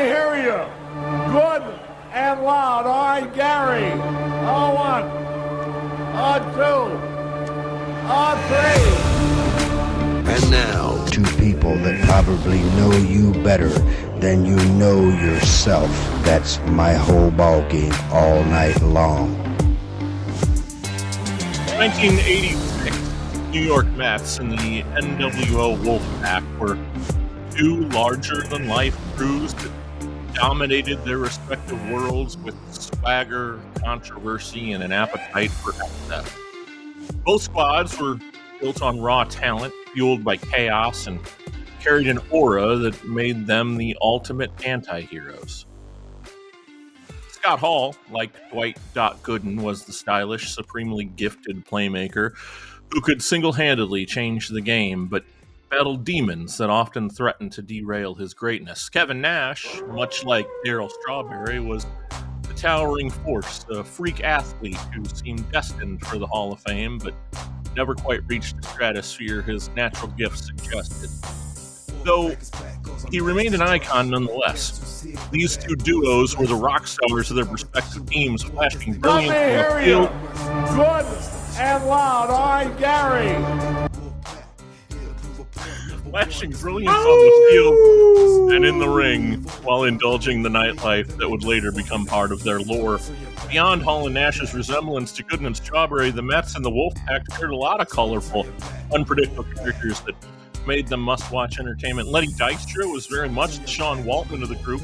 hear you. Good and loud. All right, Gary. On one. On two. On three. And now, two people that probably know you better than you know yourself. That's my whole ball game all night long. 1986 New York Mets and the NWO Wolfpack were two larger-than-life crews that dominated their respective worlds with swagger, controversy, and an appetite for excess. Both squads were built on raw talent, fueled by chaos, and carried an aura that made them the ultimate anti-heroes. Scott Hall, like Dwight Gooden, was the stylish, supremely gifted playmaker who could single-handedly change the game, but battled demons that often threatened to derail his greatness. Kevin Nash, much like Daryl Strawberry, was the towering force, a freak athlete who seemed destined for the Hall of Fame, but never quite reached the stratosphere his natural gifts suggested. Though he remained an icon nonetheless. These two duos were the rock stars of their respective teams, flashing brilliance on the field. Good and loud. All right, Gary. Flashing brilliance on the field and in the ring while indulging the nightlife that would later become part of their lore. Beyond Hall and Nash's resemblance to Gooden and Strawberry, the Mets and the Wolfpack shared a lot of colorful, unpredictable characters that made them must-watch entertainment. Letty Dykstra was very much the Sean Waltman of the group.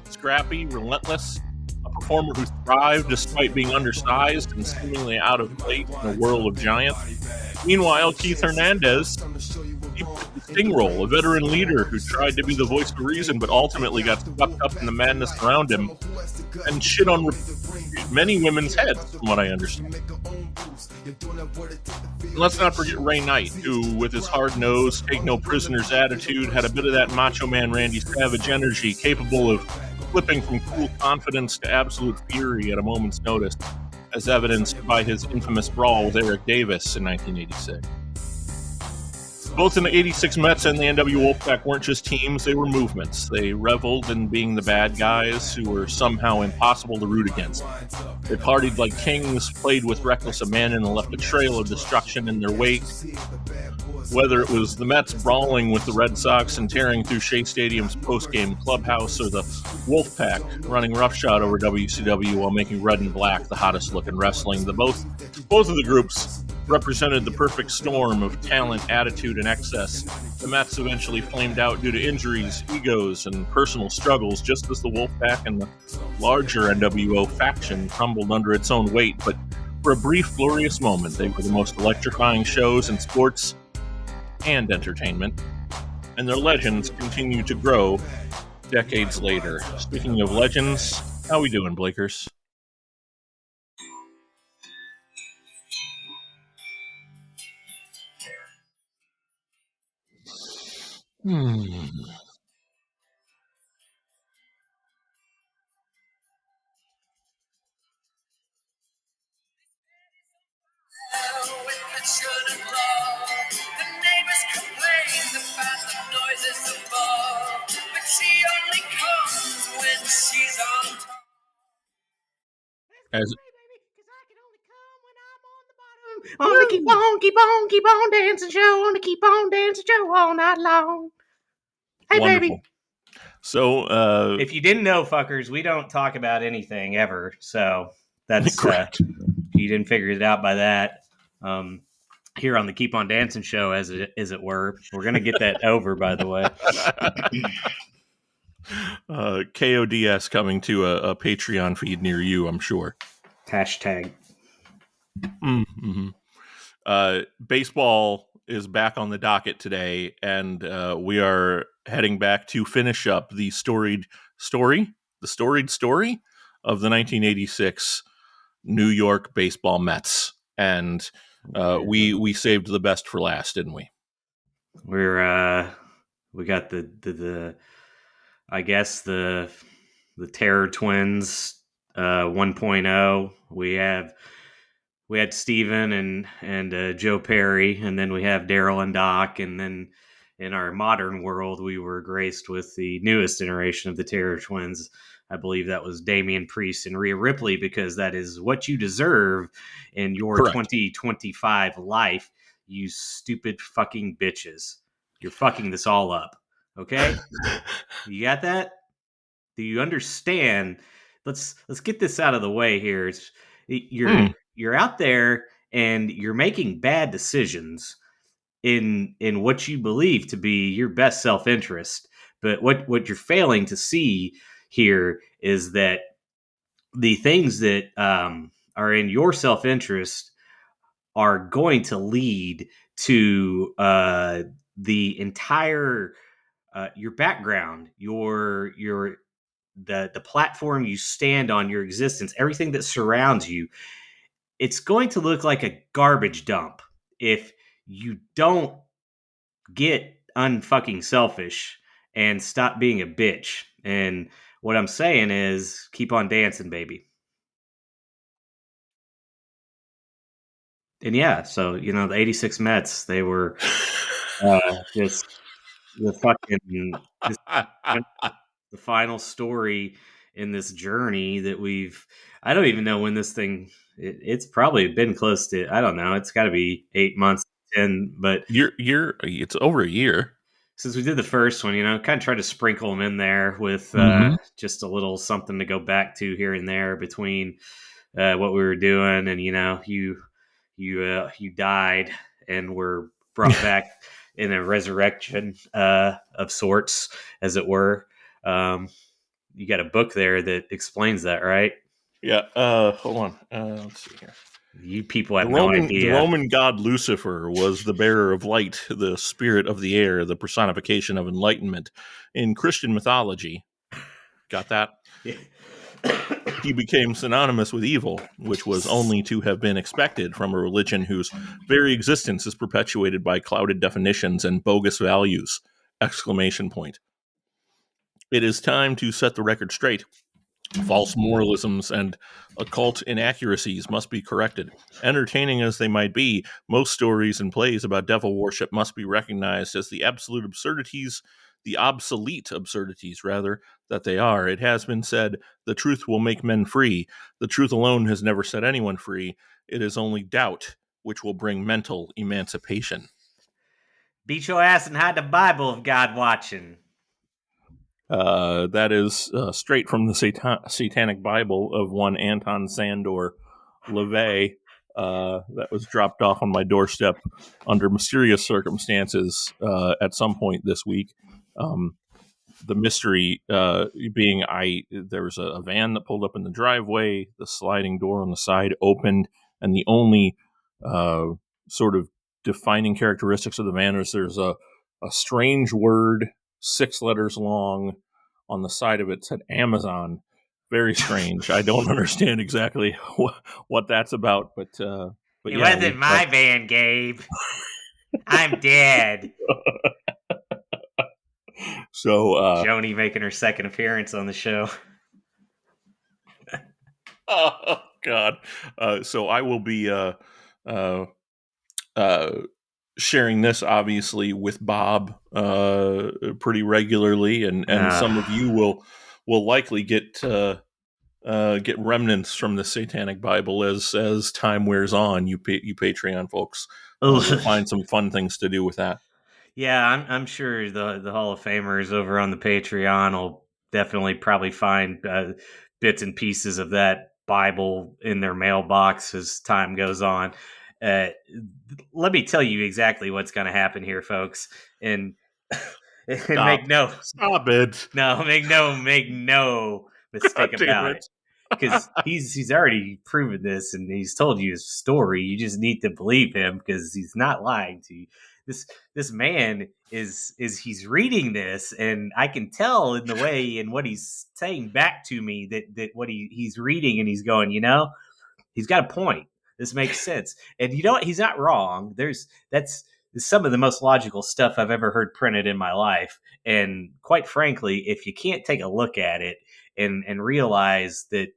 Scrappy, relentless, a performer who thrived despite being undersized and seemingly out of place in a world of giants. Meanwhile, Keith Hernandez, he played the Sting role, a veteran leader who tried to be the voice of reason but ultimately got swept up in the madness around him and shit on many women's heads, from what I understand. And let's not forget Ray Knight, who, with his hard-nosed, take-no-prisoners attitude, had a bit of that Macho Man Randy Savage energy, capable of flipping from cool confidence to absolute fury at a moment's notice, as evidenced by his infamous brawl with Eric Davis in 1986. Both in the 86 Mets and the NW Wolfpack weren't just teams, they were movements. They reveled in being the bad guys who were somehow impossible to root against. They partied like kings, played with reckless abandon, and left a trail of destruction in their wake. Whether it was the Mets brawling with the Red Sox and tearing through Shea Stadium's post-game clubhouse, or the Wolfpack running roughshod over WCW while making red and black the hottest-looking wrestling, both of the groups represented the perfect storm of talent, attitude, and excess. The Mets eventually flamed out due to injuries, egos, and personal struggles, just as the Wolfpack and the larger NWO faction crumbled under its own weight. But for a brief, glorious moment, they were the most electrifying shows in sports and entertainment, and their legends continue to grow decades later. Speaking of legends, how we doing, Blakers? As on the keep on dancing show, on the keep on dancing show all night long. Hey, wonderful. Baby. So, if you didn't know, fuckers, we don't talk about anything ever. So that's correct. You didn't figure it out by that. Here on the Keep on Dancing show, as it were, we're gonna get that over. By the way, KODS coming to a Patreon feed near you, I'm sure. Hashtag. Mm-hmm. Baseball is back on the docket today, and we are heading back to finish up the storied story of the 1986 New York baseball Mets. And we saved the best for last, didn't we? We got the I guess the Terror Twins 1.0. We had Steven and Joe Perry, and then we have Darryl and Doc, and then in our modern world, we were graced with the newest iteration of the Terror Twins. I believe that was Damian Priest and Rhea Ripley, because that is what you deserve in your Correct. 2025 life, you stupid fucking bitches. You're fucking this all up. Okay? You got that? Do you understand? Let's get this out of the way here. You're out there and you're making bad decisions in what you believe to be your best self-interest. But what you're failing to see here is that the things that are in your self-interest are going to lead to the entire your background, the platform you stand on, your existence, everything that surrounds you. It's going to look like a garbage dump if you don't get unfucking selfish and stop being a bitch. And what I'm saying is, keep on dancing, baby. And yeah, so the '86 Mets, they were just the fucking just the final story in this journey that I don't even know when this thing. It's probably been close to. I don't know. It's got to be 8 months, 10, but It's over a year since we did the first one, kind of tried to sprinkle them in there with just a little something to go back to here and there between what we were doing, and you died and were brought back in a resurrection of sorts, as it were. You got a book there that explains that, right? Yeah. Hold on. Let's see here. You people have no idea. The Roman god Lucifer was the bearer of light, the spirit of the air, the personification of enlightenment. In Christian mythology, got that? Yeah. He became synonymous with evil, which was only to have been expected from a religion whose very existence is perpetuated by clouded definitions and bogus values! Exclamation point. It is time to set the record straight. False moralisms and occult inaccuracies must be corrected. Entertaining as they might be, most stories and plays about devil worship must be recognized as the absolute absurdities, the obsolete absurdities, rather, that they are. It has been said, the truth will make men free. The truth alone has never set anyone free. It is only doubt which will bring mental emancipation. Beat your ass and hide the Bible of God watching. That is straight from the Satanic Bible of one Anton Sandor LeVay. That was dropped off on my doorstep under mysterious circumstances at some point this week. The mystery being there was a van that pulled up in the driveway, the sliding door on the side opened, and the only sort of defining characteristics of the van is there's a strange word, 6 letters long, on the side of it said Amazon. Very strange. I don't understand exactly what that's about, but it wasn't my van, Gabe. I'm dead. So Joni making her second appearance on the show. Oh God. So I will be sharing this obviously with Bob pretty regularly, and some of you will likely get remnants from the Satanic Bible as time wears on. You Patreon folks will find some fun things to do with that. Yeah, I'm sure the Hall of Famers over on the Patreon will definitely probably find bits and pieces of that Bible in their mailbox as time goes on. Let me tell you exactly what's going to happen here, folks, and make no mistake about it, because he's already proven this and he's told you his story. You just need to believe him because he's not lying to you. This man he's reading this, and I can tell in the way and what he's saying back to me that what he's reading, and he's going, he's got a point. This makes sense. And he's not wrong. That's some of the most logical stuff I've ever heard printed in my life. And quite frankly, if you can't take a look at it and realize that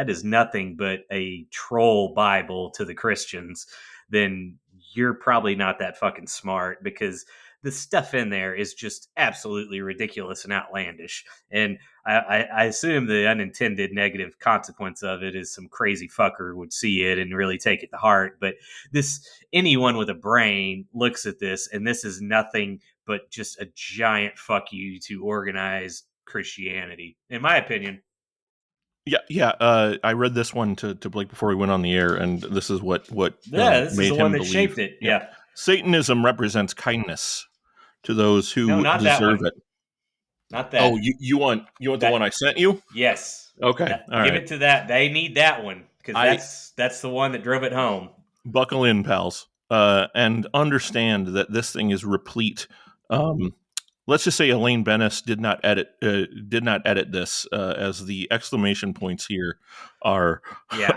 is nothing but a troll Bible to the Christians, then you're probably not that fucking smart, because the stuff in there is just absolutely ridiculous and outlandish. And I assume the unintended negative consequence of it is some crazy fucker would see it and really take it to heart. But anyone with a brain looks at this, and this is nothing but just a giant fuck you to organized Christianity, in my opinion. Yeah. I read this one to Blake before we went on the air, and this is what this is made the him one that believe. shaped it. Yeah. Satanism represents kindness to those who No, not that deserve one. it. Not that. Oh, you want that, the one I sent you? Yes. Okay. Give it to that. They need that one because that's the one that drove it home. Buckle in, pals, and understand that this thing is replete. Let's just say Elaine Bennis did not edit this, as the exclamation points here are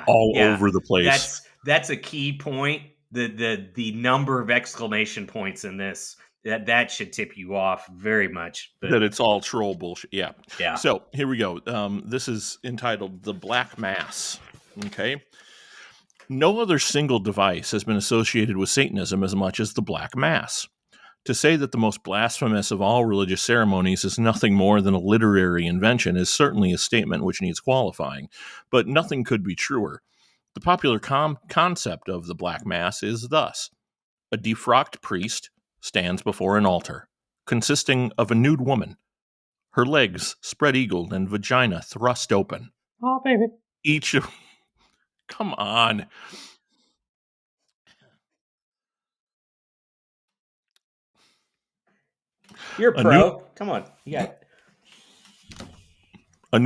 all over the place. That's a key point. The number of exclamation points in this that should tip you off very much. But that it's all troll bullshit. Yeah. Yeah. So here we go. This is entitled "The Black Mass." Okay. No other single device has been associated with Satanism as much as the Black Mass. To say that the most blasphemous of all religious ceremonies is nothing more than a literary invention is certainly a statement which needs qualifying, but nothing could be truer. The popular concept of the Black Mass is thus: a defrocked priest stands before an altar, consisting of a nude woman, her legs spread-eagled and vagina thrust open. Oh, baby. Each of... Come on. You're a pro. Come on. You got it. A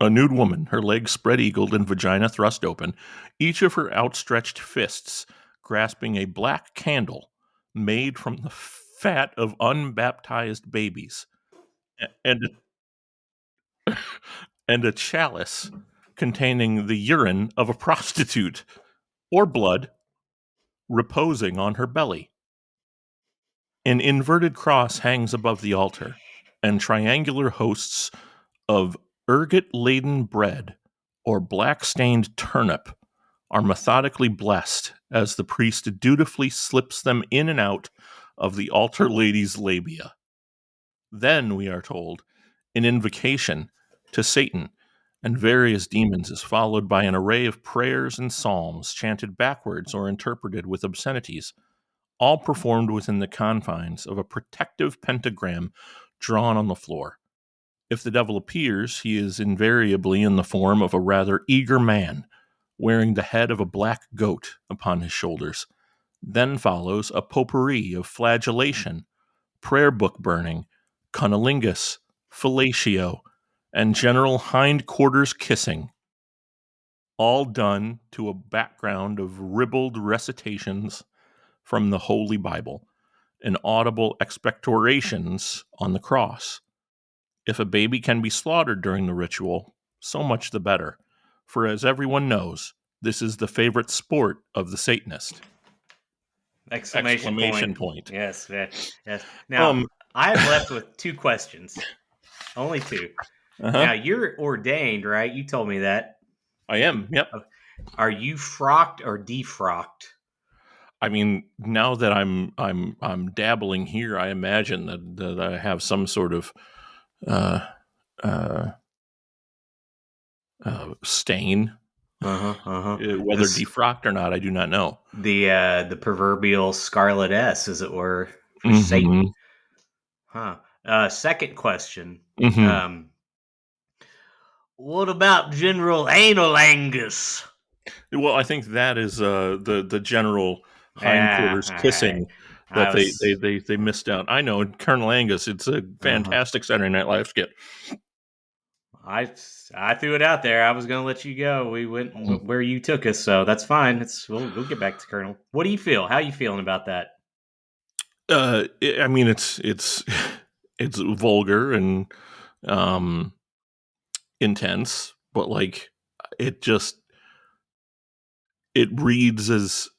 nude woman, her legs spread-eagled and vagina thrust open, each of her outstretched fists grasping a black candle made from the fat of unbaptized babies, and a chalice containing the urine of a prostitute or blood reposing on her belly. An inverted cross hangs above the altar, and triangular hosts of ergot-laden bread or black-stained turnip are methodically blessed as the priest dutifully slips them in and out of the altar lady's labia. Then, we are told, an invocation to Satan and various demons is followed by an array of prayers and psalms chanted backwards or interpreted with obscenities, all performed within the confines of a protective pentagram drawn on the floor. If the devil appears, he is invariably in the form of a rather eager man, wearing the head of a black goat upon his shoulders. Then follows a potpourri of flagellation, prayer book burning, cunnilingus, fellatio, and general hindquarters kissing, all done to a background of ribald recitations from the Holy Bible and audible expectorations on the cross. If a baby can be slaughtered during the ritual, so much the better, for as everyone knows, this is the favorite sport of the Satanist. Exclamation point. Yes. Now, I'm left with two questions. Only two. Uh-huh. Now, you're ordained, right? You told me that. I am, yep. Are you frocked or defrocked? I mean, now that I'm dabbling here, I imagine that I have some sort of stain. Whether defrocked or not, I do not know. The proverbial scarlet S, as it were, for Satan. Second question. What about General Analangus? Well, I think that is the general hindquarters kissing that they missed out. I know, Colonel Angus. It's a fantastic Saturday Night Live skit. I threw it out there. I was going to let you go. We went where you took us, so that's fine. We'll get back to Colonel. What do you feel? How are you feeling about that? I mean, it's vulgar and intense, but like it reads as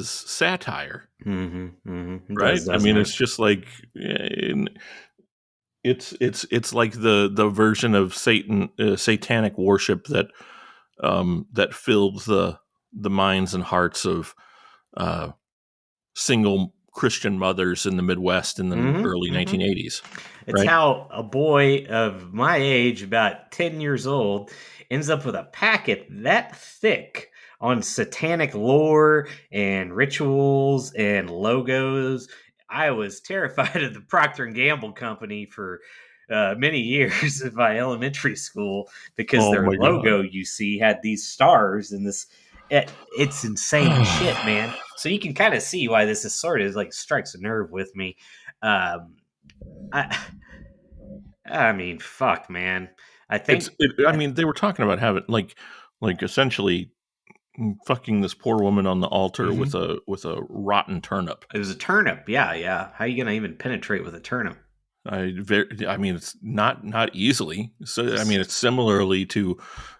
satire, right? I mean, it's just like it's like the version of satanic worship that filled the minds and hearts of single Christian mothers in the Midwest in the early 1980s. It's right? how a boy of my age, about 10 years old, ends up with a packet that thick on satanic lore and rituals and logos. I was terrified of the Procter and Gamble company for many years of my elementary school because Oh their my God. logo, you see, had these stars and this. It's insane shit, man. So you can kind of see why this is sort of like strikes a nerve with me. I mean, fuck, man. I think I mean, they were talking about having like essentially fucking this poor woman on the altar with a rotten turnip. it was a turnip. Yeah, yeah. How are you gonna even penetrate with a turnip? I mean, it's not easily. So I mean, it's similarly to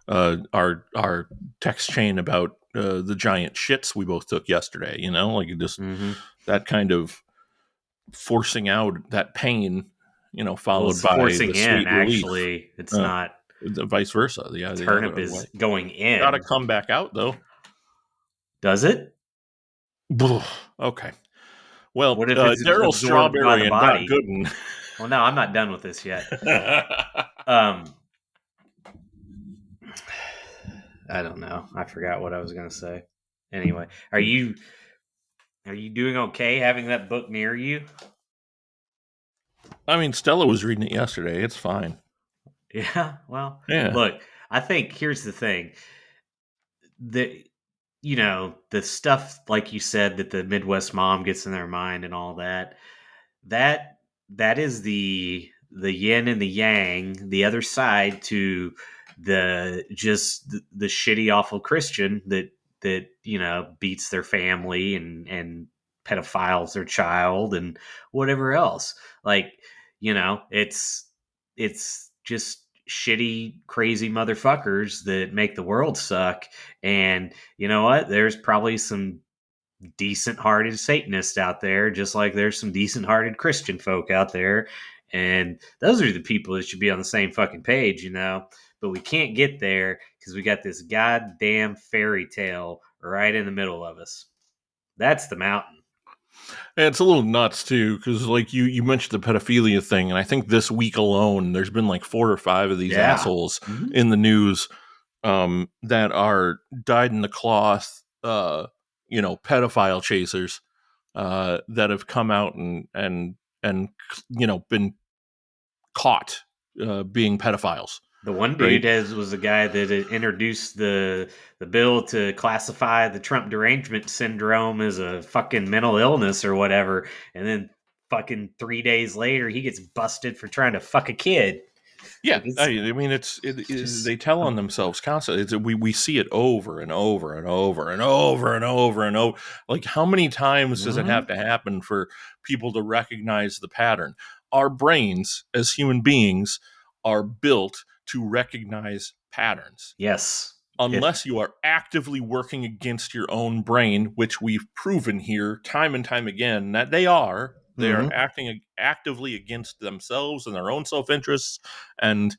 our text chain about the giant shits we both took yesterday. You know, like just that kind of forcing out that pain. You know, followed by forcing the in. sweet relief. Actually, it's not. The vice versa. Yeah, Turnip is going in. Got to come back out though. Does it? Okay. Well, What if it's Daryl absorbed by Strawberry the and body? Doc Gooden. Well, no, I'm not done with this yet. I don't know. I forgot what I was going to say. Anyway, are you doing okay having that book near you? I mean, Stella was reading it yesterday. It's fine. Yeah. Well, Yeah. look, I think here's the thing. The stuff like you said that the Midwest mom gets in their mind and all that. That is the yin and the yang, the other side to the shitty, awful Christian that beats their family and pedophiles their child and whatever else. Like, it's just shitty, crazy motherfuckers that make the world suck. And you know what? There's probably some decent-hearted Satanists out there, just like there's some decent-hearted Christian folk out there. And those are the people that should be on the same fucking page, But we can't get there because we got this goddamn fairy tale right in the middle of us. That's the mountain. And it's a little nuts too, because like you mentioned the pedophilia thing, and I think this week alone there's been like 4 or 5 of these assholes in the news that are dyed in the cloth, pedophile chasers that have come out and been caught being pedophiles. The one dude was the guy that introduced the bill to classify the Trump derangement syndrome as a fucking mental illness or whatever, and then fucking 3 days later he gets busted for trying to fuck a kid. Yeah, I mean, it's they tell on themselves constantly. We see it over and over and over and over and over and over. Like, how many times does it have to happen for people to recognize the pattern? Our brains, as human beings, are built to recognize patterns. Yes. Unless you are actively working against your own brain, which we've proven here time and time again that they are. They are acting actively against themselves and their own self-interests, and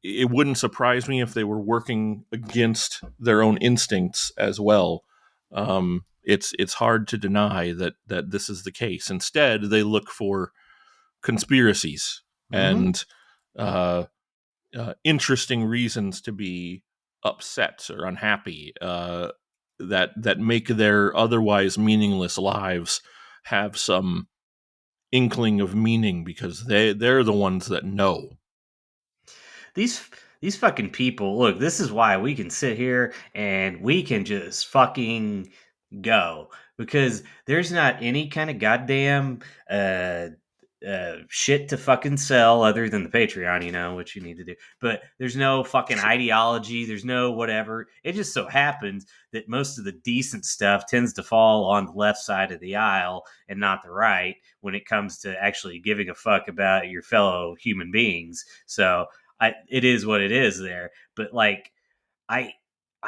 it wouldn't surprise me if they were working against their own instincts as well. It's hard to deny that this is the case. Instead, they look for conspiracies and interesting reasons to be upset or unhappy that make their otherwise meaningless lives have some inkling of meaning because they're the ones that know. These fucking people, look, this is why we can sit here and we can just fucking go, because there's not any kind of goddamn shit to fucking sell other than the Patreon, what you need to do. But there's no fucking ideology. There's no whatever. It just so happens that most of the decent stuff tends to fall on the left side of the aisle and not the right when it comes to actually giving a fuck about your fellow human beings. So it is what it is there. But like, I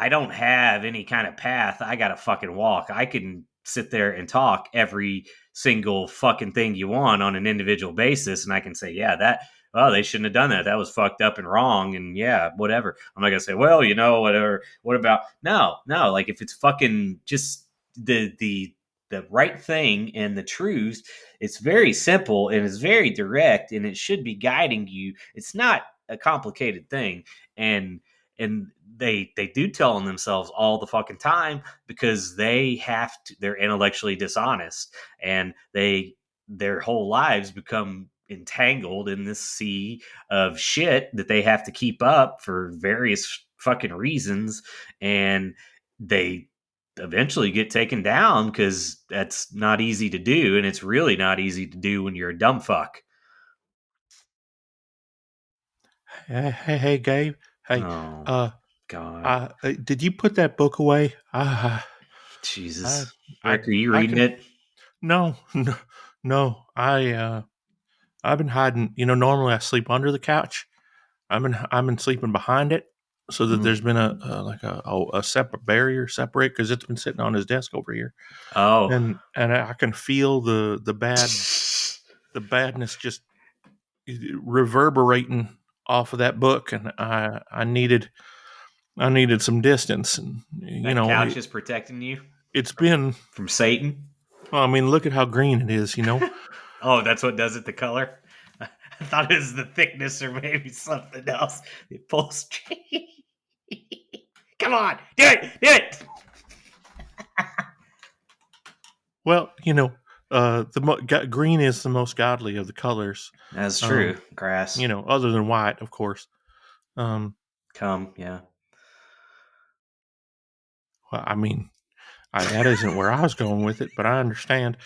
don't have any kind of path I gotta fucking walk. I can sit there and talk every single fucking thing you want on an individual basis, and I can say, yeah, they shouldn't have done that. That was fucked up and wrong, and yeah, whatever. I'm not gonna say, whatever. What about no? Like, if it's fucking just the the right thing and the truth. It's very simple and it's very direct, and it should be guiding you. It's not a complicated thing, and they do tell on themselves all the fucking time because they're intellectually dishonest, and their whole lives become entangled in this sea of shit that they have to keep up for various fucking reasons, and they eventually get taken down because that's not easy to do, and it's really not easy to do when you're a dumb fuck. Hey, Gabe. Hey, Oh uh, God, did you put that book away? Jesus, I, Rick, are you I reading can. it? No, no, no. I've been hiding. Normally I sleep under the couch. I've been sleeping behind it, so that there's been a separate barrier separate because it's been sitting on his desk over here, Oh, and I can feel the badness just reverberating off of that book, and I needed some distance, and that couch is protecting you it's been. from Satan. Well, I mean, look at how green it is. Oh, that's what does it, the color? I thought it was the thickness or maybe something else. The upholstery. Come on, do it. Well, green is the most godly of the colors. That's true. Grass. Other than white, of course. Well, Yeah. I mean, that isn't where I was going with it, but I understand.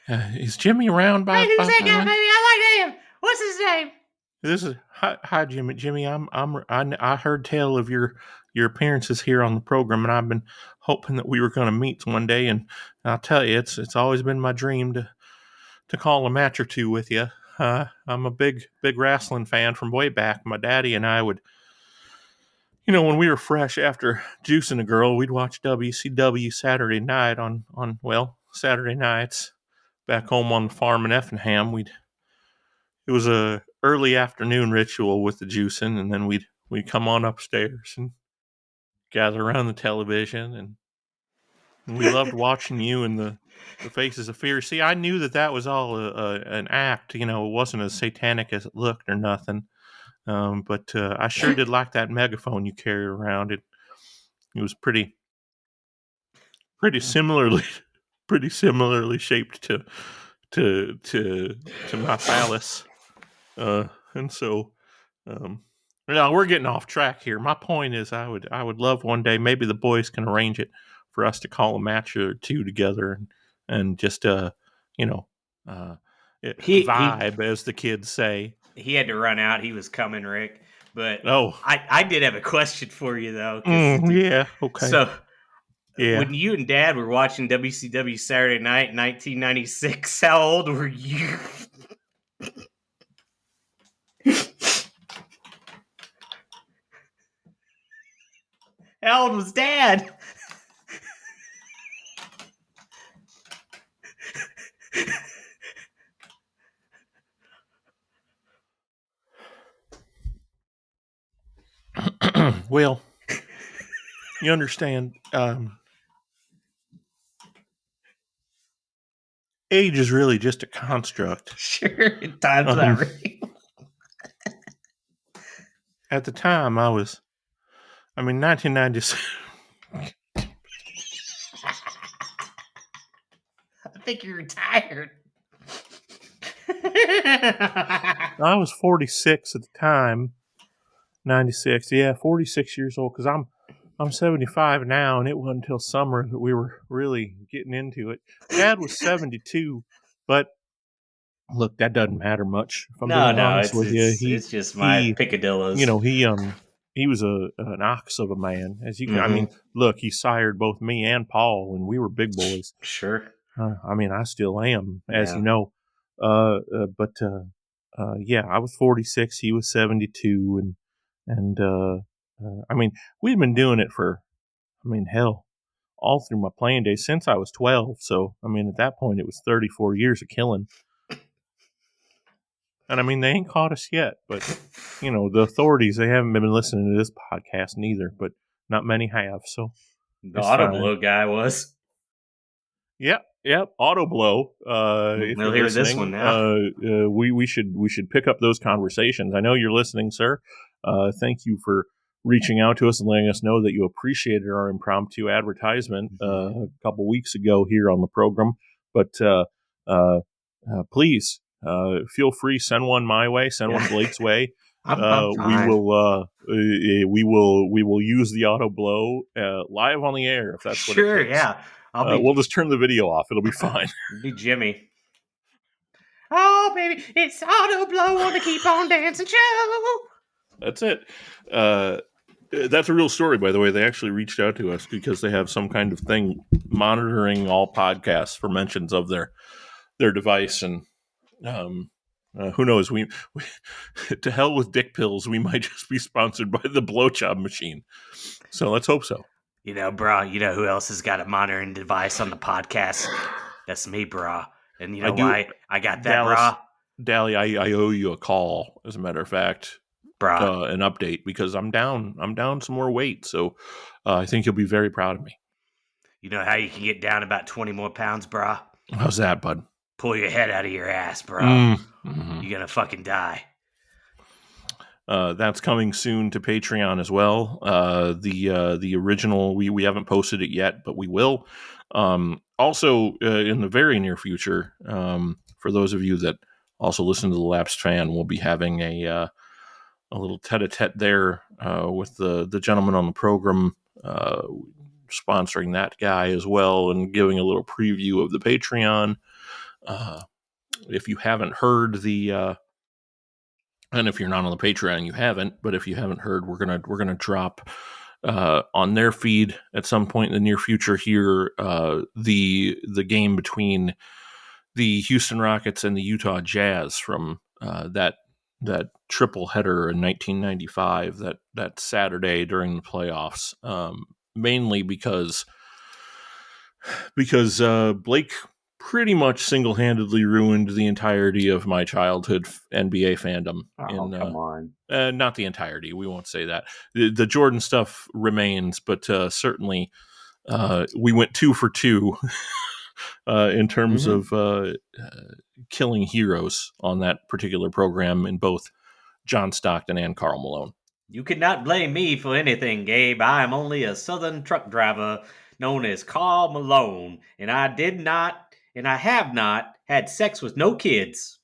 Is Jimmy around? Hey, who's that guy, baby? I like him. What's his name? This is hi, Jimmy. Jimmy, I heard tell of your appearances here on the program, and I've been hoping that we were going to meet one day. And I'll tell you, it's always been my dream to call a match or two with you. I'm a big wrestling fan from way back. My daddy and I would, when we were fresh after juicing a girl, we'd watch WCW Saturday night on Saturday nights back home on the farm in Effingham. It was a early afternoon ritual with the juicing, and then we'd come on upstairs and gather around the television, and we loved watching you and the Faces of Fear. See, I knew that was all an act. It wasn't as satanic as it looked or nothing. But I sure did like that megaphone you carried around. It was pretty similarly shaped to my phallus. And so, we're getting off track here. My point is, I would love one day, maybe the boys can arrange it for us to call a match or two together and just, vibe, as the kids say. He had to run out. He was coming, Rick. But Oh, I did have a question for you, though. yeah, okay. So, yeah. when you and Dad were watching WCW Saturday Night in 1996, how old were you? How old was Dad? Well, you understand, age is really just a construct. Sure, time's not real. At the time, 1996. I think you're retired. I was 46 at the time. 96, yeah, 46 years old. Because I'm 75 now, and it wasn't until summer that we were really getting into it. Dad was 72, but look, that doesn't matter much. If I'm being honest with you, it's just my picadillos. He was an ox of a man. As you can, I mean, look, he sired both me and Paul, and we were big boys. Sure. I still am, as you know. But I was 46. He was 72, and we'd been doing it for, hell, all through my playing days since I was 12. So, at that point, it was 34 years of killing. And they ain't caught us yet, but the authorities, they haven't been listening to this podcast neither, but not many have. So the auto blow guy was. Yep. Auto blow. If We'll you're hear listening, this one now. we should pick up those conversations. I know you're listening, sir. Thank you for reaching out to us and letting us know that you appreciated our impromptu advertisement a couple weeks ago here on the program. But please feel free, send one my way, send one Blake's way. I'm We fine. will use the auto blow live on the air if that's what Sure, it takes. yeah. I'll We'll just turn the video off. It'll be fine. be Jimmy. Oh, baby, it's auto blow on the Keep On Dancing show. That's it. That's a real story, by the way. They actually reached out to us because they have some kind of thing monitoring all podcasts for mentions of their device, and who knows? We to hell with dick pills. We might just be sponsored by the blowjob machine. So let's hope so. You know, bro, you know who else has got a monitoring device on the podcast? That's me, bro. And you know why I got that, Dallas, bro? Dally, I owe you a call, as a matter of fact. Bro. An update because I'm down some more weight. So I think you'll be very proud of me. You know how you can get down about 20 more pounds, bro? How's that, bud? Pull your head out of your ass, bro. Mm-hmm. You're gonna fucking die. That's coming soon to Patreon as well. The original, we haven't posted it yet, but we will. Also, in the very near future, for those of you that also listen to the Lapsed Fan, we'll be having a little tete-a-tete there with the gentleman on the program, sponsoring that guy as well, and giving a little preview of the Patreon. If you haven't heard and if you're not on the Patreon, you haven't. But if you haven't heard, we're gonna drop on their feed at some point in the near future here the game between the Houston Rockets and the Utah Jazz from that triple header in 1995, that Saturday during the playoffs, mainly because Blake pretty much single-handedly ruined the entirety of my childhood NBA fandom. Come on. Not the entirety. We won't say that. The Jordan stuff remains, but certainly we went 2 for 2 in terms of killing heroes on that particular program in both John Stockton and Karl Malone. You cannot blame me for anything, Gabe. I am only a southern truck driver known as Karl Malone, and I have not had sex with no kids.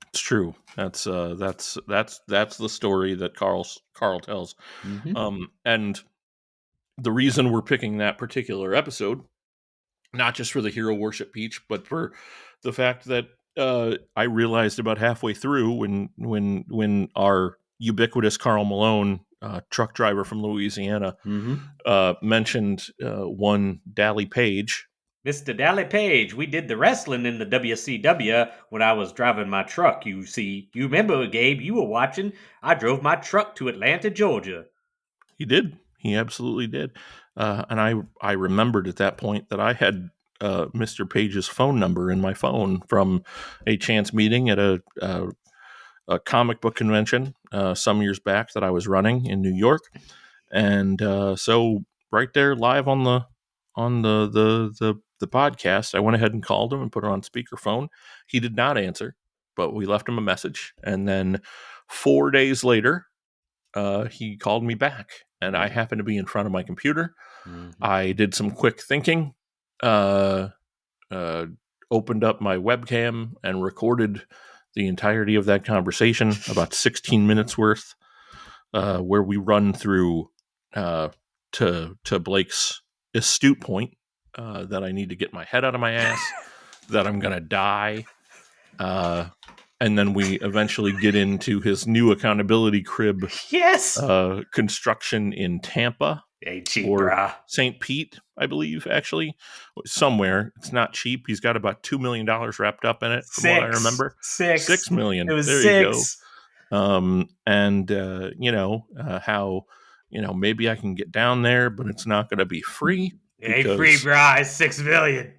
It's true. That's the story that Carl tells. And the reason we're picking that particular episode, not just for the hero worship peach, but for the fact that I realized about halfway through when our ubiquitous Karl Malone, truck driver from Louisiana, mentioned one Dally Page. Mr. Dally Page, we did the wrestling in the WCW when I was driving my truck, you see. You remember, Gabe, you were watching. I drove my truck to Atlanta, Georgia. He did. He absolutely did. And I remembered at that point that I had Mr. Page's phone number in my phone from a chance meeting at a comic book convention some years back that I was running in New York. And so right there live on the podcast, I went ahead and called him and put it on speakerphone. He did not answer, but we left him a message. And then 4 days later, he called me back, and I happened to be in front of my computer. I did some quick thinking, opened up my webcam and recorded the entirety of that conversation, about 16 minutes worth, where we run through to Blake's astute point that I need to get my head out of my ass, that I'm going to die. And then we eventually get into his new accountability crib construction in Tampa. Ain't cheap, or brah. St. Pete, I believe, actually. Somewhere. It's not cheap. He's got about $2 million wrapped up in it, from what I remember. $6 million. It was there 6. You go. And how, maybe I can get down there, but it's not going to be free. It ain't free, brah. It's $6 million.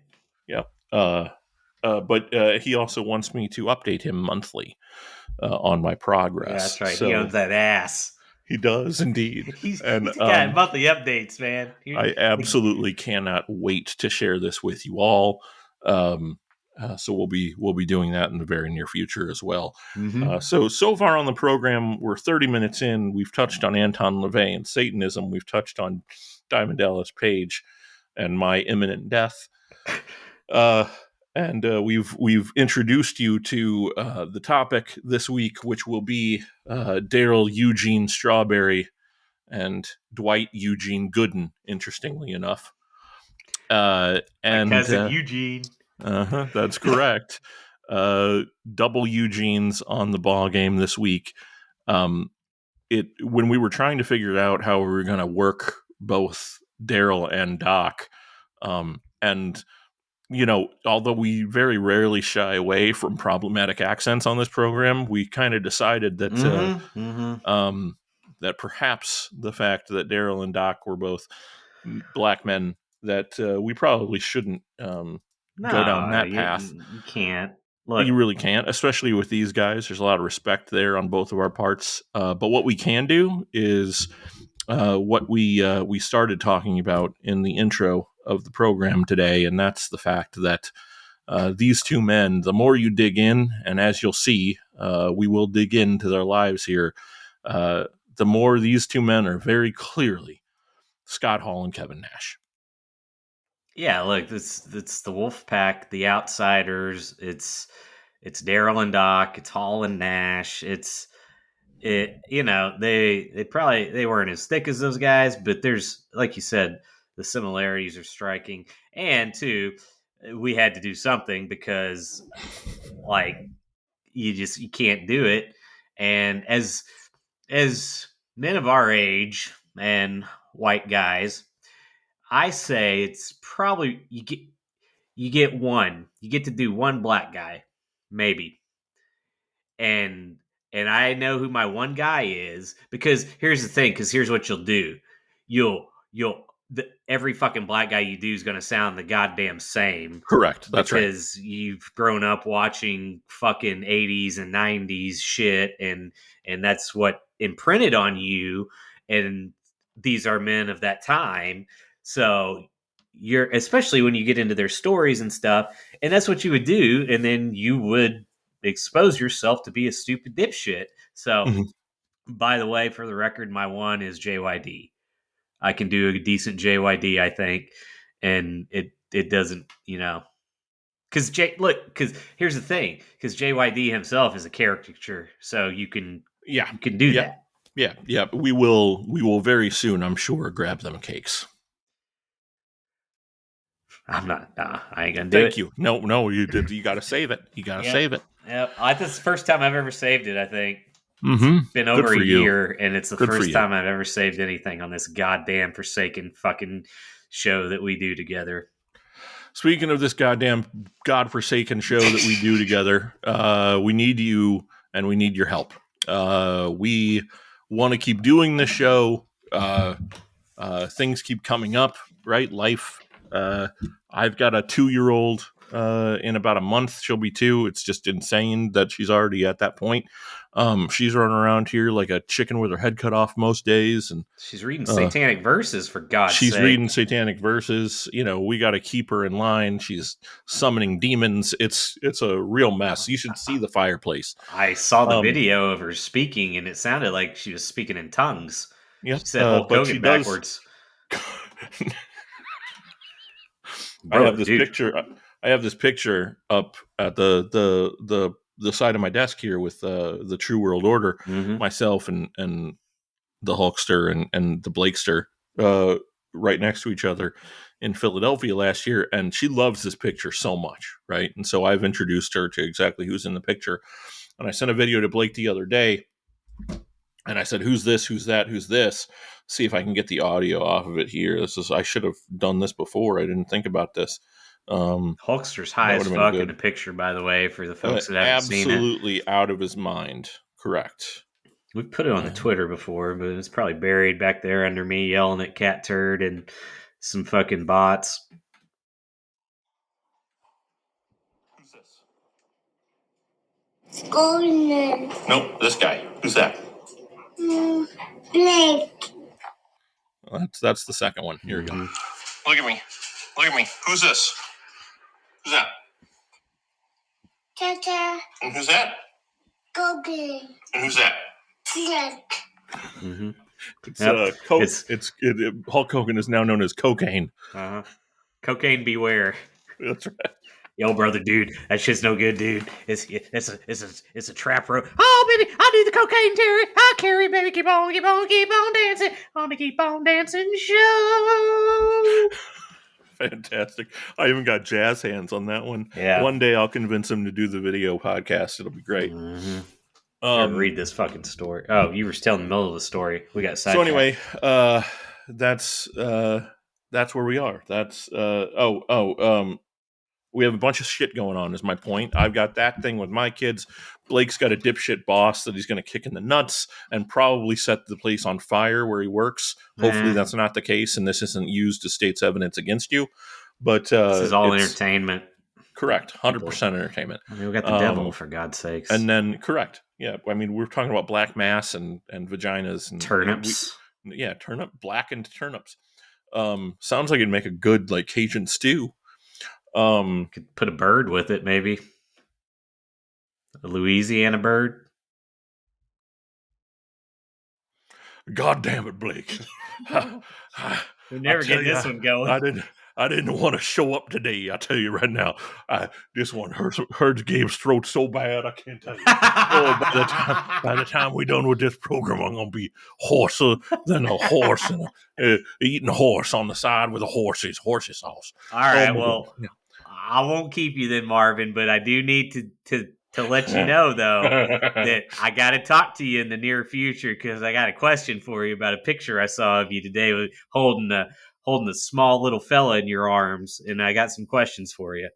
Yep. But he also wants me to update him monthly on my progress. Yeah, that's right. So, he owns that ass. He does indeed. He's And a guy monthly updates, man. I absolutely cannot wait to share this with you all. So we'll be doing that in the very near future as well. Mhm. So far on the program, we're 30 minutes in. We've touched on Anton LaVey and Satanism. We've touched on Diamond Dallas Page and my imminent death. And we've introduced you to the topic this week, which will be Daryl Eugene Strawberry and Dwight Eugene Gooden, interestingly enough. My cousin Eugene. That's correct. Double Eugenes on the ball game this week. When we were trying to figure out how we were going to work both Daryl and Doc, and although we very rarely shy away from problematic accents on this program, we kind of decided that that perhaps the fact that Daryl and Doc were both black men, that we probably shouldn't go down that path. You can't. Look, you really can't, especially with these guys. There's a lot of respect there on both of our parts. But what we can do is what we started talking about in the intro of the program today, and that's the fact that these two men, the more you dig in, and as you'll see, we will dig into their lives here, the more these two men are very clearly Scott Hall and Kevin Nash. Yeah, look, it's the Wolfpack, the Outsiders. It's Daryl and Doc. It's Hall and Nash. They weren't as thick as those guys, but there's, like you said, the similarities are striking. And two, we had to do something because, like, you can't do it. And as men of our age and white guys, I say it's probably you get to do one black guy, maybe. And I know who my one guy is, because here's the thing, because here's what you'll do. Every fucking black guy you do is going to sound the goddamn same. Correct. That's right. Because you've grown up watching fucking 80s and 90s shit, and that's what imprinted on you. And these are men of that time. So you're, especially when you get into their stories and stuff, and that's what you would do. And then you would expose yourself to be a stupid dipshit. So, by the way, for the record, my one is JYD. I can do a decent JYD, I think, and it doesn't, because here's the thing, because JYD himself is a caricature, so you can do that. Yeah. We will very soon, I'm sure, grab them cakes. I'm not. I ain't gonna do it. Thank you. No, you got to save it. You got to save it. Yep. This is the first time I've ever saved it, I think. Mm-hmm. It's been over a year, and it's the first time I've ever saved anything on this goddamn forsaken fucking show that we do together. Speaking of this goddamn godforsaken show that we do together, we need you and we need your help. We want to keep doing this show. Things keep coming up, right? Life. I've got a 2-year-old in about a month. She'll be 2. It's just insane that she's already at that point. She's running around here like a chicken with her head cut off most days, and she's reading satanic verses, for God's sake. She's reading satanic verses. We got to keep her in line. She's summoning demons. It's a real mess. You should see the fireplace. I saw the video of her speaking, and it sounded like she was speaking in tongues. Yeah, she said Hulk Hogan backwards. I have this picture up at the side of my desk here with the True World Order, myself and the Hulkster and the Blakester right next to each other in Philadelphia last year, and she loves this picture so much, right? And so I've introduced her to exactly who's in the picture, and I sent a video to Blake the other day, and I said, "Who's this? Who's that? Who's this?" See if I can get the audio off of it here. I should have done this before. I didn't think about this. Hulkster's high as fuck in the picture, by the way, for the folks that haven't seen it. Absolutely out of his mind. Correct. We've put it on the Twitter before, but it's probably buried back there under me yelling at Cat Turd and some fucking bots. Who's this? Golden. Nope, this guy. Who's that? Blake. That's the second one. Here we go. Look at me. Look at me. Who's this? Who's that? Tata. And who's that? Gogi. And who's that? Blake. Mm-hmm. It's Yep. Coke. It's- Hulk Hogan is now known as cocaine. Uh-huh. Cocaine beware. That's right. Yo, brother, dude, that shit's no good, dude. It's a trap rope. Oh, baby, I'll do the cocaine, Terry. I'll carry, baby. Keep on dancing. On to keep on dancing show. Fantastic. I even got jazz hands on that one. Yeah. One day I'll convince him to do the video podcast. It'll be great. Mm-hmm. Read this fucking story. Oh, you were still in the middle of the story. We got sidetracked. So anyway, that's where we are. We have a bunch of shit going on is my point. I've got that thing with my kids. Blake's got a dipshit boss that he's going to kick in the nuts and probably set the place on fire where he works. Hopefully that's not the case and this isn't used as state's evidence against you. But this is all entertainment. Correct. 100% entertainment. I mean, we got the devil, for God's sakes. And then, correct. Yeah. I mean, we're talking about black mass and vaginas. And turnips. Blackened turnips. Sounds like it'd make a good, like, Cajun stew. Could put a bird with it, maybe. A Louisiana bird. God damn it, Blake. We're never getting this one going. I didn't want to show up today. I tell you right now, this one hurts Gabe's throat so bad. I can't tell you. By the time we're done with this program, I'm gonna be hoarser than a horse and eating a horse on the side with horsey sauce. All right, well, I won't keep you then, Marvin, but I do need to let you know though that I got to talk to you in the near future because I got a question for you about a picture I saw of you today with holding a small little fella in your arms, and I got some questions for you.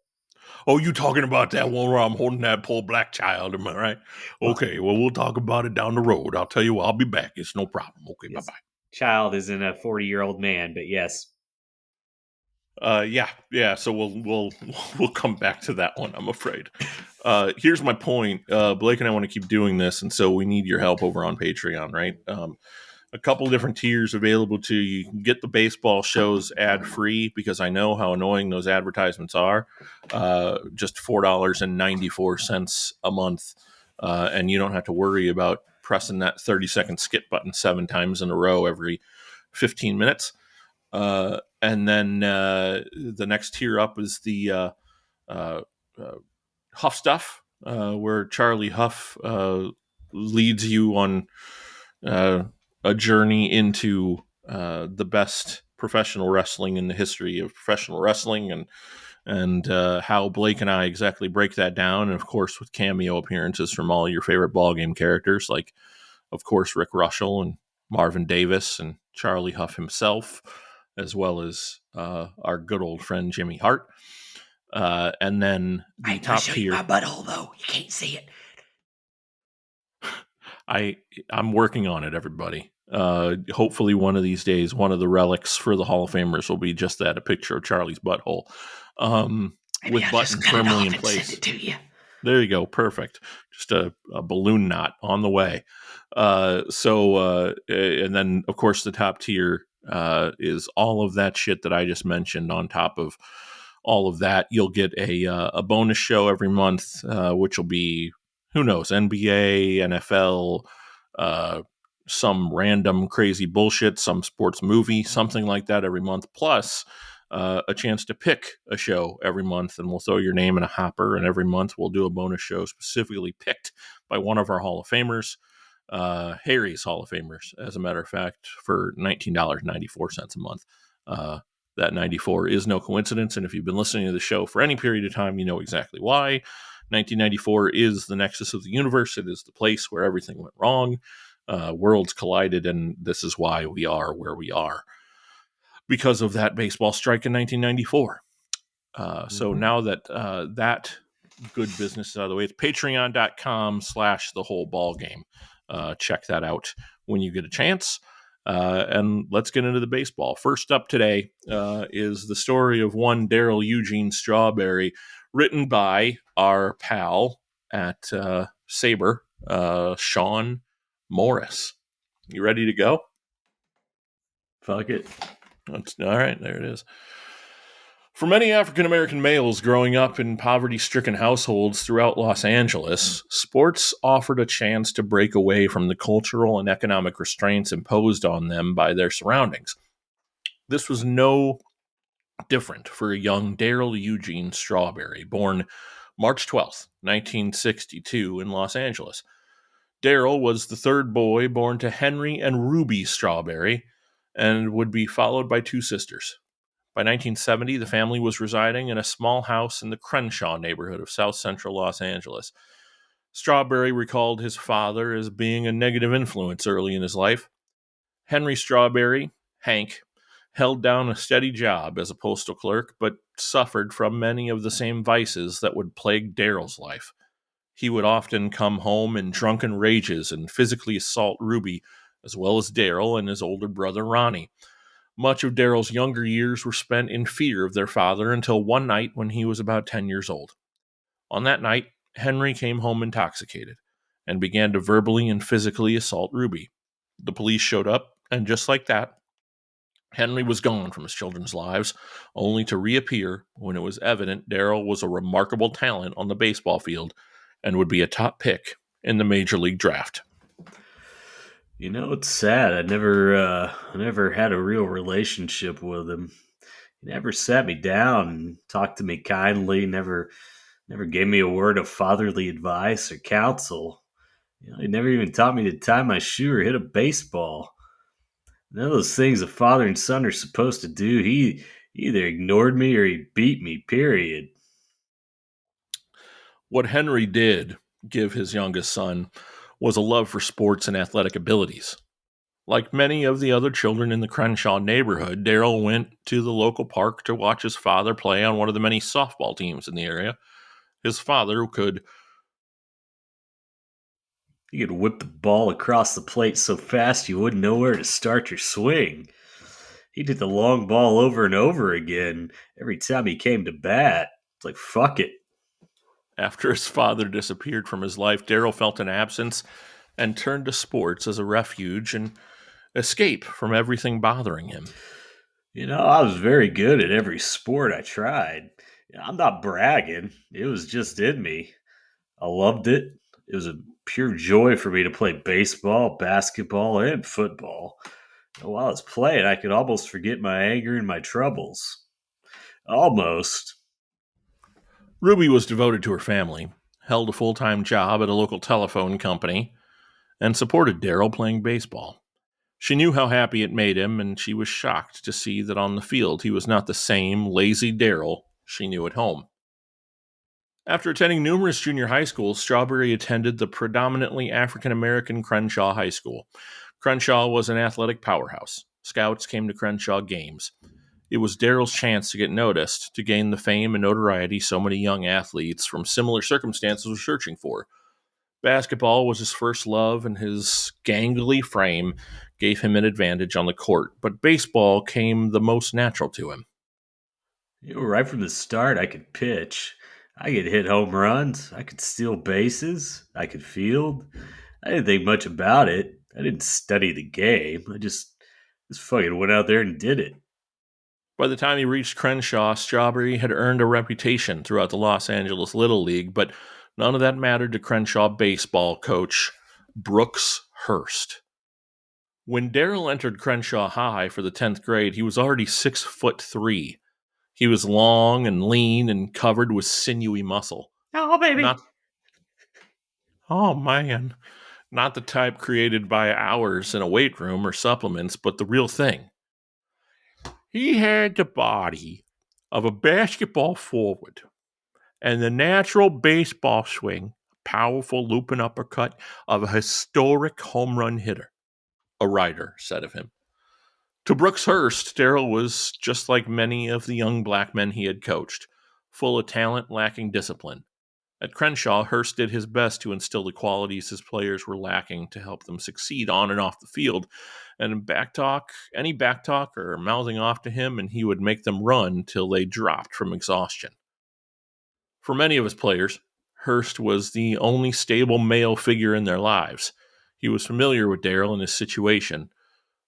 Oh, you talking about that one where I'm holding that poor black child, am I right? Okay, well, we'll talk about it down the road. I'll tell you what, I'll be back. It's no problem. Okay, Yes. bye-bye. Child isn't a 40-year-old man, but yes. Yeah. So we'll come back to that one, I'm afraid. Here's my point. Blake and I want to keep doing this, and so we need your help over on Patreon, right? A couple different tiers available to you. You can get the baseball shows ad-free because I know how annoying those advertisements are. Just $4.94 a month, and you don't have to worry about pressing that 30-second skip button 7 times in a row every 15 minutes. And then the next tier up is the Huff Stuff, where Charlie Huff leads you on a journey into the best professional wrestling in the history of professional wrestling, and how Blake and I exactly break that down, and of course with cameo appearances from all your favorite ballgame characters, like of course Rick Russell and Marvin Davis and Charlie Huff himself, as well as our good old friend Jimmy Hart. And then the top tier. My butthole, though. You can't see it. I'm working on it, everybody. Hopefully one of these days, one of the relics for the Hall of Famers will be just that, a picture of Charlie's butthole. With buttons firmly in place. Send it to you. There you go. Perfect. Just a balloon knot on the way. And then, of course, the top tier is all of that shit that I just mentioned. On top of all of that, you'll get a bonus show every month, which will be, who knows, NBA, NFL, some random crazy bullshit, some sports movie, something like that every month, plus a chance to pick a show every month, and we'll throw your name in a hopper, and every month we'll do a bonus show specifically picked by one of our Hall of Famers, Harry's Hall of Famers, as a matter of fact, for $19.94 a month. That 94 is no coincidence, and if you've been listening to the show for any period of time, you know exactly why. 1994 is the nexus of the universe. It is the place where everything went wrong. Worlds collided, and this is why we are where we are. Because of that baseball strike in 1994. So now that that good business is out of the way, it's patreon.com/the whole ball game. Check that out when you get a chance. And let's get into the baseball. First up today is the story of one Daryl Eugene Strawberry, written by our pal at Sabre, Sean Morris. You ready to go? Fuck it. All right, there it is. For many African American males growing up in poverty-stricken households throughout Los Angeles, sports offered a chance to break away from the cultural and economic restraints imposed on them by their surroundings. This was no different for a young Daryl Eugene Strawberry, born March 12th, 1962 in Los Angeles. Daryl was the third boy born to Henry and Ruby Strawberry and would be followed by two sisters. By 1970, the family was residing in a small house in the Crenshaw neighborhood of South Central Los Angeles. Strawberry recalled his father as being a negative influence early in his life. Henry Strawberry, Hank, held down a steady job as a postal clerk, but suffered from many of the same vices that would plague Daryl's life. He would often come home in drunken rages and physically assault Ruby, as well as Daryl and his older brother Ronnie. Much of Daryl's younger years were spent in fear of their father until one night when he was about 10 years old. On that night, Henry came home intoxicated and began to verbally and physically assault Ruby. The police showed up, and just like that, Henry was gone from his children's lives, only to reappear when it was evident Daryl was a remarkable talent on the baseball field and would be a top pick in the Major League draft. You know, it's sad. I never had a real relationship with him. He never sat me down and talked to me kindly. Never gave me a word of fatherly advice or counsel. He never even taught me to tie my shoe or hit a baseball. None of those things a father and son are supposed to do. He either ignored me or he beat me, period. What Henry did give his youngest son was a love for sports and athletic abilities. Like many of the other children in the Crenshaw neighborhood, Daryl went to the local park to watch his father play on one of the many softball teams in the area. His father could whip the ball across the plate so fast you wouldn't know where to start your swing. He'd hit the long ball over and over again every time he came to bat. It's like, fuck it. After his father disappeared from his life, Daryl felt an absence and turned to sports as a refuge and escape from everything bothering him. I was very good at every sport I tried. I'm not bragging. It was just in me. I loved it. It was a pure joy for me to play baseball, basketball, and football. While I was playing, I could almost forget my anger and my troubles. Almost. Ruby was devoted to her family, held a full-time job at a local telephone company, and supported Daryl playing baseball. She knew how happy it made him, and she was shocked to see that on the field he was not the same lazy Daryl she knew at home. After attending numerous junior high schools, Strawberry attended the predominantly African-American Crenshaw High School. Crenshaw was an athletic powerhouse. Scouts came to Crenshaw games. It was Daryl's chance to get noticed, to gain the fame and notoriety so many young athletes from similar circumstances were searching for. Basketball was his first love, and his gangly frame gave him an advantage on the court, but baseball came the most natural to him. Right from the start, I could pitch. I could hit home runs. I could steal bases. I could field. I didn't think much about it. I didn't study the game. I just fucking went out there and did it. By the time he reached Crenshaw, Strawberry had earned a reputation throughout the Los Angeles Little League, but none of that mattered to Crenshaw baseball coach Brooks Hurst. When Daryl entered Crenshaw High for the 10th grade, he was already 6'3". He was long and lean and covered with sinewy muscle. Oh, baby. Oh, man. Not the type created by hours in a weight room or supplements, but the real thing. He had the body of a basketball forward and the natural baseball swing, powerful looping uppercut of a historic home run hitter, a writer said of him. To Brooks Hurst, Daryl was just like many of the young black men he had coached, full of talent, lacking discipline. At Crenshaw, Hurst did his best to instill the qualities his players were lacking to help them succeed on and off the field. And in any backtalk or mouthing off to him, and he would make them run till they dropped from exhaustion. For many of his players, Hurst was the only stable male figure in their lives. He was familiar with Daryl and his situation.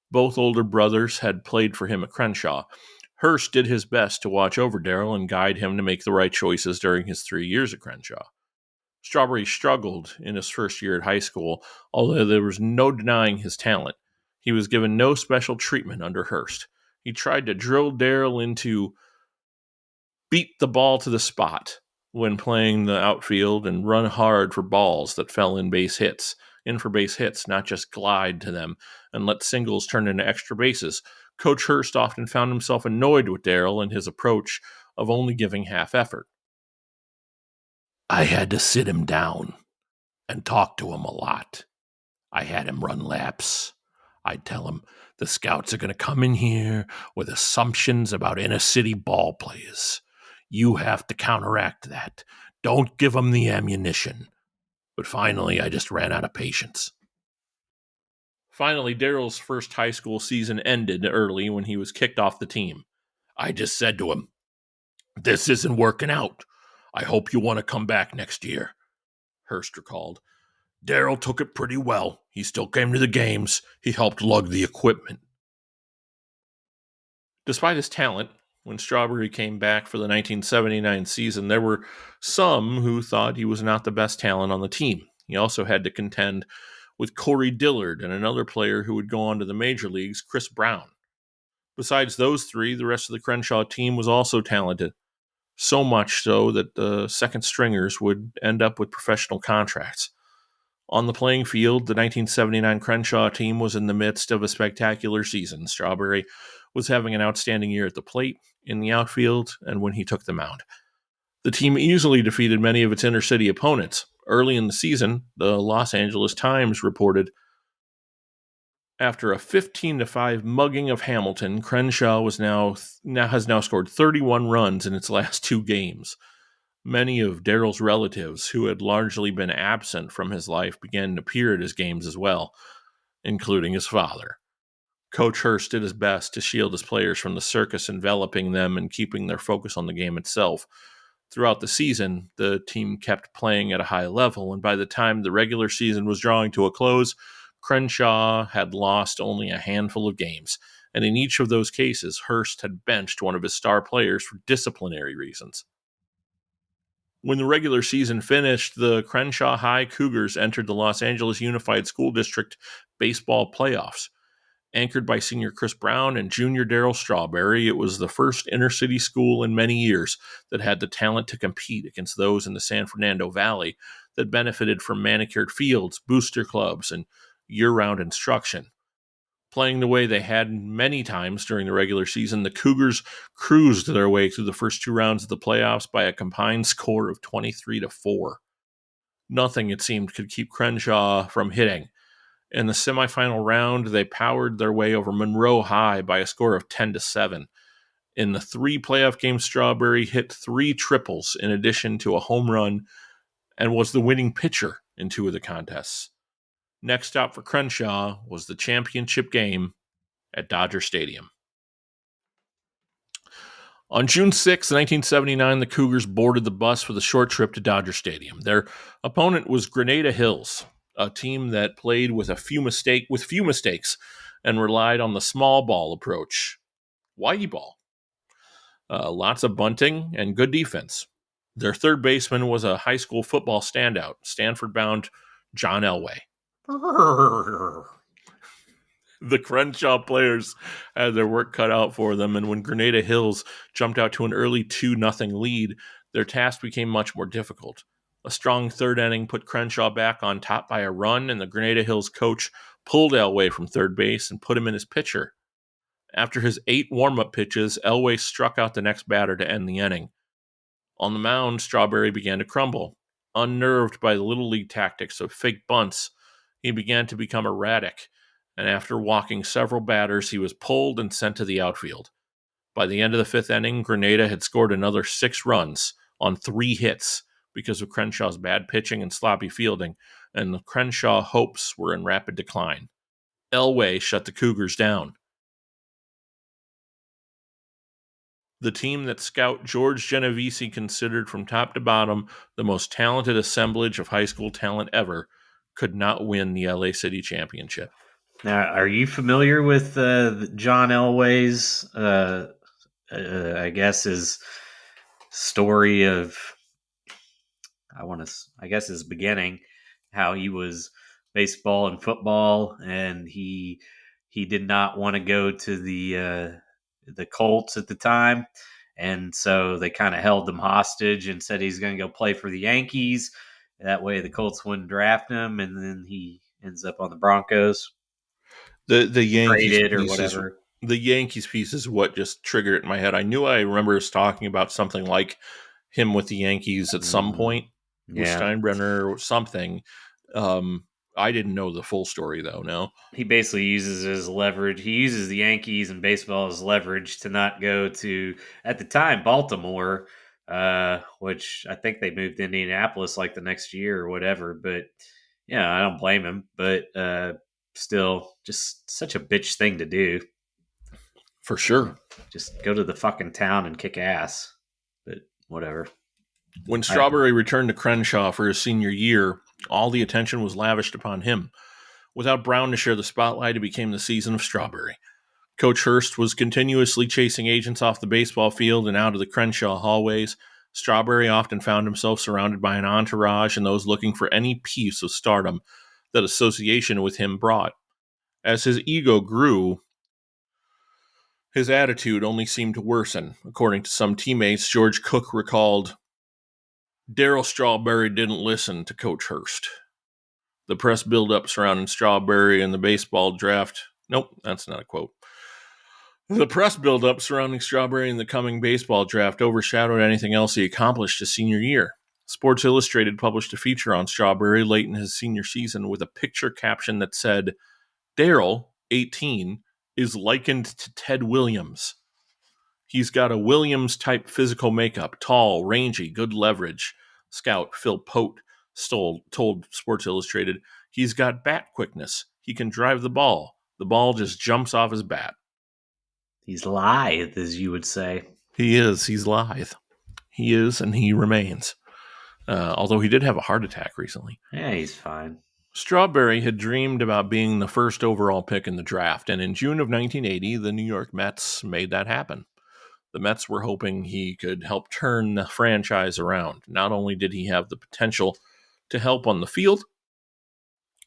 Both older brothers had played for him at Crenshaw. Hurst did his best to watch over Daryl and guide him to make the right choices during his 3 years at Crenshaw. Strawberry struggled in his first year at high school, although there was no denying his talent. He was given no special treatment under Hurst. He tried to drill Daryl into beat the ball to the spot when playing the outfield and run hard for balls that fell in for base hits, not just glide to them and let singles turn into extra bases. Coach Hurst often found himself annoyed with Daryl and his approach of only giving half effort. I had to sit him down and talk to him a lot. I had him run laps. I'd tell him, the scouts are going to come in here with assumptions about inner city ball players. You have to counteract that. Don't give them the ammunition. But finally, I just ran out of patience. Finally, Daryl's first high school season ended early when he was kicked off the team. I just said to him, this isn't working out. I hope you want to come back next year. Hurst recalled. Daryl took it pretty well. He still came to the games. He helped lug the equipment. Despite his talent, when Strawberry came back for the 1979 season, there were some who thought he was not the best talent on the team. He also had to contend with Corey Dillard and another player who would go on to the major leagues, Chris Brown. Besides those three, the rest of the Crenshaw team was also talented. So much so that the second stringers would end up with professional contracts. On the playing field, the 1979 Crenshaw team was in the midst of a spectacular season. Strawberry was having an outstanding year at the plate, in the outfield, and when he took the mound. The team easily defeated many of its inner-city opponents. Early in the season, the Los Angeles Times reported, after a 15-5 mugging of Hamilton, Crenshaw has now scored 31 runs in its last 2 games. Many of Daryl's relatives, who had largely been absent from his life, began to appear at his games as well, including his father. Coach Hurst did his best to shield his players from the circus enveloping them and keeping their focus on the game itself. Throughout the season, the team kept playing at a high level, and by the time the regular season was drawing to a close, Crenshaw had lost only a handful of games, and in each of those cases, Hurst had benched one of his star players for disciplinary reasons. When the regular season finished, the Crenshaw High Cougars entered the Los Angeles Unified School District baseball playoffs. Anchored by senior Chris Brown and junior Daryl Strawberry, it was the first inner-city school in many years that had the talent to compete against those in the San Fernando Valley that benefited from manicured fields, booster clubs, and year-round instruction. Playing the way they had many times during the regular season, the Cougars cruised their way through the first 2 rounds of the playoffs by a combined score of 23-4. Nothing, it seemed, could keep Crenshaw from hitting. In the semifinal round, they powered their way over Monroe High by a score of 10-7. In the 3 playoff games, Strawberry hit 3 triples in addition to a home run and was the winning pitcher in 2 of the contests. Next stop for Crenshaw was the championship game at Dodger Stadium. On June 6, 1979, the Cougars boarded the bus for the short trip to Dodger Stadium. Their opponent was Grenada Hills, a team that played with few mistakes and relied on the small ball approach. Whitey ball. Lots of bunting and good defense. Their third baseman was a high school football standout, Stanford-bound John Elway. The Crenshaw players had their work cut out for them, and when Grenada Hills jumped out to an early 2-0 lead, their task became much more difficult. A strong third inning put Crenshaw back on top by a run, and the Grenada Hills coach pulled Elway from third base and put him in as pitcher. After his 8 warm-up pitches, Elway struck out the next batter to end the inning. On the mound, Strawberry began to crumble. Unnerved by the Little League tactics of fake bunts, he began to become erratic, and after walking several batters, he was pulled and sent to the outfield. By the end of the 5th inning, Grenada had scored another 6 runs on 3 hits because of Crenshaw's bad pitching and sloppy fielding, and the Crenshaw hopes were in rapid decline. Elway shut the Cougars down. The team that scout George Genovese considered from top to bottom the most talented assemblage of high school talent ever could not win the LA City Championship. Now, are you familiar with John Elway's, I guess, his story of, I guess his beginning, how he was baseball and football, and he did not want to go to the Colts at the time, and so they kind of held him hostage and said he's going to go play for the Yankees. That way, the Colts wouldn't draft him, and then he ends up on the Broncos. The Yankees Traded or piece is, whatever. the Yankees piece is what just triggered it in my head. I knew I remember us talking about something like him with the Yankees at some point with Yeah. Steinbrenner or something. I didn't know the full story though. No, He basically uses his leverage. He uses the Yankees and baseball as leverage to not go to, at the time, Baltimore, which I think they moved to Indianapolis like the next year or whatever. But yeah, I don't blame him. But still, just such a bitch thing to do. for sure. Just go to the fucking town and kick ass. But whatever. When Strawberry returned to Crenshaw for his senior year, all the attention was lavished upon him. Without Brown to share the spotlight, it became the season of Strawberry. Coach Hurst was continuously chasing agents off the baseball field and out of the Crenshaw hallways. Strawberry often found himself surrounded by an entourage and those looking for any piece of stardom that association with him brought. As his ego grew, his attitude only seemed to worsen. According to some teammates, George Cook recalled, Daryl Strawberry didn't listen to Coach Hurst. The press buildup surrounding Strawberry and the baseball draft. Nope, that's not a quote. The press buildup surrounding Strawberry and the coming baseball draft overshadowed anything else he accomplished his senior year. Sports Illustrated published a feature on Strawberry late in his senior season with a picture caption that said, Daryl, 18, is likened to Ted Williams. He's got a Williams-type physical makeup, tall, rangy, good leverage. Scout Phil Pote told Sports Illustrated, he's got bat quickness. He can drive the ball. The ball just jumps off his bat. He's lithe, as you would say. He is. He's lithe. He is, and he remains. Although he did have a heart attack recently. Yeah, he's fine. Strawberry had dreamed about being the first overall pick in the draft, and in June of 1980, the New York Mets made that happen. The Mets were hoping he could help turn the franchise around. Not only did he have the potential to help on the field,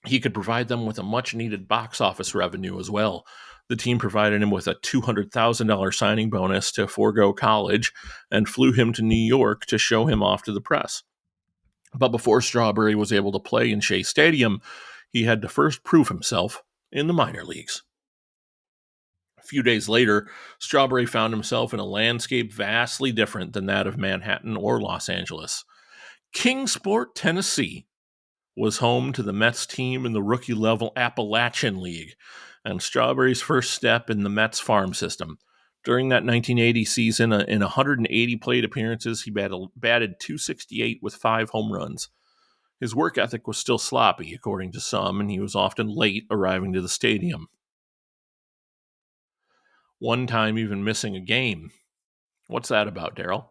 he could provide them with a much-needed box office revenue as well. The team provided him with a $200,000 signing bonus to forego college and flew him to New York to show him off to the press. But before Strawberry was able to play in Shea Stadium, he had to first prove himself in the minor leagues. A few days later, Strawberry found himself in a landscape vastly different than that of Manhattan or Los Angeles. Kingsport, Tennessee, was home to the Mets team in the rookie-level Appalachian League, and Strawberry's first step in the Mets farm system. During that 1980 season, in 180 plate appearances, he batted .268 with 5 home runs. His work ethic was still sloppy, according to some, and he was often late arriving to the stadium. One time even missing a game. What's that about, Daryl?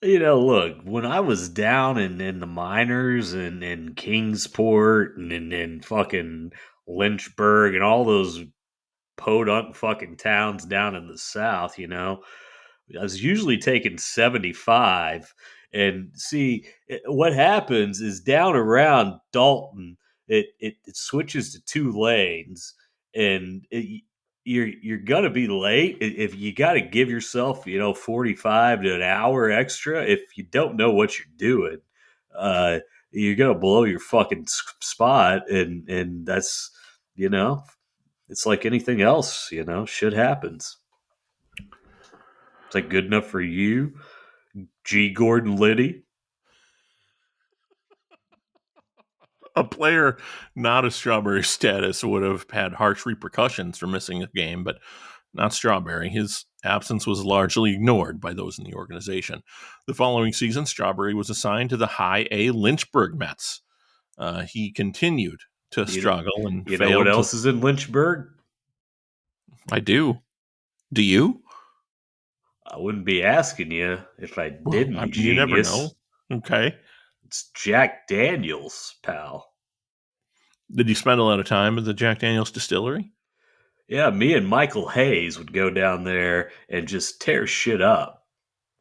You know, look, when I was down in the minors and in Kingsport and in fucking Lynchburg and all those podunk fucking towns down in the South, you know, I was usually taking 75. And see, what happens is down around Dalton, it switches to 2 lanes, and you're gonna be late if you got to give yourself 45 to an hour extra. If you don't know what you're doing, you're gonna blow your fucking spot, and that's it's like anything else. Shit happens. Is that good enough for you, G. Gordon Liddy? A player not a Strawberry status would have had harsh repercussions for missing a game, but not Strawberry. His absence was largely ignored by those in the organization. The following season, Strawberry was assigned to the High A Lynchburg Mets. He continued to struggle and you failed. know what else is in Lynchburg? I do. Do you? I wouldn't be asking you if I didn't. You never know. Okay. It's Jack Daniels, pal. Did you spend a lot of time at the Jack Daniels distillery? Yeah, me and Michael Hayes would go down there and just tear shit up.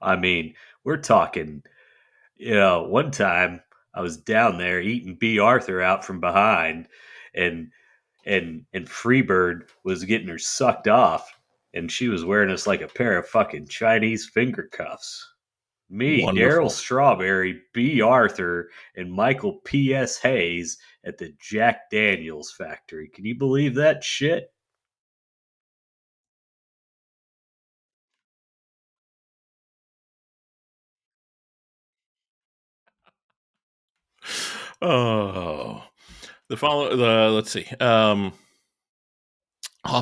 I mean, we're talking, one time I was down there eating B. Arthur out from behind, and and Freebird was getting her sucked off, and she was wearing us like a pair of fucking Chinese finger cuffs. Me, Daryl Wonderful. Strawberry, B. Arthur, and Michael P.S. Hayes at the Jack Daniels factory. Can you believe that shit? Oh, let's see. Off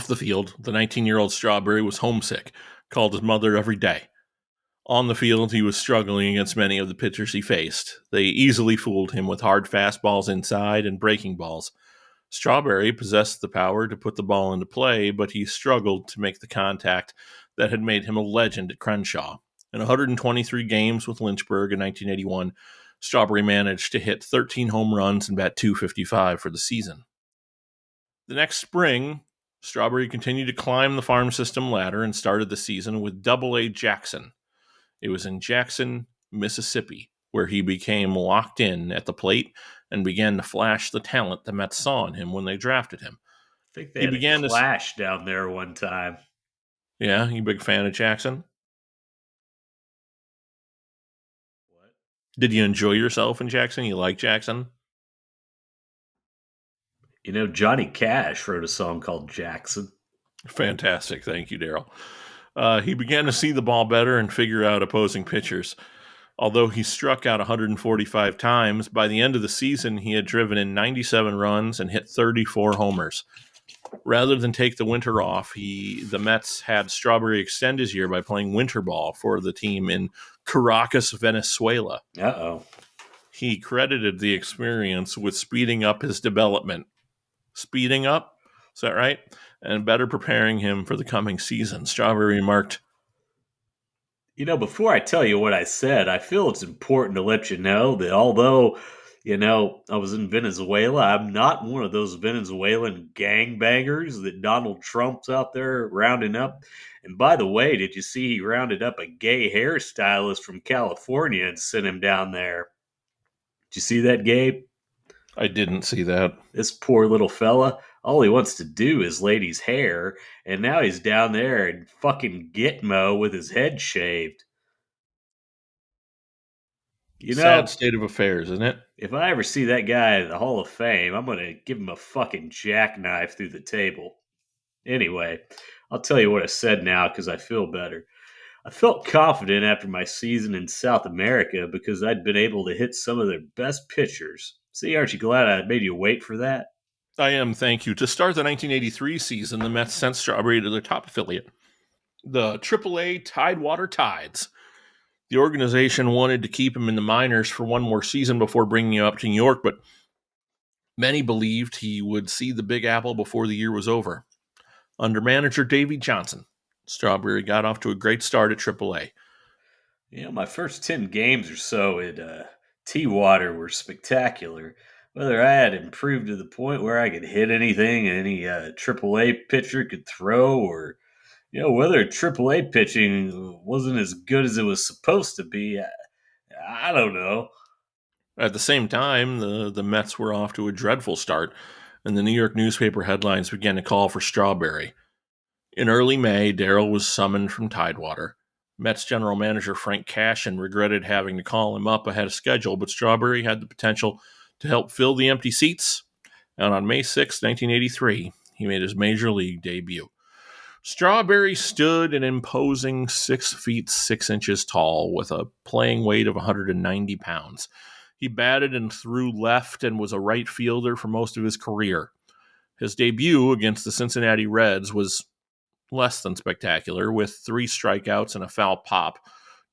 the field, the 19-year-old Strawberry was homesick, called his mother every day. On the field, he was struggling against many of the pitchers he faced. They easily fooled him with hard fastballs inside and breaking balls. Strawberry possessed the power to put the ball into play, but he struggled to make the contact that had made him a legend at Crenshaw. In 123 games with Lynchburg in 1981, Strawberry managed to hit 13 home runs and bat .255 for the season. The next spring, Strawberry continued to climb the farm system ladder and started the season with Double-A Jackson. It was in Jackson, Mississippi, where he became locked in at the plate and began to flash the talent the Mets saw in him when they drafted him. I think they He had began a to. clash down there one time. Yeah, you a big fan of Jackson? What? Did you enjoy yourself in Jackson? You like Jackson? Johnny Cash wrote a song called Jackson. Fantastic. Thank you, Daryl. He began to see the ball better and figure out opposing pitchers. Although he struck out 145 times, by the end of the season, he had driven in 97 runs and hit 34 homers. Rather than take the winter off, the Mets had Strawberry extend his year by playing winter ball for the team in Caracas, Venezuela. Uh-oh. He credited the experience with speeding up his development. Speeding up? Is that right? And better preparing him for the coming season. Strawberry remarked, Before I tell you what I said, I feel it's important to let you know that although, I was in Venezuela, I'm not one of those Venezuelan gangbangers that Donald Trump's out there rounding up. And by the way, did you see he rounded up a gay hairstylist from California and sent him down there? Did you see that, Gabe? I didn't see that. This poor little fella, all he wants to do is lady's hair, and now he's down there in fucking Gitmo with his head shaved. Sad state of affairs, isn't it? If I ever see that guy at the Hall of Fame, I'm going to give him a fucking jackknife through the table. Anyway, I'll tell you what I said now because I feel better. I felt confident after my season in South America because I'd been able to hit some of their best pitchers. See, aren't you glad I made you wait for that? I am, thank you. To start the 1983 season, the Mets sent Strawberry to their top affiliate, the AAA Tidewater Tides. The organization wanted to keep him in the minors for one more season before bringing him up to New York, but many believed he would see the Big Apple before the year was over. Under manager Davey Johnson, Strawberry got off to a great start at AAA. My first 10 games or so at T-Water were spectacular. Whether I had improved to the point where I could hit anything any AAA pitcher could throw, or whether AAA pitching wasn't as good as it was supposed to be, I don't know. At the same time, the Mets were off to a dreadful start, and the New York newspaper headlines began to call for Strawberry. In early May, Daryl was summoned from Tidewater. Mets general manager Frank Cashin regretted having to call him up ahead of schedule, but Strawberry had the potential to help fill the empty seats, and on May 6, 1983, he made his major league debut. Strawberry stood an imposing 6 feet 6 inches tall with a playing weight of 190 pounds. He batted and threw left and was a right fielder for most of his career. His debut against the Cincinnati Reds was less than spectacular, with 3 strikeouts and a foul pop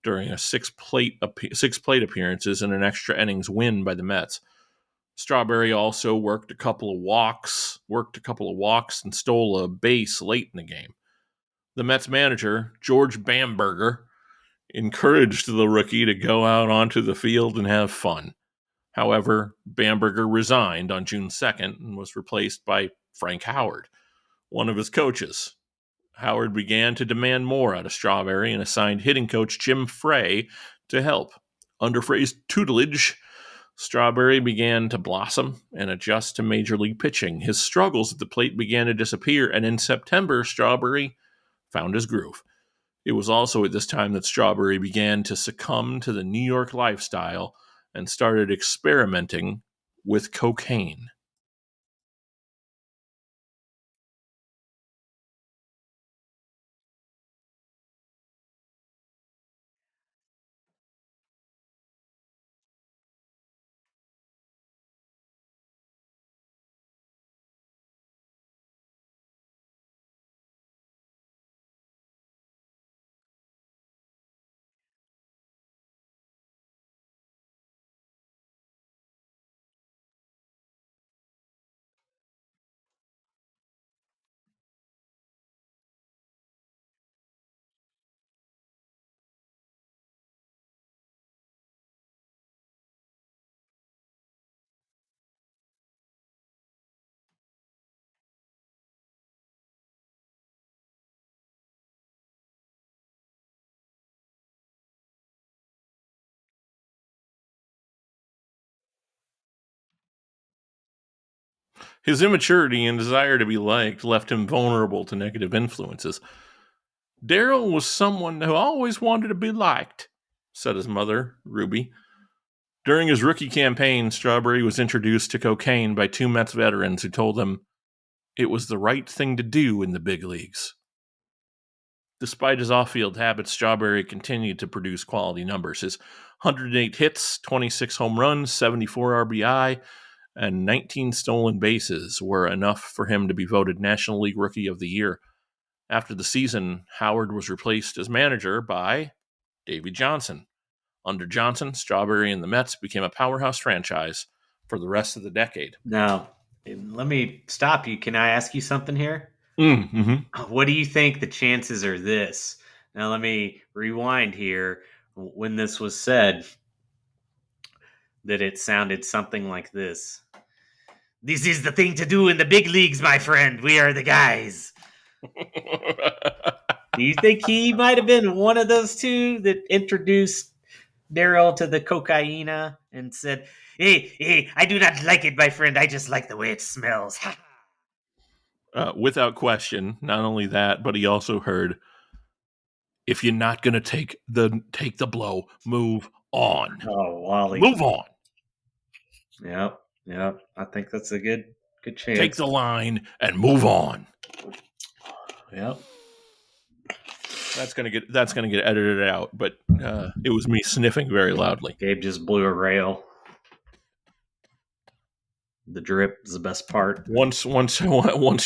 during 6 plate appearances and an extra innings win by the Mets. Strawberry also worked a couple of walks and stole a base late in the game. The Mets manager, George Bamberger, encouraged the rookie to go out onto the field and have fun. However, Bamberger resigned on June 2nd and was replaced by Frank Howard, one of his coaches. Howard began to demand more out of Strawberry and assigned hitting coach Jim Frey to help. Under Frey's tutelage, Strawberry began to blossom and adjust to major league pitching. His struggles at the plate began to disappear, and in September, Strawberry found his groove. It was also at this time that Strawberry began to succumb to the New York lifestyle and started experimenting with cocaine. His immaturity and desire to be liked left him vulnerable to negative influences. Daryl was someone who always wanted to be liked, said his mother, Ruby. During his rookie campaign, Strawberry was introduced to cocaine by two Mets veterans who told him it was the right thing to do in the big leagues. Despite his off-field habits, Strawberry continued to produce quality numbers. His 108 hits, 26 home runs, 74 RBI, and 19 stolen bases were enough for him to be voted National League Rookie of the Year. After the season, Howard was replaced as manager by Davey Johnson. Under Johnson, Strawberry and the Mets became a powerhouse franchise for the rest of the decade. Now, let me stop you. Can I ask you something here? Mm-hmm. What do you think the chances are this? Now, let me rewind here. When this was said, that it sounded something like this. This is the thing to do in the big leagues, my friend. We are the guys. Do you think he might have been one of those two that introduced Daryl to the cocaina and said, hey, I do not like it, my friend. I just like the way it smells. Without question, not only that, but he also heard, if you're not going to take the blow, move on. Oh, Wally. Move on. Yep. I think that's a good chance. Take the line and move on. Yep. That's gonna get edited out, but it was me sniffing very loudly. Gabe just blew a rail. The drip is the best part. Once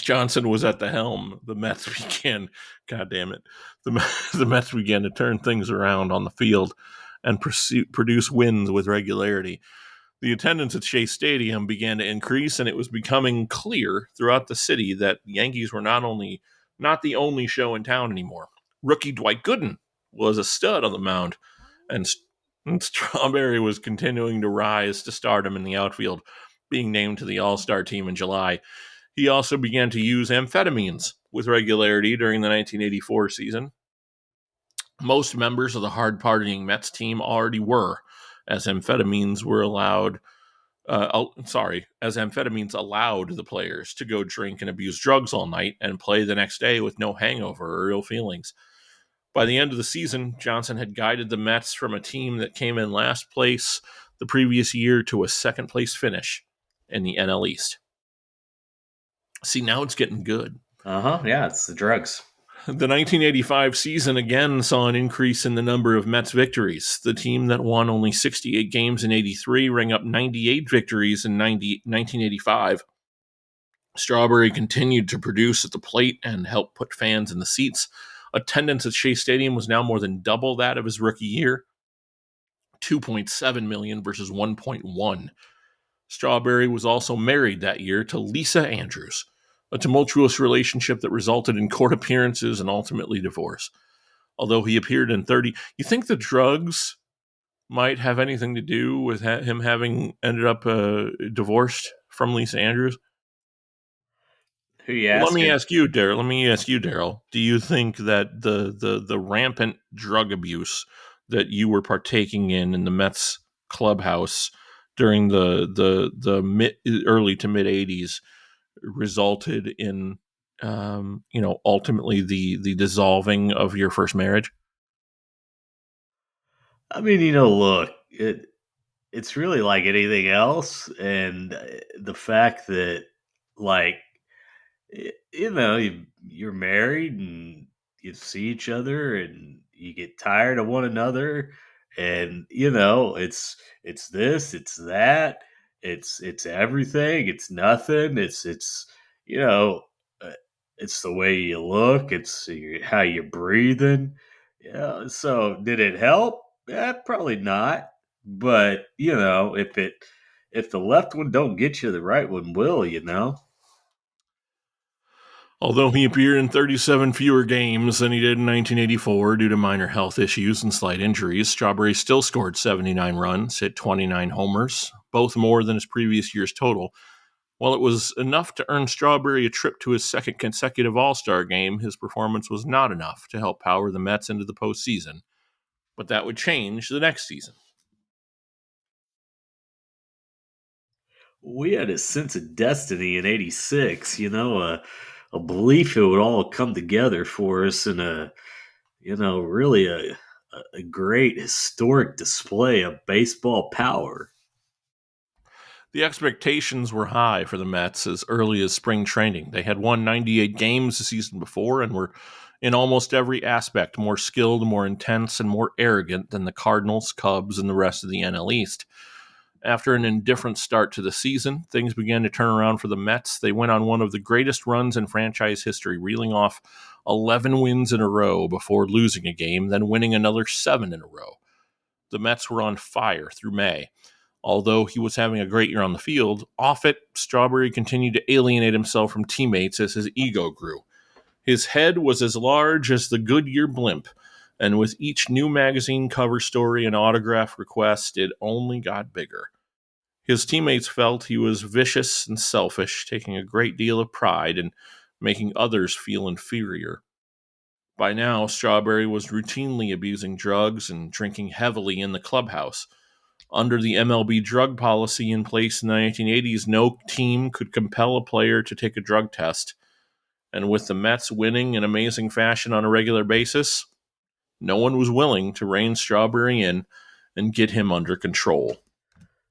Johnson was at the helm, the Mets began. God damn it, the Mets began to turn things around on the field and produce wins with regularity. The attendance at Shea Stadium began to increase, and it was becoming clear throughout the city that the Yankees were not the only show in town anymore. Rookie Dwight Gooden was a stud on the mound, and Strawberry was continuing to rise to stardom in the outfield, being named to the All-Star team in July. He also began to use amphetamines with regularity during the 1984 season. Most members of the hard-partying Mets team already were, as amphetamines allowed the players to go drink and abuse drugs all night and play the next day with no hangover or ill feelings. By the end of the season, Johnson had guided the Mets from a team that came in last place the previous year to a second-place finish in the NL East. See, now it's getting good. Yeah, it's the drugs. The 1985 season again saw an increase in the number of Mets victories. The team that won only 68 games in 83 rang up 98 victories in 1985. Strawberry continued to produce at the plate and help put fans in the seats. Attendance at Shea Stadium was now more than double that of his rookie year, 2.7 million versus 1.1. Strawberry was also married that year to Lisa Andrews, a tumultuous relationship that resulted in court appearances and ultimately divorce. Although he appeared in 30... You think the drugs might have anything to do with him having ended up divorced from Lisa Andrews? Who you Well, let me asking? ask you, Daryl. Do you think that the rampant drug abuse that you were partaking in the Mets clubhouse during the early to mid '80s resulted in ultimately the dissolving of your first marriage? I mean, look, it's really like anything else, and the fact that, like, you're married and you see each other and you get tired of one another, and it's this, it's that, it's everything, it's nothing, it's you know uh, it's the way you look, it's how you're breathing. Yeah, so did it help? Probably not. But if the left one don't get you, the right one will. Although he appeared in 37 fewer games than he did in 1984 due to minor health issues and slight injuries, Strawberry still scored 79 runs, hit 29 homers, both more than his previous year's total. While it was enough to earn Strawberry a trip to his second consecutive All-Star game, his performance was not enough to help power the Mets into the postseason. But that would change the next season. We had a sense of destiny in '86, a belief it would all come together for us, and really a great historic display of baseball power. The expectations were high for the Mets as early as spring training. They had won 98 games the season before and were, in almost every aspect, more skilled, more intense, and more arrogant than the Cardinals, Cubs, and the rest of the NL East. After an indifferent start to the season, things began to turn around for the Mets. They went on one of the greatest runs in franchise history, reeling off 11 wins in a row before losing a game, then winning another 7 in a row. The Mets were on fire through May. Although he was having a great year on the field, off it, Strawberry continued to alienate himself from teammates as his ego grew. His head was as large as the Goodyear blimp, and with each new magazine cover story and autograph request, it only got bigger. His teammates felt he was vicious and selfish, taking a great deal of pride in making others feel inferior. By now, Strawberry was routinely abusing drugs and drinking heavily in the clubhouse. Under the MLB drug policy in place in the 1980s, no team could compel a player to take a drug test. And with the Mets winning in amazing fashion on a regular basis, no one was willing to rein Strawberry in and get him under control.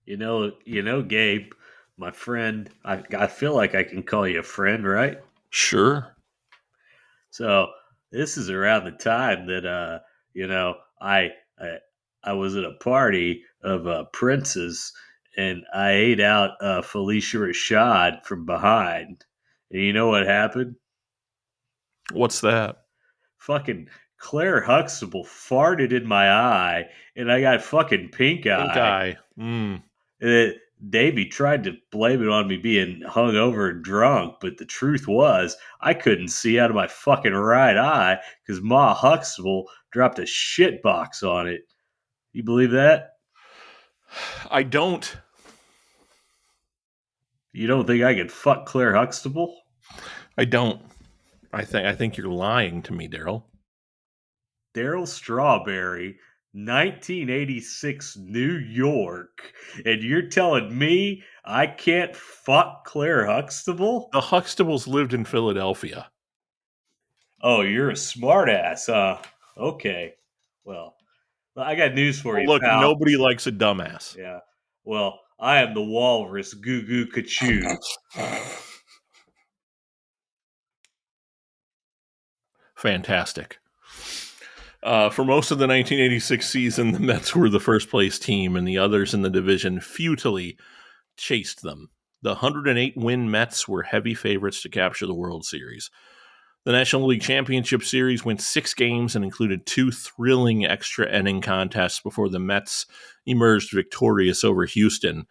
Gabe, my friend, I feel like I can call you a friend, right? Sure. So this is around the time that I was at a party of princes, and I ate out Felicia Rashad from behind. And you know what happened? What's that? Fucking Claire Huxtable farted in my eye, and I got fucking pink eye. Pink eye. Davey tried to blame it on me being hungover and drunk, but the truth was I couldn't see out of my fucking right eye because Ma Huxtable dropped a shit box on it. You believe that? I don't. You don't think I could fuck Claire Huxtable? I don't. I think you're lying to me, Daryl. Daryl Strawberry, 1986 New York, and you're telling me I can't fuck Claire Huxtable? The Huxtables lived in Philadelphia. Oh, you're a smartass, huh? Okay. Well, I got news for you, Look, pal. nobody likes a dumbass. Yeah. Well, I am the walrus, Goo Goo Kachoo. Fantastic. For most of the 1986 season, the Mets were the first place team, and the others in the division futilely chased them. The 108 win Mets were heavy favorites to capture the World Series. The National League Championship Series went 6 games and included 2 thrilling extra inning contests before the Mets emerged victorious over Houston.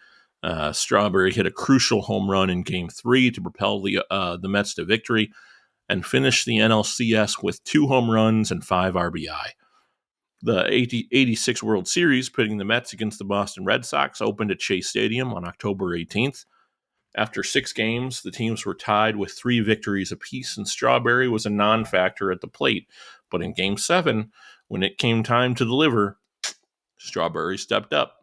Strawberry hit a crucial home run in Game 3 to propel the Mets to victory and finished the NLCS with 2 home runs and 5 RBI. The 86 World Series, pitting the Mets against the Boston Red Sox, opened at Chase Stadium on October 18th. After 6 games, the teams were tied with 3 victories apiece, and Strawberry was a non-factor at the plate. But in Game 7, when it came time to deliver, Strawberry stepped up.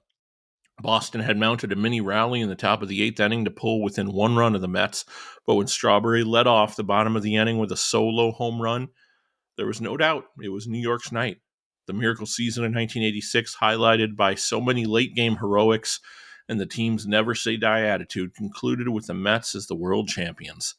Boston had mounted a mini rally in the top of the 8th inning to pull within 1 run of the Mets, but when Strawberry led off the bottom of the inning with a solo home run, there was no doubt it was New York's night. The miracle season in 1986, highlighted by so many late-game heroics and the team's never-say-die attitude, concluded with the Mets as the world champions.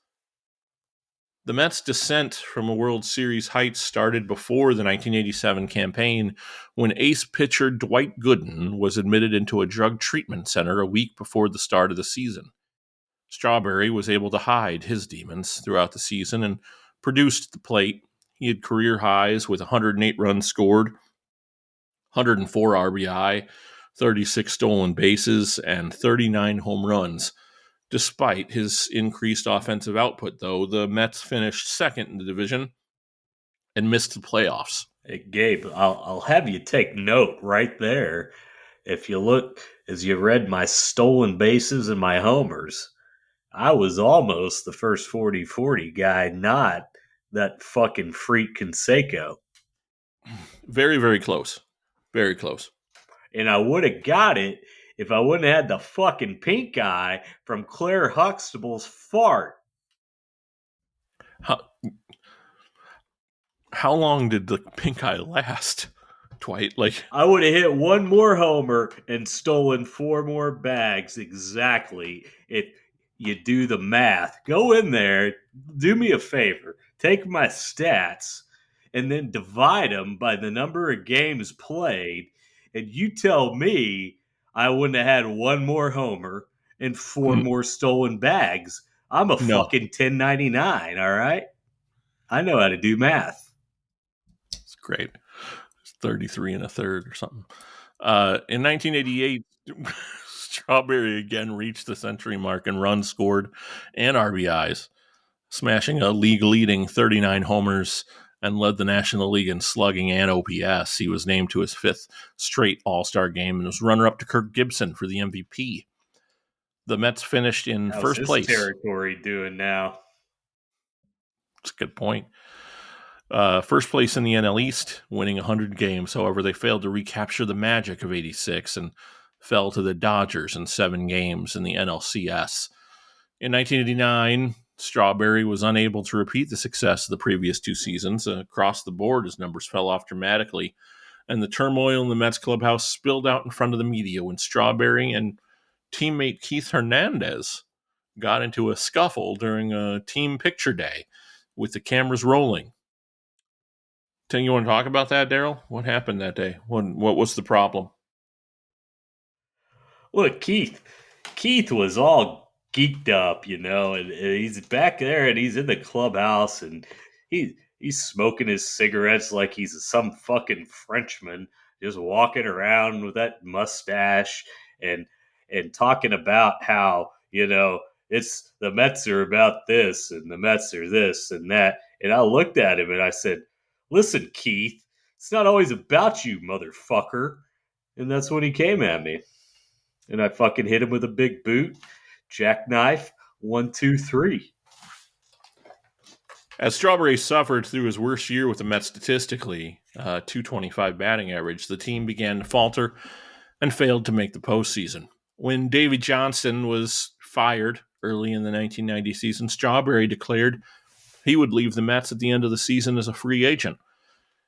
The Mets' descent from a World Series heights started before the 1987 campaign when ace pitcher Dwight Gooden was admitted into a drug treatment center a week before the start of the season. Strawberry was able to hide his demons throughout the season and produced at the plate. He had career highs with 108 runs scored, 104 RBI, 36 stolen bases, and 39 home runs. Despite his increased offensive output, though, the Mets finished second in the division and missed the playoffs. Hey, Gabe, I'll have you take note right there. If you look, as you read my stolen bases and my homers, I was almost the first 40-40 guy, not that fucking freak Canseco. Very, very close. Very close. And I would have got it if I wouldn't have had the fucking pink eye from Claire Huxtable's fart. How long did the pink eye last, Dwight? I would have hit 1 more homer and stolen 4 more bags exactly if you do the math. Go in there, do me a favor, take my stats, and then divide them by the number of games played, and you tell me I wouldn't have had 1 more homer and 4 more stolen bags. I'm a fucking 1099, all right? I know how to do math. It's great. It's 33 and a third or something. In 1988, Strawberry again reached the century mark in runs scored and RBIs, smashing a league-leading 39 homers and led the National League in slugging and OPS. He was named to his 5th straight All-Star game and was runner-up to Kirk Gibson for the MVP. The Mets finished in first place. How's his territory doing now? That's a good point. First place in the NL East, winning 100 games. However, they failed to recapture the magic of 86 and fell to the Dodgers in 7 games in the NLCS. In 1989, Strawberry was unable to repeat the success of the previous 2 seasons. Across the board, his numbers fell off dramatically, and the turmoil in the Mets clubhouse spilled out in front of the media when Strawberry and teammate Keith Hernandez got into a scuffle during a team picture day with the cameras rolling. You want to talk about that, Daryl? What happened that day? What was the problem? Look, Keith was all geeked up, and he's back there and he's in the clubhouse and he's smoking his cigarettes like he's some fucking Frenchman, just walking around with that mustache and talking about how, it's the Mets are about this and the Mets are this and that. And I looked at him and I said, "Listen, Keith, it's not always about you, motherfucker." And that's when he came at me. And I fucking hit him with a big boot, jackknife, 1, 2, 3. As Strawberry suffered through his worst year with the Mets statistically, .225 batting average, the team began to falter and failed to make the postseason. When Davey Johnson was fired early in the 1990 season, Strawberry declared he would leave the Mets at the end of the season as a free agent.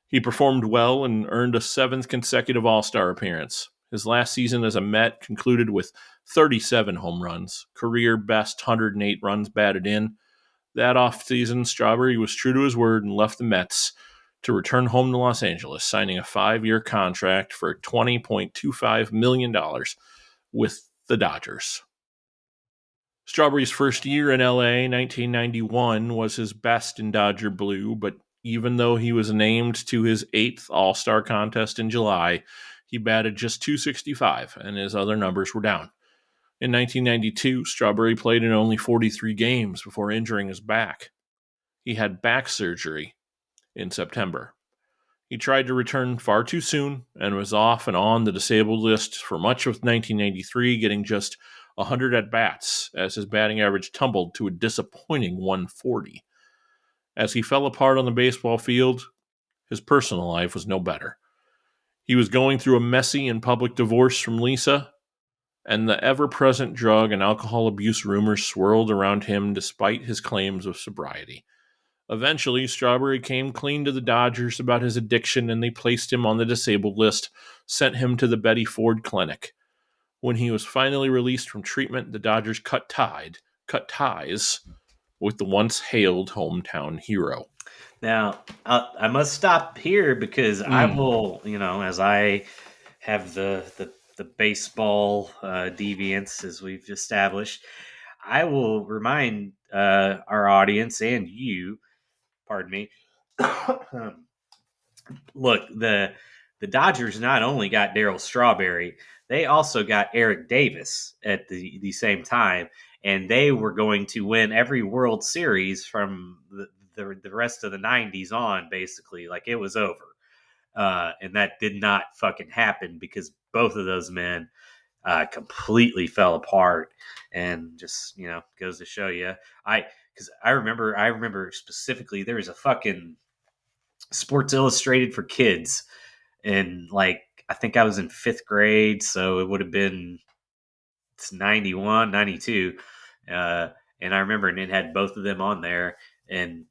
He performed well and earned a 7th consecutive All-Star appearance. His last season as a Met concluded with 37 home runs, career best 108 runs batted in. That offseason, Strawberry was true to his word and left the Mets to return home to Los Angeles, signing a 5-year contract for $20.25 million with the Dodgers. Strawberry's first year in LA, 1991, was his best in Dodger blue, but even though he was named to his 8th All-Star contest in July, he batted just .265, and his other numbers were down. In 1992, Strawberry played in only 43 games before injuring his back. He had back surgery in September. He tried to return far too soon and was off and on the disabled list for much of 1993, getting just 100 at-bats as his batting average tumbled to a disappointing 140. As he fell apart on the baseball field, his personal life was no better. He was going through a messy and public divorce from Lisa, and the ever-present drug and alcohol abuse rumors swirled around him despite his claims of sobriety. Eventually, Strawberry came clean to the Dodgers about his addiction, and they placed him on the disabled list, sent him to the Betty Ford Clinic. When he was finally released from treatment, the Dodgers cut ties with the once hailed hometown hero. Now, I must stop here because I will, as I have the baseball deviance, as we've established, I will remind our audience and you, pardon me, look, the Dodgers not only got Darryl Strawberry, they also got Eric Davis at the same time, and they were going to win every World Series from the rest of the 90s on, basically. Like, it was over. And that did not fucking happen because both of those men completely fell apart. And just, goes to show you. Because I remember specifically there was a fucking Sports Illustrated for kids. And, like, I think I was in 5th grade, so it would have been 91, 92. And I remember, and it had both of them on there. And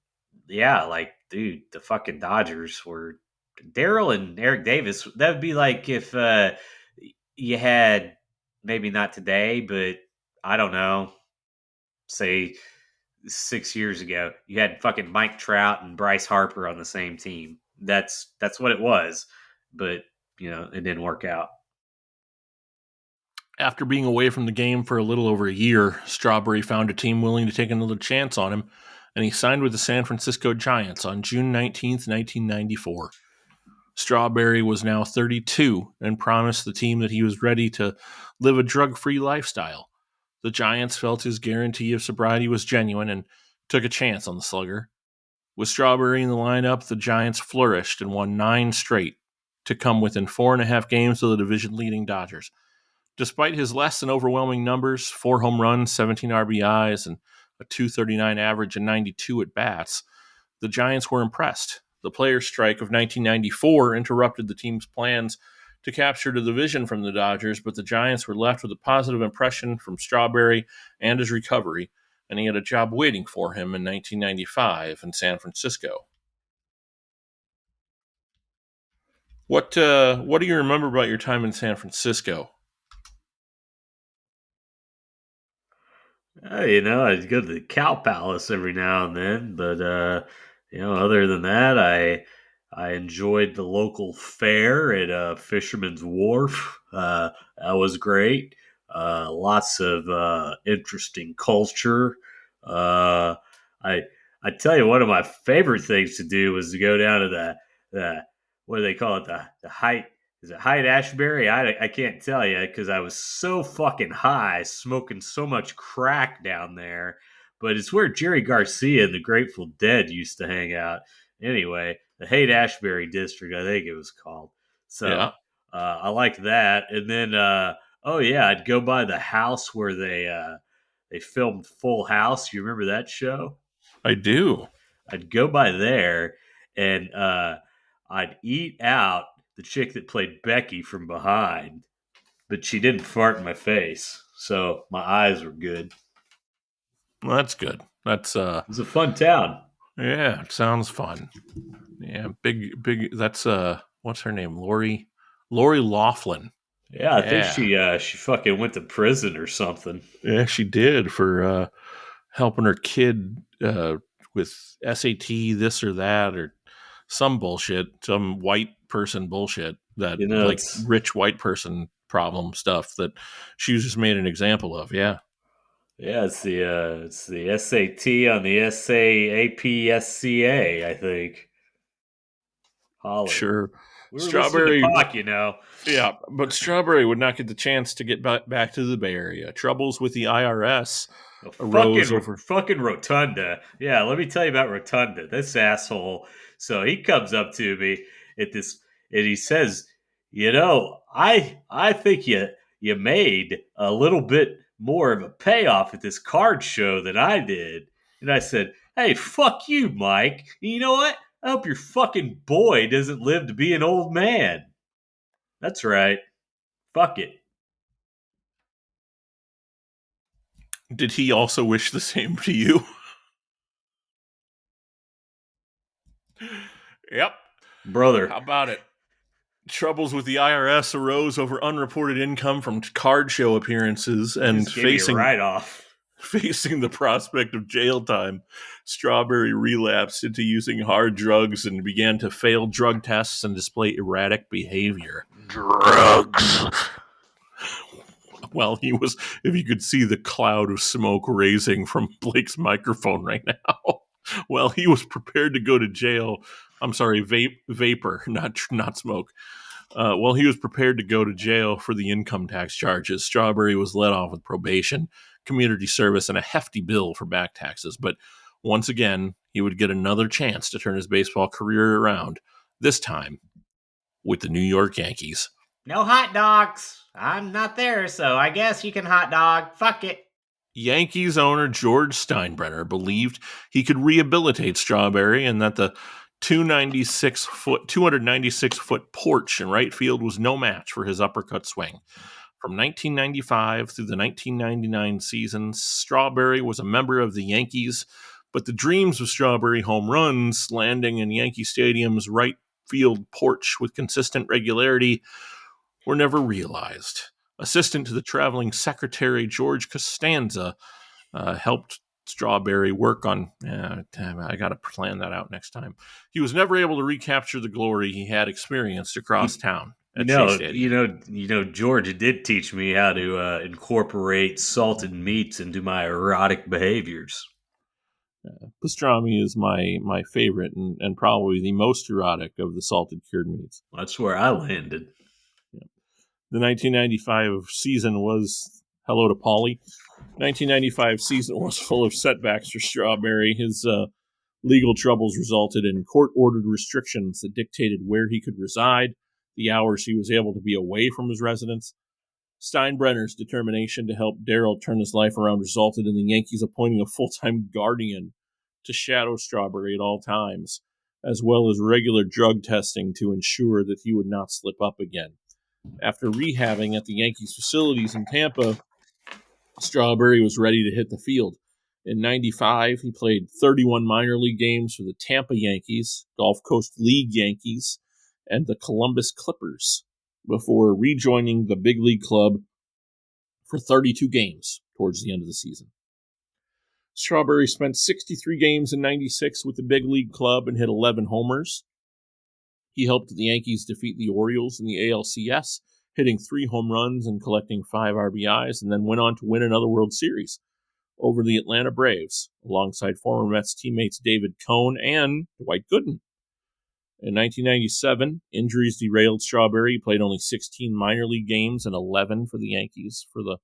yeah, like, dude, the fucking Dodgers were Daryl and Eric Davis. That would be like if you had, maybe not today, but I don't know, say 6 years ago, you had fucking Mike Trout and Bryce Harper on the same team. That's what it was. But, it didn't work out. After being away from the game for a little over a year, Strawberry found a team willing to take another chance on him, and he signed with the San Francisco Giants on June 19th, 1994. Strawberry was now 32 and promised the team that he was ready to live a drug-free lifestyle. The Giants felt his guarantee of sobriety was genuine and took a chance on the slugger. With Strawberry in the lineup, the Giants flourished and won 9 straight to come within 4.5 games of the division-leading Dodgers. Despite his less than overwhelming numbers, 4 home runs, 17 RBIs, and a .239 average and 92 at-bats, the Giants were impressed. The players' strike of 1994 interrupted the team's plans to capture the division from the Dodgers, but the Giants were left with a positive impression from Strawberry and his recovery, and he had a job waiting for him in 1995 in San Francisco. What do you remember about your time in San Francisco? I'd go to the Cow Palace every now and then, but other than that, I enjoyed the local fair at Fisherman's Wharf. That was great. Lots of interesting culture. I tell you, one of my favorite things to do was to go down to the what do they call it, the Height. Is it Hyde Ashbury? I can't tell you because I was so fucking high smoking so much crack down there. But it's where Jerry Garcia and the Grateful Dead used to hang out. Anyway, the Haight Ashbury district, I think it was called. So Yeah. I like that. And then, I'd go by the house where they filmed Full House. You remember that show? I do. I'd go by there and I'd eat out the chick that played Becky from behind, but she didn't fart in my face, so my eyes were good. Well, that's good. That's It was a fun town. yeah, it sounds fun. Yeah, big. That's what's her name? Lori Loughlin. Yeah, I think she fucking went to prison or something. Yeah, she did for helping her kid with SAT this or that or some bullshit, some white person bullshit that like rich white person problem stuff that she was just made an example of. Yeah. Yeah, it's the SAT on the SAAPSCA, I think. Holly. Sure. We were Strawberry, listening to Pac, Yeah, but Strawberry would not get the chance to get back to the Bay Area. Troubles with the IRS arose over fucking Rotunda. Yeah, let me tell you about Rotunda. This asshole. So he comes up to me at this, and he says, I think you made a little bit more of a payoff at this card show than I did. And I said, hey, fuck you, Mike. And you know what? I hope your fucking boy doesn't live to be an old man. That's right. Fuck it. Did he also wish the same to you? Yep. Brother. How about it? Troubles with the IRS arose over unreported income from card show appearances and facing the prospect of jail time. Strawberry relapsed into using hard drugs and began to fail drug tests and display erratic behavior. Drugs. Well, if you could see the cloud of smoke raising from Blake's microphone right now. Well, he was prepared to go to jail. I'm sorry, vapor, not smoke. Well, he was prepared to go to jail for the income tax charges. Strawberry was let off with probation, community service, and a hefty bill for back taxes. But once again, he would get another chance to turn his baseball career around, this time with the New York Yankees. No hot dogs. I'm not there, so I guess you can hot dog. Fuck it. Yankees owner George Steinbrenner believed he could rehabilitate Strawberry and that the 296-foot porch in right field was no match for his uppercut swing. From 1995 through the 1999 season, Strawberry was a member of the Yankees, but the dreams of Strawberry home runs landing in Yankee Stadium's right field porch with consistent regularity were never realized. Assistant to the traveling secretary George Costanza helped Strawberry work on. I got to plan that out next time. He was never able to recapture the glory he had experienced across town. George did teach me how to incorporate salted meats into my erotic behaviors. Pastrami is my favorite and probably the most erotic of the salted cured meats. That's where I landed. The 1995 season was hello to Paulie. 1995 season was full of setbacks for Strawberry. His legal troubles resulted in court-ordered restrictions that dictated where he could reside, the hours he was able to be away from his residence. Steinbrenner's determination to help Daryl turn his life around resulted in the Yankees appointing a full-time guardian to shadow Strawberry at all times, as well as regular drug testing to ensure that he would not slip up again. After rehabbing at the Yankees facilities in Tampa, Strawberry was ready to hit the field. In 95, he played 31 minor league games for the Tampa Yankees, Gulf Coast League Yankees, and the Columbus Clippers before rejoining the big league club for 32 games towards the end of the season. Strawberry spent 63 games in 96 with the big league club and hit 11 homers. He helped the Yankees defeat the Orioles in the ALCS, hitting 3 home runs and collecting 5 RBIs, and then went on to win another World Series over the Atlanta Braves, alongside former Mets teammates David Cone and Dwight Gooden. In 1997, injuries derailed Strawberry. He played only 16 minor league games and 11 for the Yankees. For the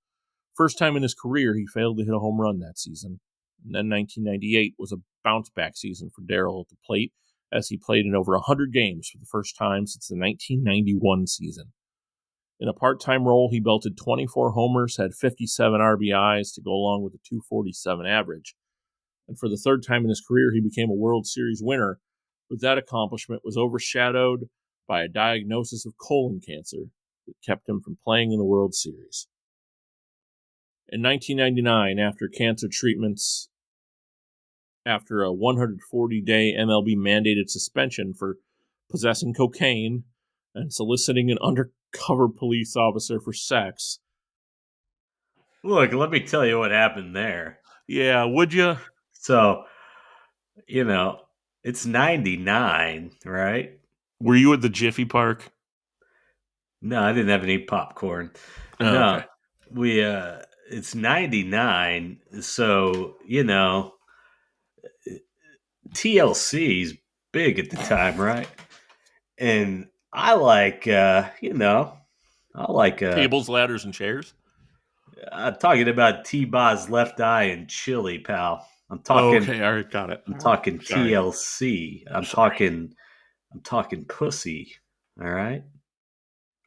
first time in his career, he failed to hit a home run that season. And then 1998 was a bounce-back season for Daryl at the plate, as he played in over 100 games for the first time since the 1991 season. In a part-time role, he belted 24 homers, had 57 RBIs to go along with a .247 average. And for the third time in his career, he became a World Series winner, but that accomplishment was overshadowed by a diagnosis of colon cancer that kept him from playing in the World Series. In 1999, after cancer treatments, after a 140-day MLB-mandated suspension for possessing cocaine and soliciting an undercover police officer for sex. Look, let me tell you what happened there. Yeah, would you? So, it's 99, right? Were you at the Jiffy Park? No, I didn't have any popcorn. Oh, no, okay. It's 99, so, TLC's big at the time, right? And I like, tables, ladders, and chairs. I'm talking about T-Boz's Left Eye and Chili, pal. I'm talking. Okay, all right, got it. I'm talking TLC. I'm talking I'm talking pussy. All right?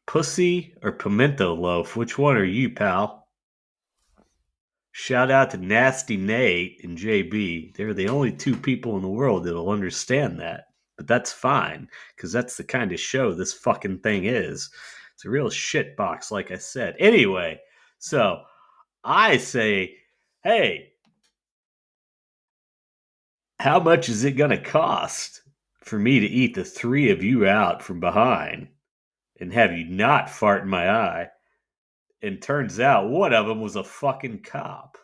Pussy or pimento loaf? Which one are you, pal? Shout out to Nasty Nate and JB. They're the only two people in the world that'll understand that. But that's fine, because that's the kind of show this fucking thing is. It's a real shit box, like I said. Anyway, so I say, hey, how much is it going to cost for me to eat the three of you out from behind and have you not fart in my eye? And turns out one of them was a fucking cop.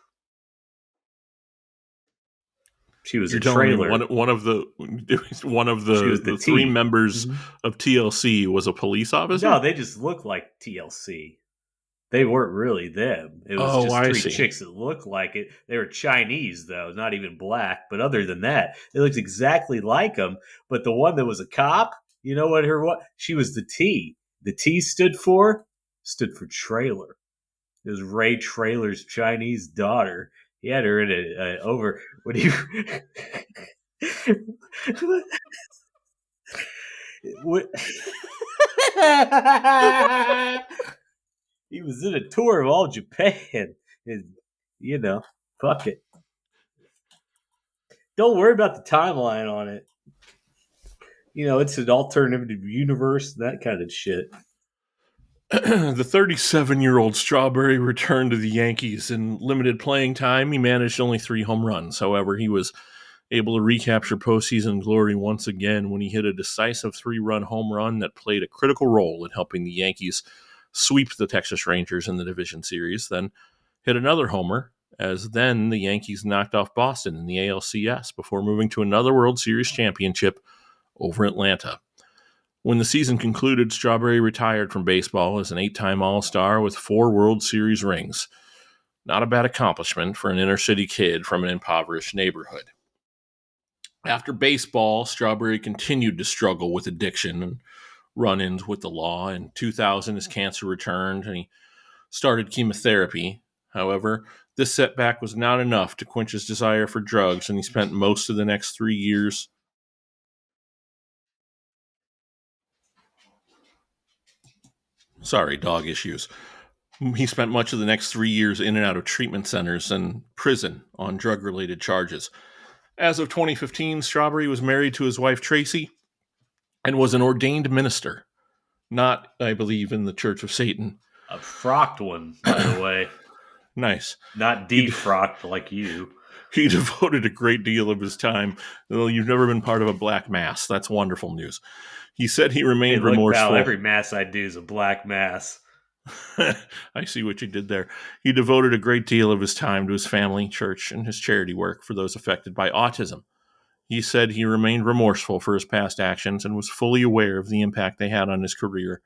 She was You're a telling me trailer. one of the She was the three T. members of TLC was a police officer? No, they just looked like TLC. They weren't really them. It was just I three see. chicks that looked like it. They were Chinese, though, not even black. But other than that, they looked exactly like them. But the one that was a cop, you know what her what? She was the T. The T stood for trailer. It was Ray Trailer's Chinese daughter. He had her in a over when he what- he was in a tour of all Japan, and fuck it. Don't worry about the timeline on it. It's an alternative universe, that kind of shit. The 37-year-old Strawberry returned to the Yankees in limited playing time. He managed only 3 home runs. However, he was able to recapture postseason glory once again when he hit a decisive 3-run home run that played a critical role in helping the Yankees sweep the Texas Rangers in the division series, then hit another homer, as then the Yankees knocked off Boston in the ALCS before moving to another World Series championship over Atlanta. When the season concluded, Strawberry retired from baseball as an 8-time All-Star with 4 World Series rings. Not a bad accomplishment for an inner-city kid from an impoverished neighborhood. After baseball, Strawberry continued to struggle with addiction and run-ins with the law. In 2000, his cancer returned, and he started chemotherapy. However, this setback was not enough to quench his desire for drugs, and he spent most of the next 3 years dog issues. He spent much of the next 3 years in and out of treatment centers and prison on drug-related charges. As of 2015, Strawberry was married to his wife, Tracy, and was an ordained minister. Not, I believe, in the Church of Satan. A frocked one, by the way. Nice. Not defrocked like you. He devoted a great deal of his time. Well, you've never been part of a black mass. That's wonderful news. He said he remained remorseful. Pal, every mass I do is a black mass. I see what you did there. He devoted a great deal of his time to his family, church, and his charity work for those affected by autism. He said he remained remorseful for his past actions and was fully aware of the impact they had on his career.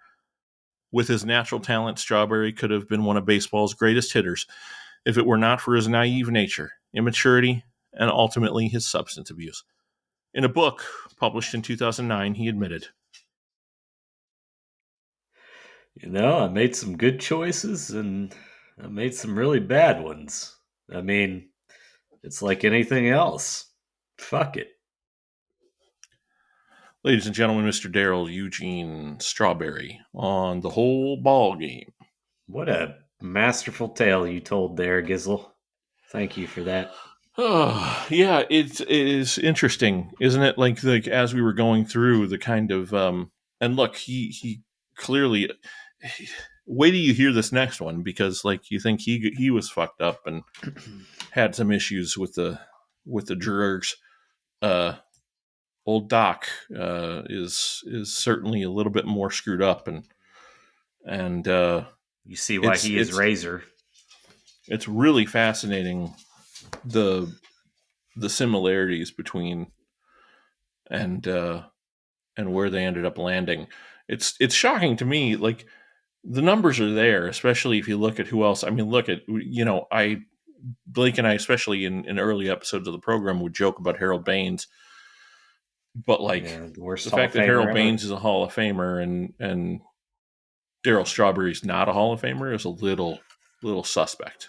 With his natural talent, Strawberry could have been one of baseball's greatest hitters if it were not for his naive nature, immaturity, and ultimately his substance abuse. In a book published in 2009, he admitted, I made some good choices and I made some really bad ones. I mean, it's like anything else. Fuck it. Ladies and gentlemen, Mr. Daryl Eugene Strawberry on the whole ball game. What a masterful tale you told there, Gizzle. Thank you for that. Oh, yeah, it is interesting, isn't it? Like as we were going through the kind of and look, he clearly. Wait till you hear this next one, because you think he was fucked up and had some issues with the drugs. Old Doc is certainly a little bit more screwed up, and you see why he is Razor. It's really fascinating the similarities between and where they ended up landing. It's shocking to me. The numbers are there, especially if you look at who else. I mean, look at Blake and I, especially in early episodes of the program, would joke about Harold Baines. But the fact that Harold Baines is a Hall of Famer and Darryl Strawberry's not a Hall of Famer is a little suspect.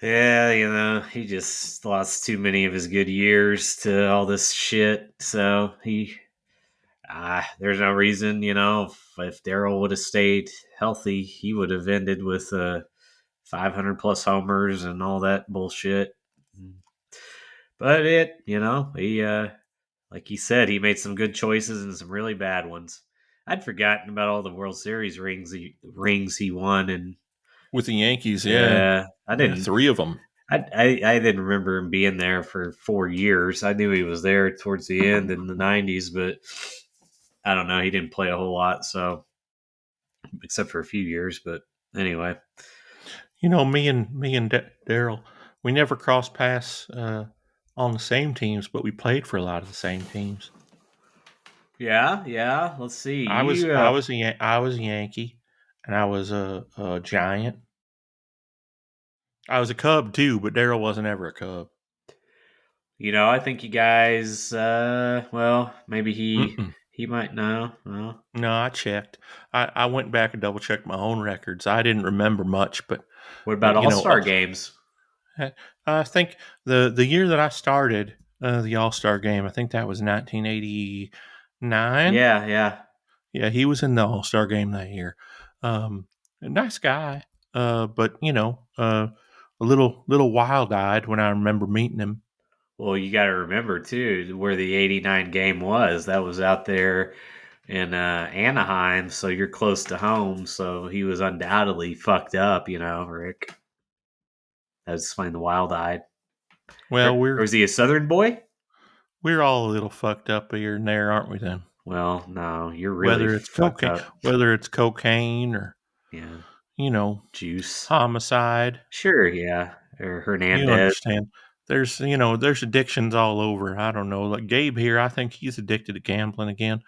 Yeah, he just lost too many of his good years to all this shit. So there's no reason, if Daryl would have stayed healthy, he would have ended with 500 plus homers and all that bullshit. But he, like he said, he made some good choices and some really bad ones. I'd forgotten about all the World Series rings he won, and With the Yankees, yeah. I didn't. 3 of them. I didn't remember him being there for 4 years. I knew he was there towards the end in the 90s, but I don't know. He didn't play a whole lot, so except for a few years. But anyway, Me and Daryl, we never crossed paths on the same teams, but we played for a lot of the same teams. yeah. Let's see. I was a Yankee, and I was a Giant. I was a Cub too, but Daryl wasn't ever a Cub. I think you guys. Maybe he might know. No. No, I checked. I went back and double checked my own records. I didn't remember much, but What about All-Star games? I think the year that I started the All-Star game, I think that was 1989. Yeah. Yeah, he was in the All-Star game that year. A nice guy, but a little wild-eyed when I remember meeting him. Well, you got to remember too where the '89 game was. That was out there in Anaheim, so you're close to home. So he was undoubtedly fucked up, Rick. That's explain the wild-eyed. Well, or was he a Southern boy? We're all a little fucked up here and there, aren't we? Then. Well, no, you're really whether it's fucked cocaine, up. whether it's cocaine or juice, homicide. Sure, yeah, or Hernandez. You understand? There's addictions all over. I don't know. Like Gabe here, I think he's addicted to gambling again.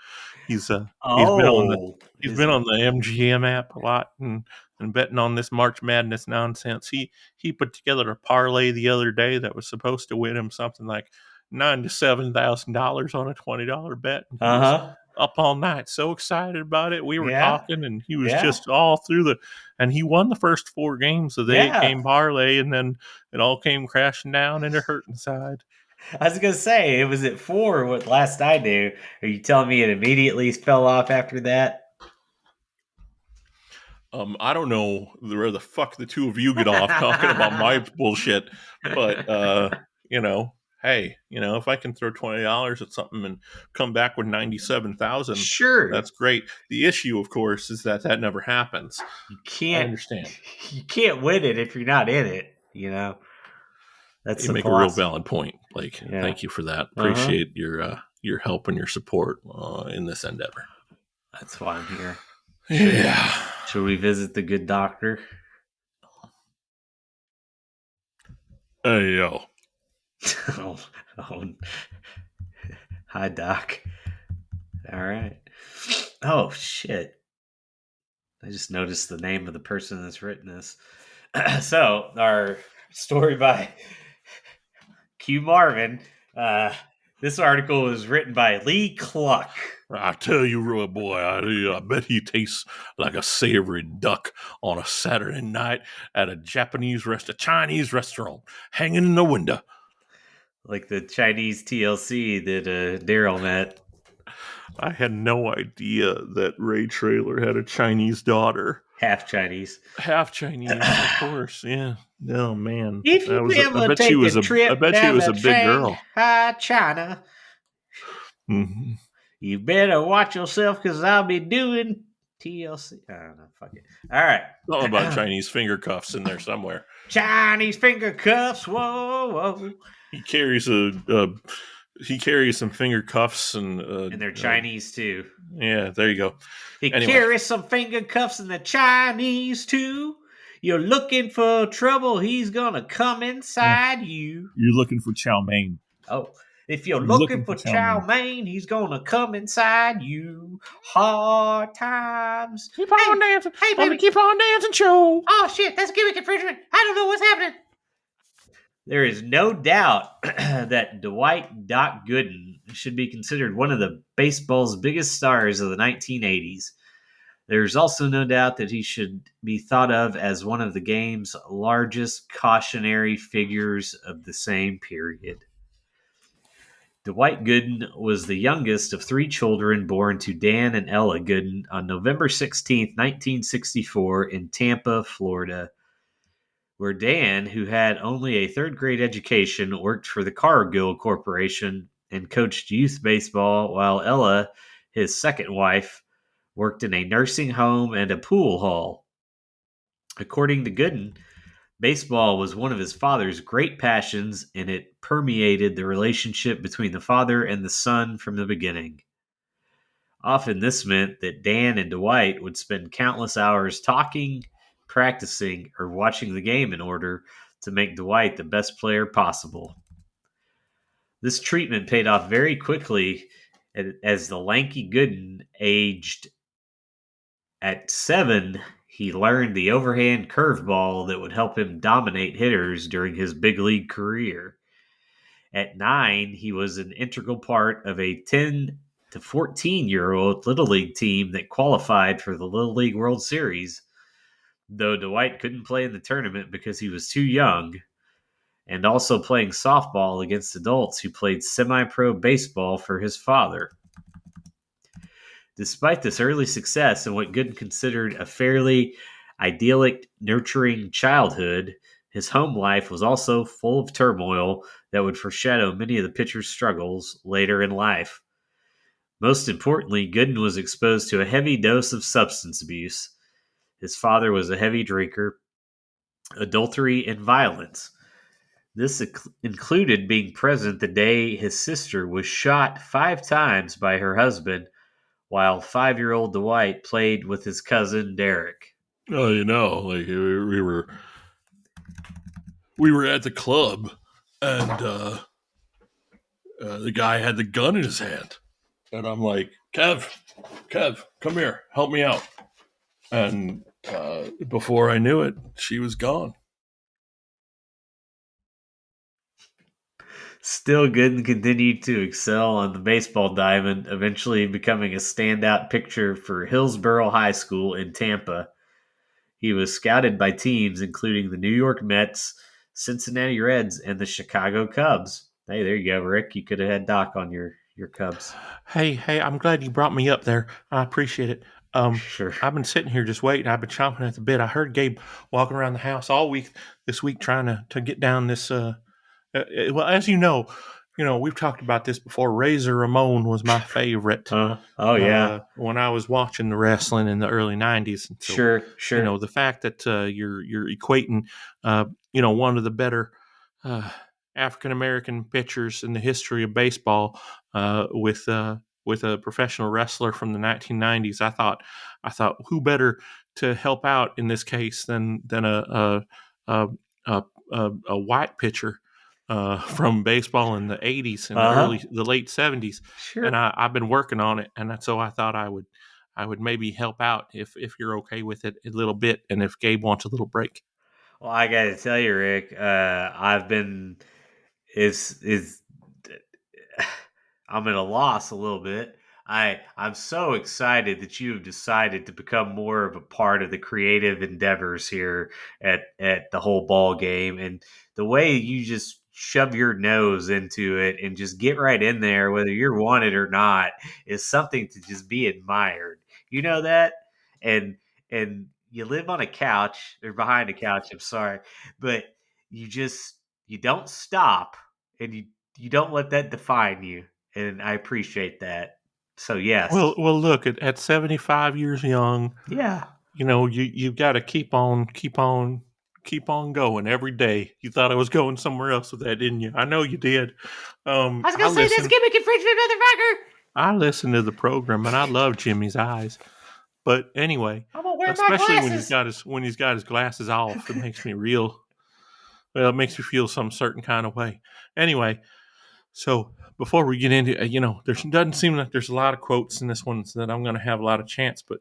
He's been on the MGM app a lot and betting on this March Madness nonsense. He put together a parlay the other day that was supposed to win him something like $9,000 to $7,000 on a $20 bet. And he was up all night, so excited about it. We were talking, and he was just all through and he won the first 4 games of the 8-game parlay, and then it all came crashing down and it hurt inside. I was gonna say it was at 4. What last I knew? Are you telling me it immediately fell off after that? I don't know where the fuck the two of you get off talking about my bullshit, but hey, if I can throw $20 at something and come back with 97,000, sure, that's great. The issue, of course, is that never happens. You can't I understand. You can't win it if you're not in it. That's you make a real valid point, Blake. Yeah. Thank you for that. Appreciate your help and your support in this endeavor. That's why I'm here. Yeah. Should we visit the good doctor? Hey, yo. oh. Hi, Doc. All right. Oh, shit. I just noticed the name of the person that's written this. So, our story by Q Marvin. This article was written by Lee Cluck. I tell you, Roy boy, I bet he tastes like a savory duck on a Saturday night at a Chinese restaurant, hanging in the window. Like the Chinese TLC that Daryl met. I had no idea that Ray Traylor had a Chinese daughter. Half Chinese, of course. Yeah. No, man. If you ever take a trip, I bet she was a big girl. Hi, China. Mm-hmm. You better watch yourself because I'll be doing TLC. I don't know. Fuck it. All right. Something about Chinese finger cuffs in there somewhere. Chinese finger cuffs. Whoa. He carries some finger cuffs and they're Chinese too. Yeah, there you go. He carries some finger cuffs and the Chinese too. You're looking for trouble, he's gonna come inside you. You're looking for chow mein. Oh, if you're looking for chow mein, he's gonna come inside you. Hard times. Keep on dancing. Hey, baby, keep on dancing, show. Oh shit, that's gimmick infringement. I don't know what's happening. There is no doubt that Dwight Doc Gooden should be considered one of the baseball's biggest stars of the 1980s. There's also no doubt that he should be thought of as one of the game's largest cautionary figures of the same period. Dwight Gooden was the youngest of 3 children born to Dan and Ella Gooden on November 16th, 1964 in Tampa, Florida, where Dan, who had only a third-grade education, worked for the Cargill Corporation and coached youth baseball, while Ella, his second wife, worked in a nursing home and a pool hall. According to Gooden, baseball was one of his father's great passions, and it permeated the relationship between the father and the son from the beginning. Often this meant that Dan and Dwight would spend countless hours talking, practicing, or watching the game in order to make Dwight the best player possible. This treatment paid off very quickly as the lanky Gooden aged. At 7, he learned the overhand curveball that would help him dominate hitters during his big league career. At 9, he was an integral part of a 10 to 14-year-old Little League team that qualified for the Little League World Series, though Dwight couldn't play in the tournament because he was too young, and also playing softball against adults who played semi-pro baseball for his father. Despite this early success and what Gooden considered a fairly idyllic, nurturing childhood, his home life was also full of turmoil that would foreshadow many of the pitcher's struggles later in life. Most importantly, Gooden was exposed to a heavy dose of substance abuse. His father was a heavy drinker, adultery, and violence. This included being present the day his sister was shot 5 times by her husband, while 5-year-old Dwight played with his cousin Derek. Oh, like we were at the club, and the guy had the gun in his hand, and I'm like, Kev, come here, help me out. And before I knew it, she was gone. Still, Gooden continued to excel on the baseball diamond, eventually becoming a standout pitcher for Hillsborough High School in Tampa. He was scouted by teams including the New York Mets, Cincinnati Reds, and the Chicago Cubs. Hey, there you go, Rick. You could have had Doc on your Cubs. Hey, I'm glad you brought me up there. I appreciate it. Sure. I've been sitting here just waiting. I've been chomping at the bit. I heard Gabe walking around the house all week this week trying to get down this. Well, as you know, we've talked about this before. Razor Ramon was my favorite. Oh yeah. When I was watching the wrestling in the early '90s. And so, Sure. The fact that you're equating, one of the better African American pitchers in the history of baseball with a professional wrestler from the 1990s, I thought who better to help out in this case than a white pitcher from baseball in the 80s and the late 70s. Sure. And I've been working on it, and so I thought I would maybe help out if you're okay with it a little bit, and if Gabe wants a little break. Well, I got to tell you, Rick, I've been I'm at a loss a little bit. I'm so excited that you have decided to become more of a part of the creative endeavors here at the whole ball game, and the way you just shove your nose into it and just get right in there, whether you're wanted or not, is something to just be admired. You know that, and you live on a couch or behind a couch. I'm sorry, but you don't stop, and you don't let that define you, and I appreciate that. So yes. Well, look, at 75 years young, Yeah. you've got to keep on going every day. You thought I was going somewhere else with that, didn't you? I know you did. I was gonna say this gimmick infringement, motherfucker. I listen to the program, and I love Jimmy's eyes. But anyway, I'm gonna wear especially my glasses. when he's got his glasses off, it makes me it makes me feel some certain kind of way. Anyway, so before we get into, there doesn't seem like there's a lot of quotes in this one so that I'm going to have a lot of chance, but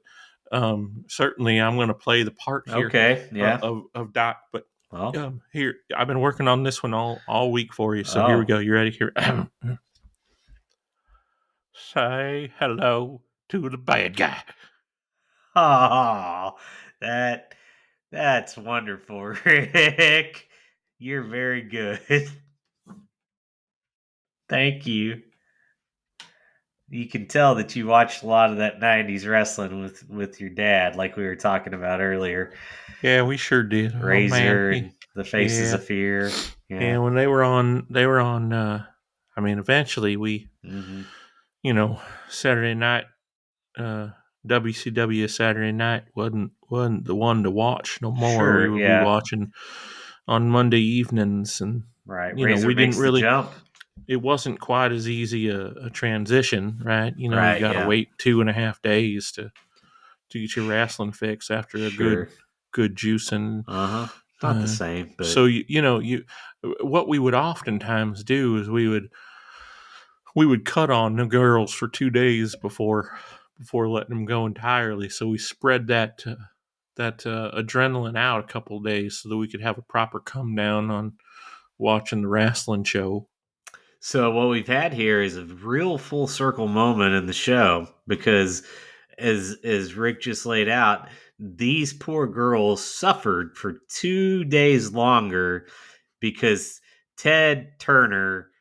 certainly I'm going to play the part here. Okay, yeah. Of Doc. But Well. Here, I've been working on this one all week for you. So Here we go. You ready? Here. Say hello to the bad guy. Oh, that's wonderful, Rick. You're very good. Thank you. You can tell that you watched a lot of that '90s wrestling with your dad, like we were talking about earlier. Yeah, we sure did. Oh man, Razor and the Faces yeah, of Fear. yeah. Yeah. When they were on. I mean, eventually we, Mm-hmm. Saturday night, uh, WCW Saturday night wasn't the one to watch no more. We Sure. would be Yeah. watching on Monday evenings, and Right. Razor we didn't makes the really. jump. It wasn't quite as easy a transition, right? You Right. got to Yeah. wait 2.5 days to get your wrestling fix after a Sure. good juicing. Uh huh. Not the Uh, same, but so what we would oftentimes do is we would cut on the girls for 2 days before letting them go entirely. So we spread that adrenaline out a couple of days so that we could have a proper come down on watching the wrestling show. so what we've had here is a real full circle moment in the show because as Rick just laid out, these poor girls suffered for 2 days longer because Ted Turner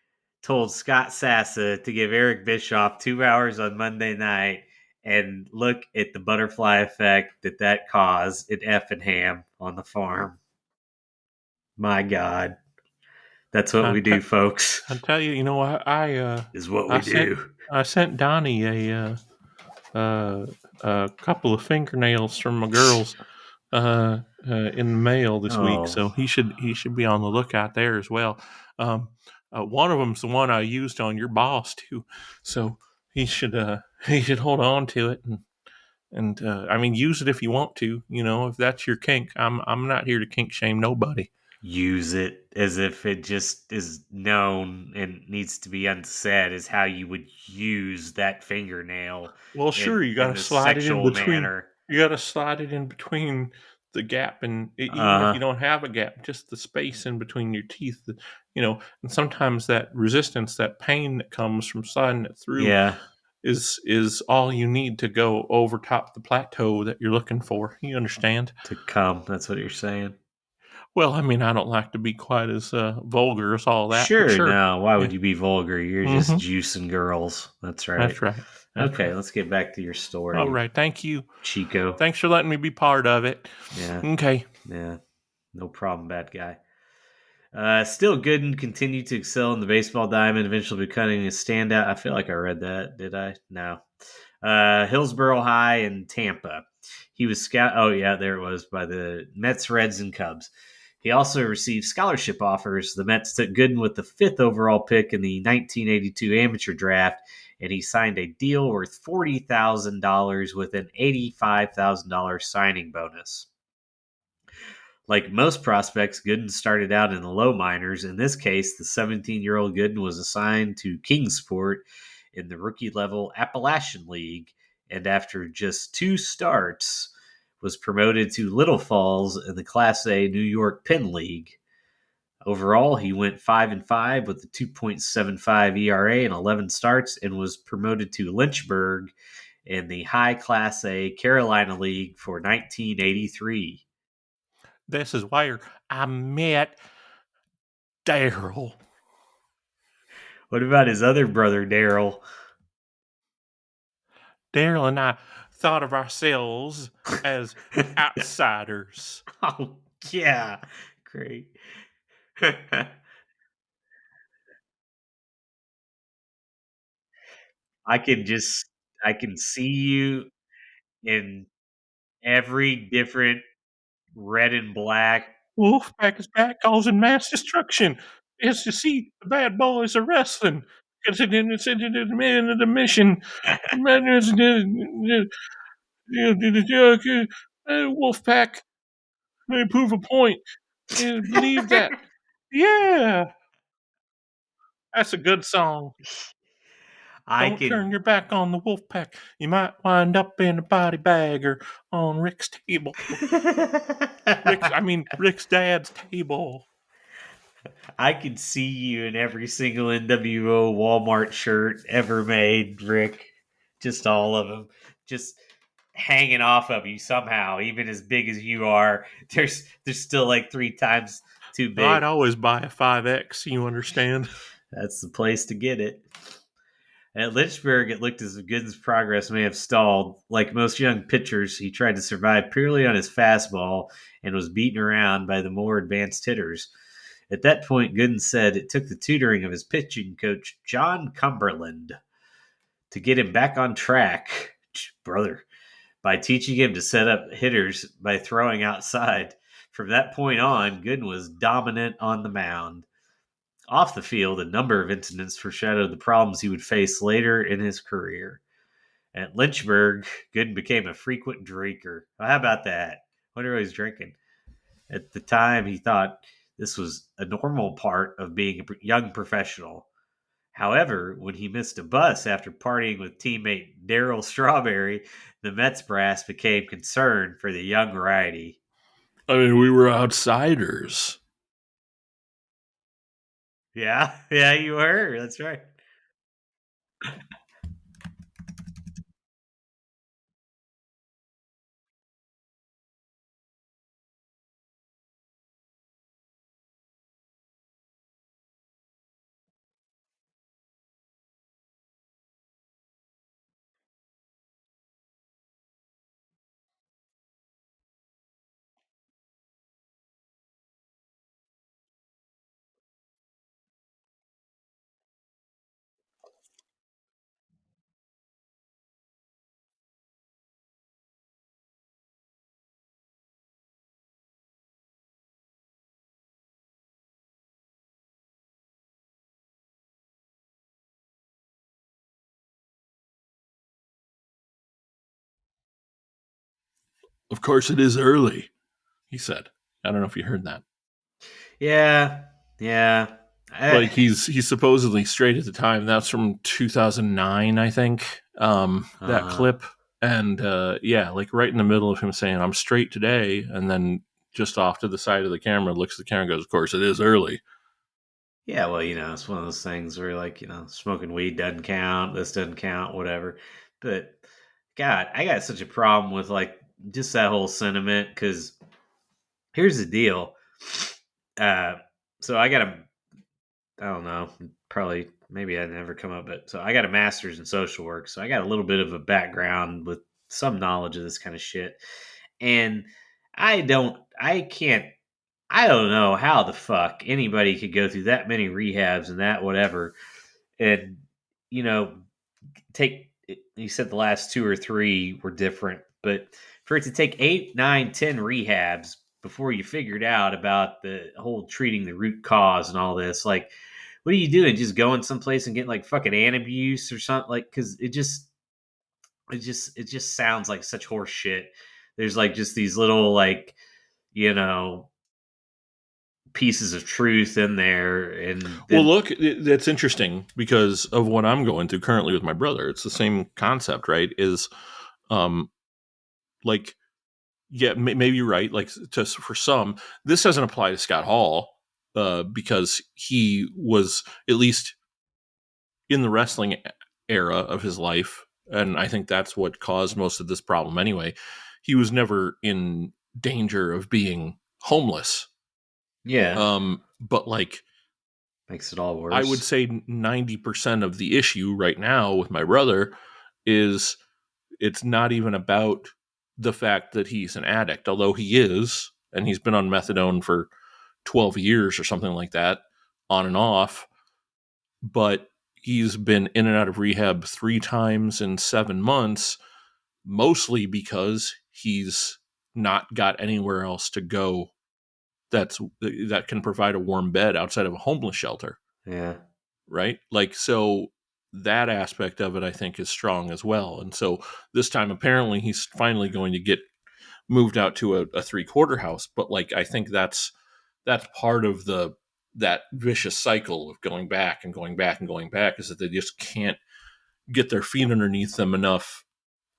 told Scott Sassa to give Eric Bischoff 2 hours on Monday night, and look at the butterfly effect that caused in Effingham on the farm. My God. That's what I we t- do, folks. I tell you, Is what I we sent do. I sent Donnie a couple of fingernails from my girls in the mail this week, Oh, so he should be on the lookout there as well. Um, one of them's the one I used on your boss too, so he should he should hold on to it and I mean use it if you want to. If that's your kink, I'm not here to kink shame nobody. use it as if it just is known and needs to be unsaid is how you would use that fingernail Well, in sure, you got in to the slide it in sexual between. manner. You got to slide it in between the gap, and even if you Uh don't have a gap, just the space in between your teeth. And sometimes that resistance, that pain that comes from sliding it through, yeah, is all you need to go over top the plateau that you're looking for. You understand? to come. That's what you're saying. Well, I mean, I don't like to be quite as vulgar as all that, but Sure, sure, no. Why yeah, would you be vulgar? You're just hmm juicing girls. That's right. that's right, that's Okay, right. let's get back to your All story, right, thank you. Chico. Thanks for letting me be part of it. Yeah, Okay. yeah. No problem, bad guy. Still, Gooden continued to excel in the baseball diamond, eventually becoming a standout. I feel like I read that. Did I? No. Hillsborough High and Tampa. He was scout. Oh yeah, there it was by the Mets, Reds, and Cubs. He also received scholarship offers. The Mets took Gooden with the 5th overall pick in the 1982 amateur draft, and he signed a deal worth $40,000 with an $85,000 signing bonus. Like most prospects, Gooden started out in the low minors. In this case, the 17-year-old Gooden was assigned to Kingsport in the rookie level Appalachian League, and after just 2 starts, was promoted to Little Falls in the Class A New York Penn League. Overall, he went 5-5 with a 2.75 ERA and 11 starts, and was promoted to Lynchburg in the High Class A Carolina League for 1983. This is where I met Daryl. What about his other brother, Daryl? Daryl and I thought of ourselves as outsiders. Oh, yeah. Great. I can just, I can see you in every different red and black. Wolfpack is back causing mass destruction. It's to see the bad boys are wrestling. It's in the man of the mission. Wolfpack, they prove a point. Believe that. Yeah, that's a good song. I Don't turn can. your back on the wolf pack. You might wind up in a body bag or on Rick's table. Rick's dad's table. I can see you in every single NWO Walmart shirt ever made, Rick. Just all of them. Just hanging off of you somehow, even as big as you are. There's still like 3 times too Well, I'd big. always buy a 5X, you understand? That's the place to get it. At Lynchburg, it looked as if Gooden's progress may have stalled. Like most young pitchers, he tried to survive purely on his fastball and was beaten around by the more advanced hitters. At that point, Gooden said it took the tutoring of his pitching coach, John Cumberland, to get him back on track, brother, by teaching him to set up hitters by throwing outside. From that point on, Gooden was dominant on the mound. Off the field, a number of incidents foreshadowed the problems he would face later in his career. At Lynchburg, Gooden became a frequent drinker. Well, how about that? Wonder what he was drinking. At the time, he thought this was a normal part of being a young professional. However, when he missed a bus after partying with teammate Daryl Strawberry, the Mets brass became concerned for the young righty. I mean, we were outsiders. Yeah, you were. That's right. Of course, it is early, he said. I don't know if you heard that. Yeah. Like he's supposedly straight at the time. That's from 2009, I think. That clip, and like right in the middle of him saying, "I'm straight today," and then just off to the side of the camera, looks at the camera, and goes, "Of course, it is early." Yeah, well, it's one of those things where, like, smoking weed doesn't count, this doesn't count, whatever. But, God, I got such a problem with, like, just that whole sentiment, because here's the deal. So I don't know, probably, maybe I'd never come up, but so I got a master's in social work, so I got a little bit of a background with some knowledge of this kind of shit. And I don't know how the fuck anybody could go through that many rehabs and that whatever. And, you said the last 2 or 3 were different, but for it to take 8, 9, 10 rehabs before you figured out about the whole treating the root cause and all this, like, what are you doing? Just going someplace and getting like fucking antabuse or something? Like, cause it just sounds like such horse shit. There's like just these little, like, pieces of truth in there. And well, look, that's interesting because of what I'm going through currently with my brother. It's the same concept, right? Is like, yeah, maybe you're right. Like, for some, this doesn't apply to Scott Hall because he was at least in the wrestling era of his life, and I think that's what caused most of this problem anyway. He was never in danger of being homeless. Yeah. But like, makes it all worse. I would say 90% of the issue right now with my brother is it's not even about the fact that he's an addict, although he is, and he's been on methadone for 12 years or something like that, on and off. But he's been in and out of rehab 3 times in 7 months, mostly because he's not got anywhere else to go that can provide a warm bed outside of a homeless shelter. Yeah. Right? Like, so that aspect of it, I think, is strong as well. And so this time, apparently, he's finally going to get moved out to a 3-quarter house. But like, I think that's part of that vicious cycle of going back and going back and going back, is that they just can't get their feet underneath them enough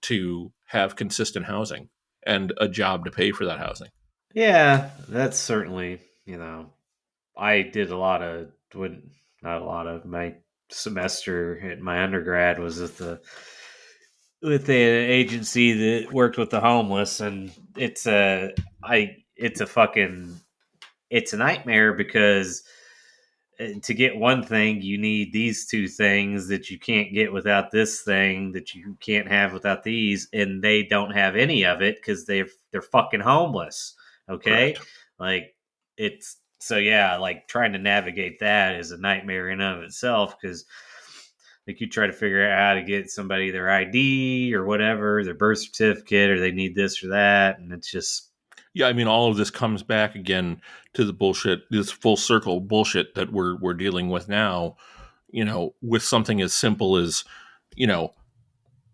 to have consistent housing and a job to pay for that housing. Yeah, that's certainly, I did not a lot of my semester at my undergrad was with the agency that worked with the homeless, and it's a nightmare because to get one thing, you need these two things that you can't get without this thing that you can't have without these, and they don't have any of it because they're fucking homeless. Okay, Correct. like it's so yeah, like trying to navigate that is a nightmare in and of itself because like you try to figure out how to get somebody their ID or whatever, their birth certificate, or they need this or that, and it's just Yeah, I mean, all of this comes back again to the bullshit, this full circle bullshit that we're dealing with now. With something as simple as, you know,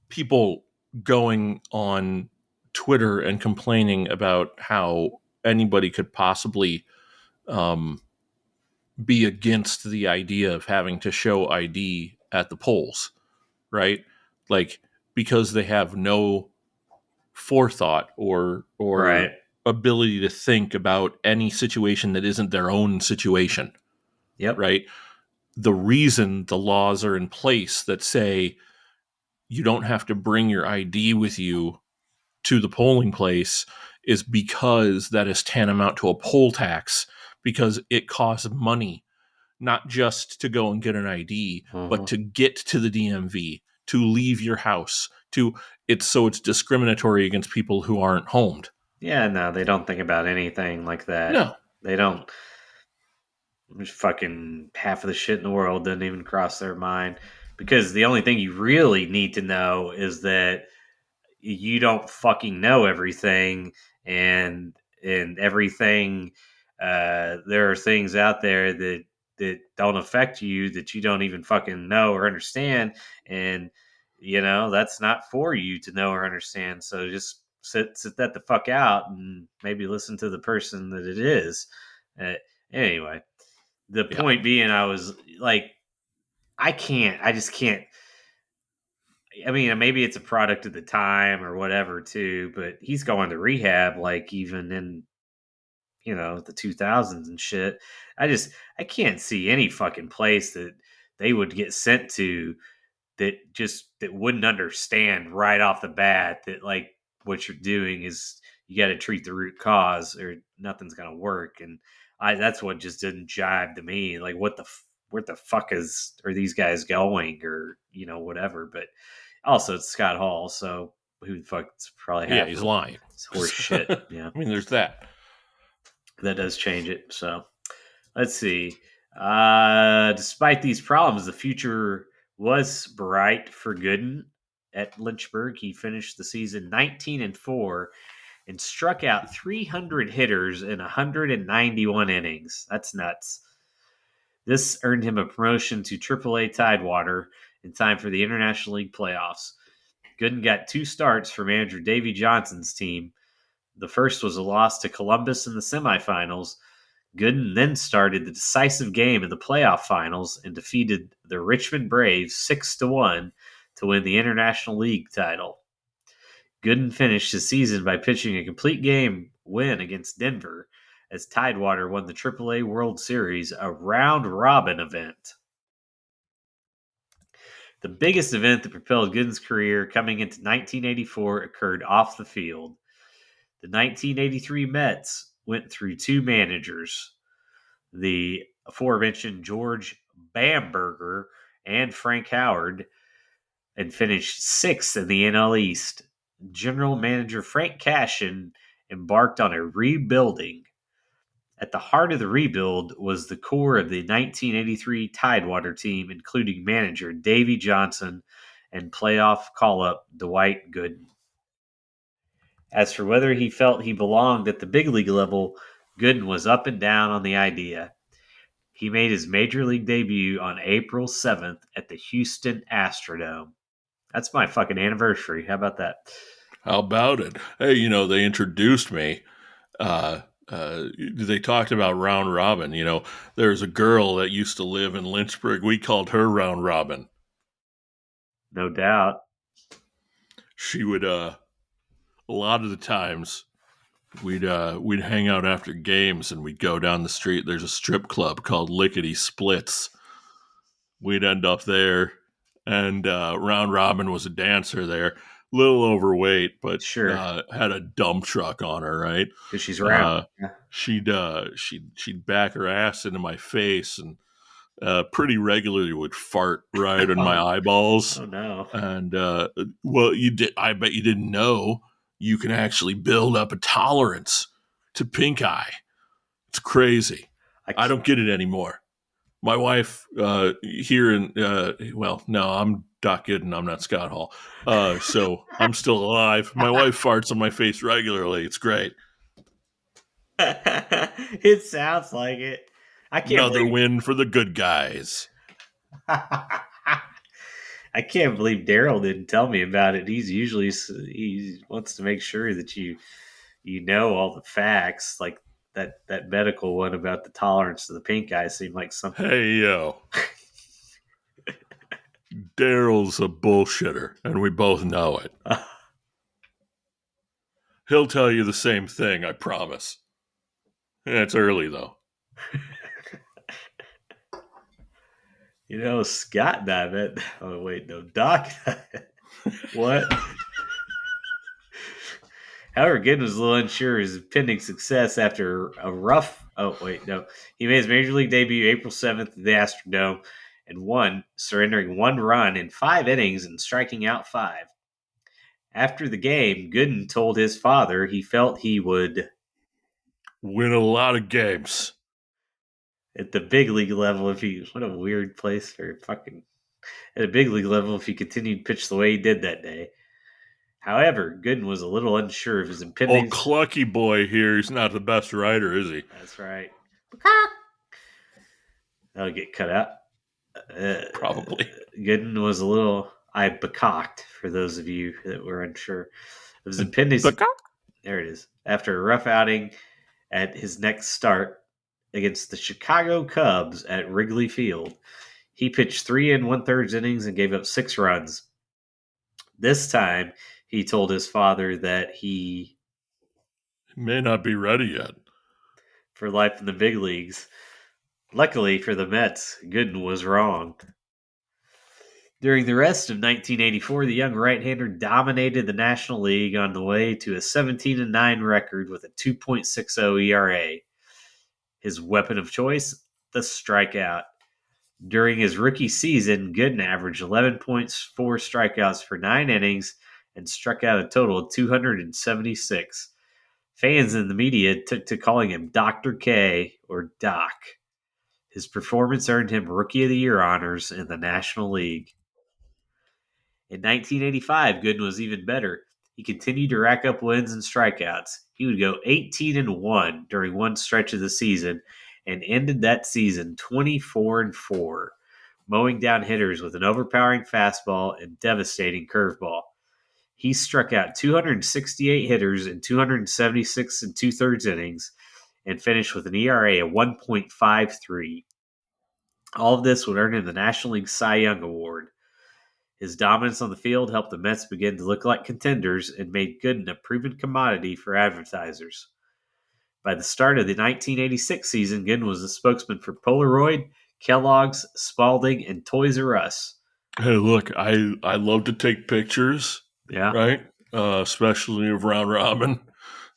people going on Twitter and complaining about how anybody could possibly um, be against the idea of having to show ID at the polls, right? Like, because they have no forethought or right. ability to think about any situation that isn't their own situation, Yep. right? The reason the laws are in place that say you don't have to bring your ID with you to the polling place is because that is tantamount to a poll tax, because it costs money not just to go and get an ID, but to get to the DMV, to leave your house, it's discriminatory against people who aren't homed. Yeah, no, they don't think about anything like that. No. They don't. Fucking half of the shit in the world doesn't even cross their mind because the only thing you really need to know is that you don't fucking know everything, and everything. There are things out there that don't affect you that you don't even fucking know or understand, and that's not for you to know or understand. So just sit that the fuck out and maybe listen to the person that it is. Uh, anyway, the Yeah. point being, I was like, I just can't. I mean, maybe it's a product of the time or whatever too, but he's going to rehab like even in the 2000s and shit. I can't see any fucking place that they would get sent to that wouldn't understand right off the bat that like what you're doing is you got to treat the root cause or nothing's gonna work. And that's what just didn't jive to me. Like where the fuck are these guys going or whatever. But also it's Scott Hall, so who the fuck's probably Yeah, half he's of lying. it's horse shit. Yeah, I mean, there's that. that does change it. So let's see. Despite these problems, the future was bright for Gooden at Lynchburg. He finished the season 19-4 and struck out 300 hitters in 191 innings. That's nuts. This earned him a promotion to AAA Tidewater in time for the International League playoffs. Gooden got 2 starts for manager Davey Johnson's team. The first was a loss to Columbus in the semifinals. Gooden then started the decisive game in the playoff finals and defeated the Richmond Braves 6-1 to win the International League title. Gooden finished his season by pitching a complete game win against Denver as Tidewater won the AAA World Series, a round-robin event. The biggest event that propelled Gooden's career coming into 1984 occurred off the field. The 1983 Mets went through 2 managers, the aforementioned George Bamberger and Frank Howard, and finished 6th in the NL East. General manager Frank Cashin embarked on a rebuilding. At the heart of the rebuild was the core of the 1983 Tidewater team, including manager Davey Johnson and playoff call-up Dwight Gooden. As for whether he felt he belonged at the big league level, Gooden was up and down on the idea. He made his major league debut on April 7th at the Houston Astrodome. That's my fucking anniversary. How about that? How about it? Hey, they introduced me. They talked about round robin. There's a girl that used to live in Lynchburg. We called her round robin. No doubt. She would, a lot of the times, we'd hang out after games and we'd go down the street. There's a strip club called Lickety Splits. We'd end up there, and round robin was a dancer there. Little overweight, but Sure. Had a dump truck on her, right? Because she's round. She'd back her ass into my face, and pretty regularly would fart right in my eyeballs. Oh no. And well, I bet you didn't know you can actually build up a tolerance to pink eye. It's crazy. I don't get it anymore. My wife here in well, no, I'm Doc Gooden. I'm not Scott Hall. So I'm still alive. My wife farts on my face regularly. It's great. It sounds like it. I can't Another believe win for the good guys. I can't believe Daryl didn't tell me about it. He wants to make sure that you know all the facts, like that medical one about the tolerance to the pink eye seemed like something. Hey, yo. Daryl's a bullshitter, and we both know it. He'll tell you the same thing, I promise. It's early, though. You know, Scott died. Oh, wait, no, Doc died. What? However, Gooden was a little unsure of his pending success after a rough. Oh, wait, no. He made his major league debut April 7th at the Astrodome and won, surrendering 1 run in 5 innings and striking out 5. After the game, Gooden told his father he felt he would win a lot of games at the big league level if he. What a weird place for fucking. At a big league level if he continued to pitch the way he did that day. However, Gooden was a little unsure of his impending. Oh, Clucky boy here. He's not the best writer, is he? That's right. That'll get cut out. Probably. Gooden was a little. I becocked for those of you that were unsure. It was impending. There it is. After a rough outing at his next start against the Chicago Cubs at Wrigley Field, he pitched 3 1/3 innings and gave up 6 runs. This time, he told his father that he may not be ready yet for life in the big leagues. Luckily for the Mets, Gooden was wrong. During the rest of 1984, the young right-hander dominated the National League on the way to a 17-9 record with a 2.60 ERA. His weapon of choice, the strikeout. During his rookie season, Gooden averaged 11.4 strikeouts for 9 innings and struck out a total of 276. Fans in the media took to calling him Dr. K or Doc. His performance earned him Rookie of the Year honors in the National League. In 1985, Gooden was even better. He continued to rack up wins and strikeouts. He would go 18-1 during one stretch of the season and ended that season 24-4, mowing down hitters with an overpowering fastball and devastating curveball. He struck out 268 hitters in 276 2/3 innings and finished with an ERA of 1.53. All of this would earn him the National League Cy Young Award. His dominance on the field helped the Mets begin to look like contenders and made Gooden a proven commodity for advertisers. By the start of the 1986 season, Gooden was a spokesman for Polaroid, Kellogg's, Spalding, and Toys R Us. Hey, look, I love to take pictures. Yeah. Right? Especially of round robin.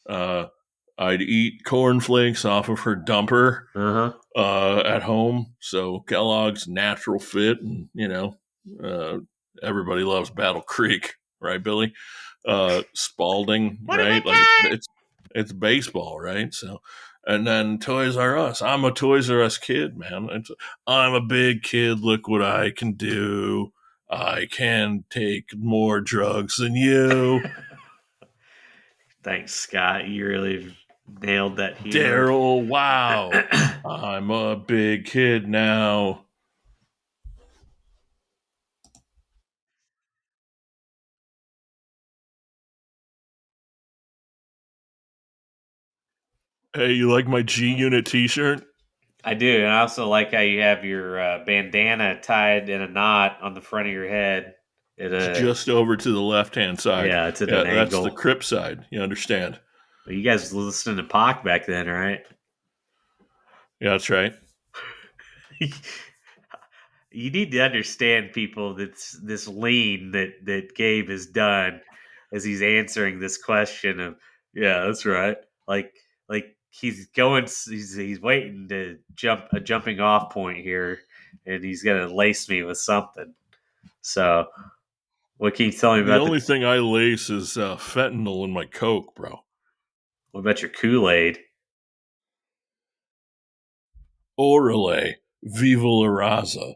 I'd eat cornflakes off of her dumper at home. So Kellogg's natural fit, and everybody loves Battle Creek, right, Billy? Spalding, right? Like it's baseball, right? So, and then Toys R Us. I'm a Toys R Us kid, man. I'm a big kid. Look what I can do. I can take more drugs than you. Thanks, Scott. You really nailed that humor. Daryl, wow. I'm a big kid now. Hey, you like my G-Unit t-shirt? I do, and I also like how you have your bandana tied in a knot on the front of your head. It's just over to the left-hand side. Yeah, it's at an angle. That's the Crip side. You understand? Well, you guys were listening to Pac back then, right? Yeah, that's right. You need to understand, people, that this lean that Gabe has done as he's answering this question of, yeah, that's right. Like he's waiting to jumping off point here and he's gonna lace me with something. So, what can you tell me The about only thing I lace is fentanyl in my Coke, bro. what about your Kool-Aid? Orale, viva la raza.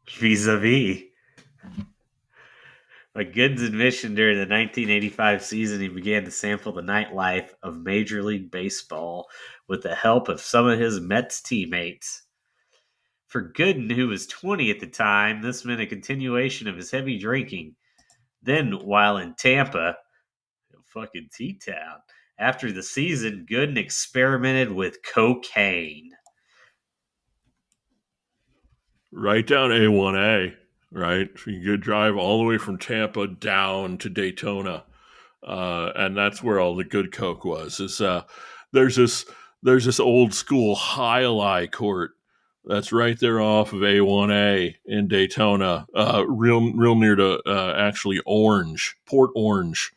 Vis-a-vis. By Gooden's admission during the 1985 season, he began to sample the nightlife of Major League Baseball with the help of some of his Mets teammates. For Gooden, who was 20 at the time, this meant a continuation of his heavy drinking. Then, while in Tampa, fucking T-Town, after the season, Gooden experimented with cocaine. Right down A1A, right? You could drive all the way from Tampa down to Daytona. And that's where all the good Coke was. There's this old school High court that's right there off of A1A in Daytona, real near to actually Port Orange.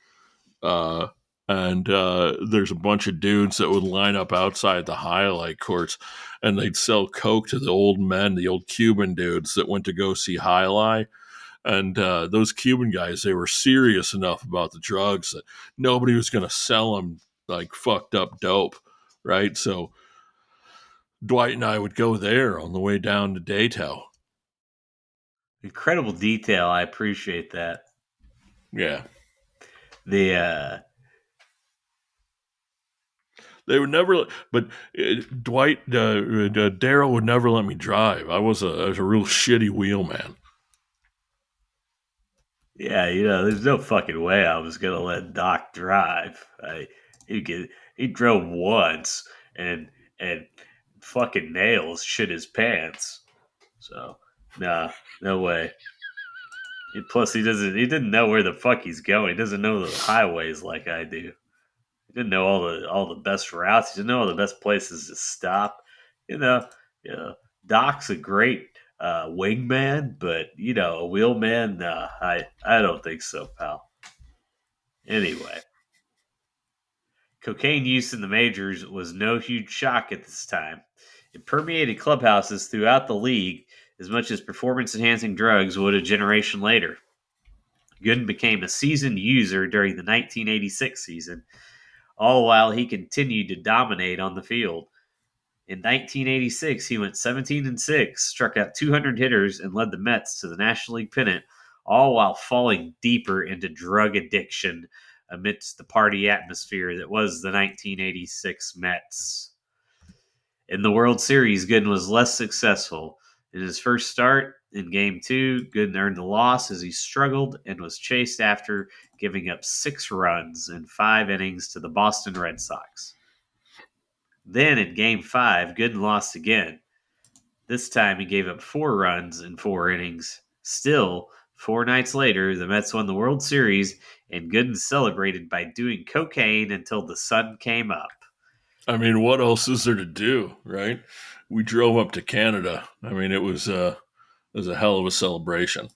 Uh, and there's a bunch of dudes that would line up outside the highlight courts, and they'd sell Coke to the old men, the old Cuban dudes that went to go see highlight. And those Cuban guys, they were serious enough about the drugs that nobody was going to sell them like fucked up dope, right? So Dwight and I would go there on the way down to Dayton. Incredible detail. I appreciate that. Yeah. The They would never, but Daryl would never let me drive. I was a real shitty wheelman. Yeah, there's no fucking way I was gonna let Doc drive. He drove once and fucking nails shit his pants. So nah, no way. And plus, he didn't know where the fuck he's going. He doesn't know the highways like I do. He didn't know all the best routes. He didn't know all the best places to stop. You know, you know, Doc's a great wingman, but a wheelman, nah, I don't think so, pal. Anyway, cocaine use in the majors was no huge shock at this time. It permeated clubhouses throughout the league as much as performance enhancing drugs would a generation later. Gooden became a seasoned user during the 1986 season, all while he continued to dominate on the field. In 1986, he went 17-6, struck out 200 hitters, and led the Mets to the National League pennant, all while falling deeper into drug addiction amidst the party atmosphere that was the 1986 Mets. In the World Series, Gooden was less successful. In his first start, in Game 2, Gooden earned the loss as he struggled and was chased after, giving up 6 runs in 5 innings to the Boston Red Sox. Then in Game 5, Gooden lost again. This time he gave up 4 runs in 4 innings. Still, 4 nights later, the Mets won the World Series, and Gooden celebrated by doing cocaine until the sun came up. I mean, what else is there to do, right? We drove up to Canada. I mean, it was a hell of a celebration.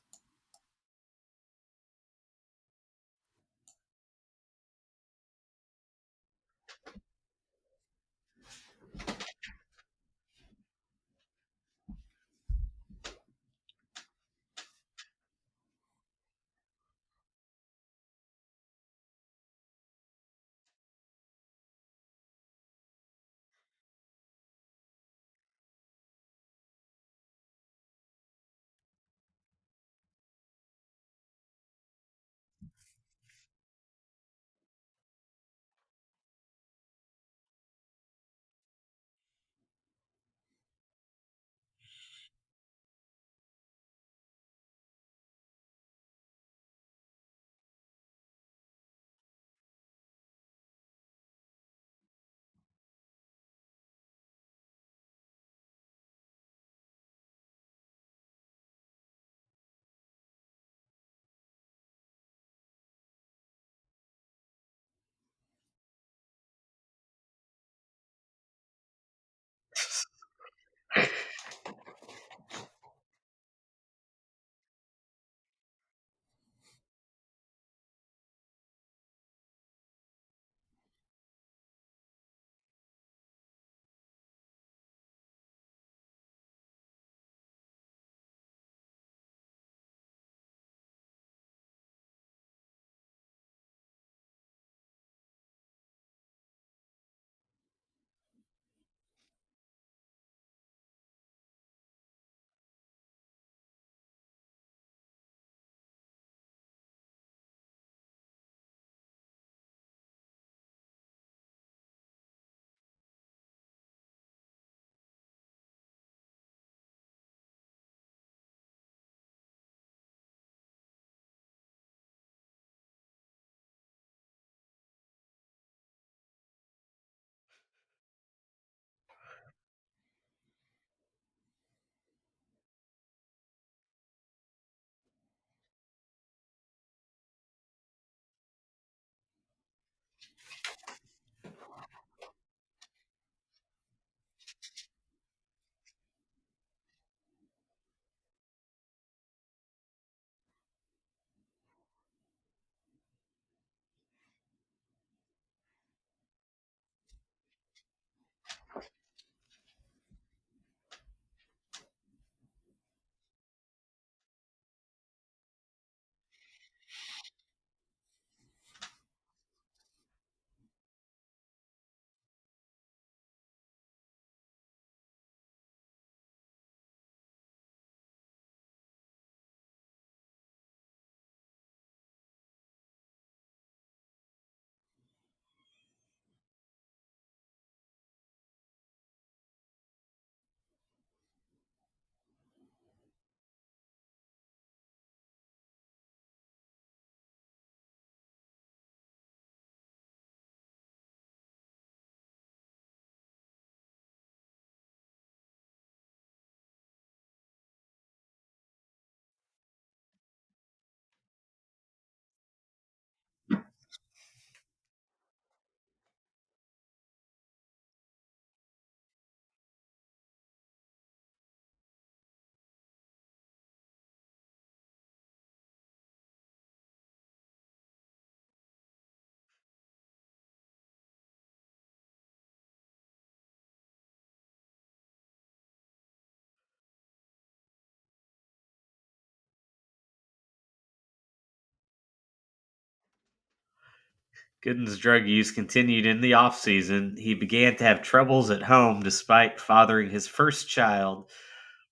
Gooden's drug use continued in the off-season. He began to have troubles at home despite fathering his first child,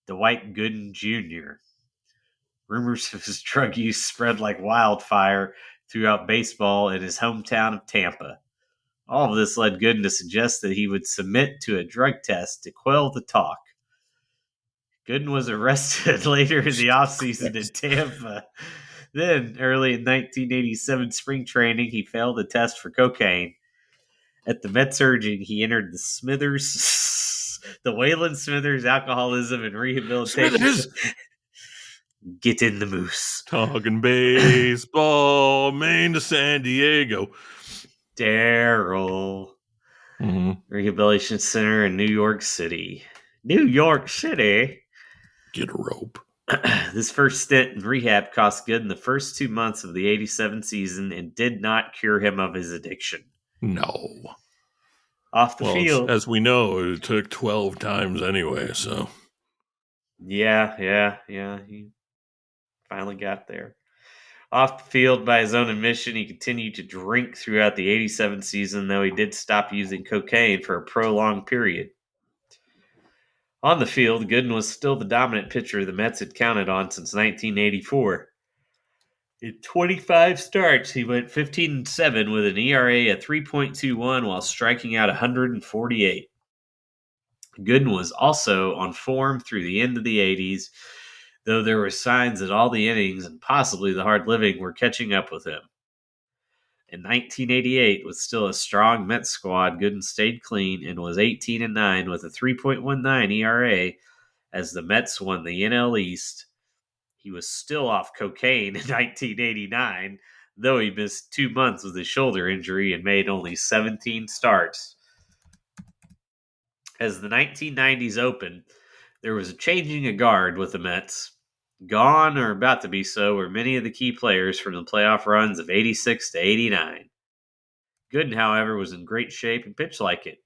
Dwight Gooden Jr. Rumors of his drug use spread like wildfire throughout baseball in his hometown of Tampa. All of this led Gooden to suggest that he would submit to a drug test to quell the talk. Gooden was arrested later in the offseason in Tampa. Then, early in 1987 spring training, he failed a test for cocaine. At the Mets' urging, he entered the the Wayland Smithers Alcoholism and Rehabilitation. Smithers! Get in the moose. Talking baseball, Maine to San Diego. Daryl. Mm-hmm. Rehabilitation Center in New York City. New York City? Get a rope. This first stint in rehab cost Gooden the first 2 months of the 87 season and did not cure him of his addiction. No. Off the field. As we know, it took 12 times anyway, so. Yeah. He finally got there. Off the field, by his own admission, he continued to drink throughout the 87 season, though he did stop using cocaine for a prolonged period. On the field, Gooden was still the dominant pitcher the Mets had counted on since 1984. In 25 starts, he went 15-7 with an ERA of 3.21 while striking out 148. Gooden was also on form through the end of the 80s, though there were signs that all the innings and possibly the hard living were catching up with him. In 1988, with still a strong Mets squad, Gooden stayed clean and was 18-9 with a 3.19 ERA as the Mets won the NL East. He was still off cocaine in 1989, though he missed 2 months with his shoulder injury and made only 17 starts. As the 1990s opened, there was a changing of guard with the Mets. Gone or about to be so were many of the key players from the playoff runs of 86 to 89. Gooden, however, was in great shape and pitched like it.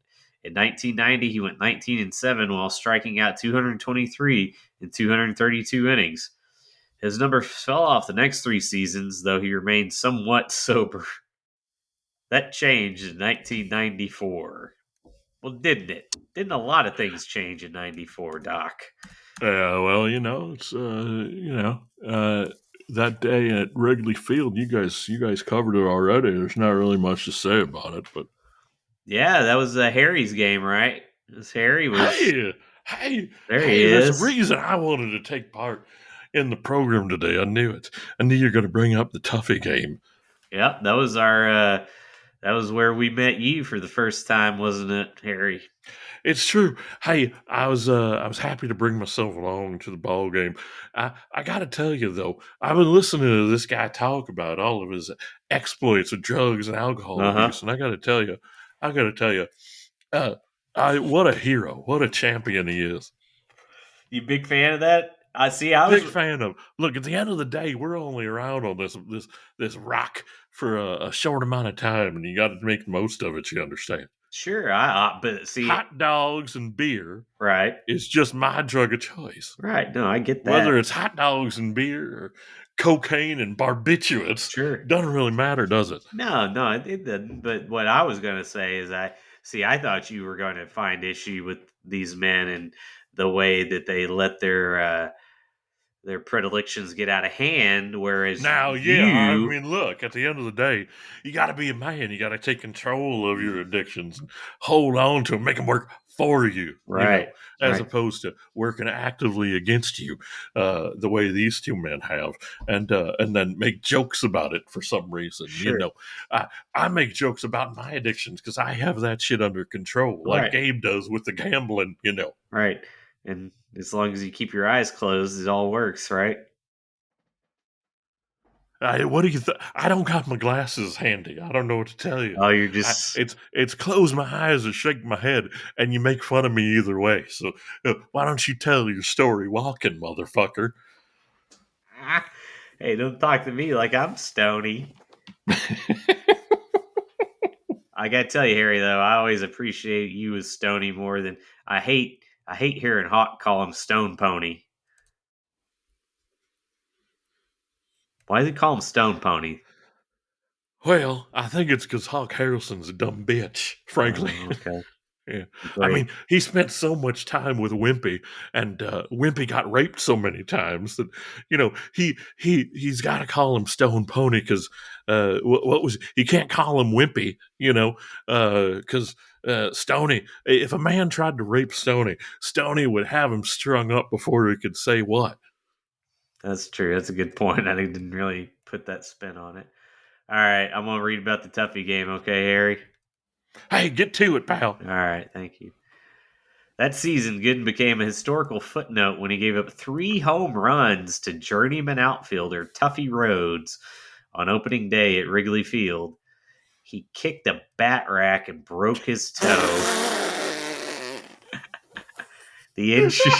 In 1990, he went 19-7 while striking out 223 in 232 innings. His number fell off the next 3 seasons, though he remained somewhat sober. That changed in 1994. Well, didn't it? Didn't a lot of things change in 94, Doc? Yeah, well, it's that day at Wrigley Field, you guys covered it already. There's not really much to say about it, but yeah, that was Harry's game, right? Harry was. Hey, there he is. There's a reason I wanted to take part in the program today. I knew it. I knew you were going to bring up the Tuffy game. Yep, that was our. That was where we met you for the first time, wasn't it, Harry? It's true. Hey, I was happy to bring myself along to the ball game. I got to tell you though, I've been listening to this guy talk about all of his exploits of drugs and alcohol abuse, and I got to tell you, what a hero, what a champion he is. You big fan of that? I was big fan of. Look, at the end of the day, we're only around on this rock for a short amount of time, and you got to make the most of it. You understand? Sure, but see, hot dogs and beer, right? It's just my drug of choice, right? No, I get that. Whether it's hot dogs and beer or cocaine and barbiturates, sure, doesn't really matter, does it? No, it doesn't. But what I was going to say is, I thought you were going to find issue with these men and the way that they let their predilections get out of hand, whereas now, I mean, look, at the end of the day, you got to be a man. You got to take control of your addictions and hold on to them, make them work for you, right? As opposed to working actively against you, the way these two men have, and then make jokes about it for some reason. Sure. I make jokes about my addictions because I have that shit under control, like Gabe does with the gambling, Right. And as long as you keep your eyes closed, it all works, right? What do you think? I don't got my glasses handy. I don't know what to tell you. Oh, you're just... It's close my eyes or shake my head, and you make fun of me either way. So why don't you tell your story walking, motherfucker? Hey, don't talk to me like I'm stony. I got to tell you, Harry, though, I always appreciate you as Stony more than... I hate hearing Hawk call him Stone Pony. Why does he call him Stone Pony? Well, I think it's because Hawk Harrelson's a dumb bitch, frankly. Okay. Yeah. I Great. mean, he spent so much time with Wimpy, and Wimpy got raped so many times that he's got to call him Stone Pony because what was he can't call him Wimpy, because Stony. If a man tried to rape Stony would have him strung up before he could say what. That's true. That's a good point. I didn't really put that spin on it. All right, I'm gonna read about the Tuffy game. Okay, Harry. Hey, get to it, pal. All right, thank you. That season, Gooden became a historical footnote when he gave up 3 home runs to journeyman outfielder Tuffy Rhodes on opening day at Wrigley Field. He kicked a bat rack and broke his toe. The injury.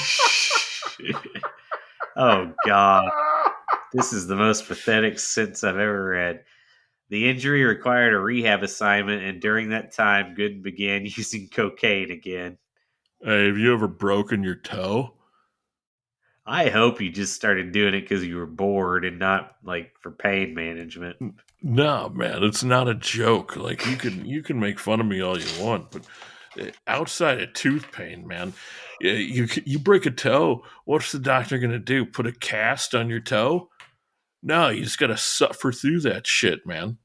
Oh, God. This is the most pathetic sentence I've ever read. The injury required a rehab assignment, and during that time, Gooden began using cocaine again. Hey, have you ever broken your toe? I hope you just started doing it because you were bored and not like for pain management. No, man, it's not a joke. Like you can make fun of me all you want, but outside of tooth pain, man, you break a toe. What's the doctor gonna do? Put a cast on your toe? No, you just gotta suffer through that shit, man.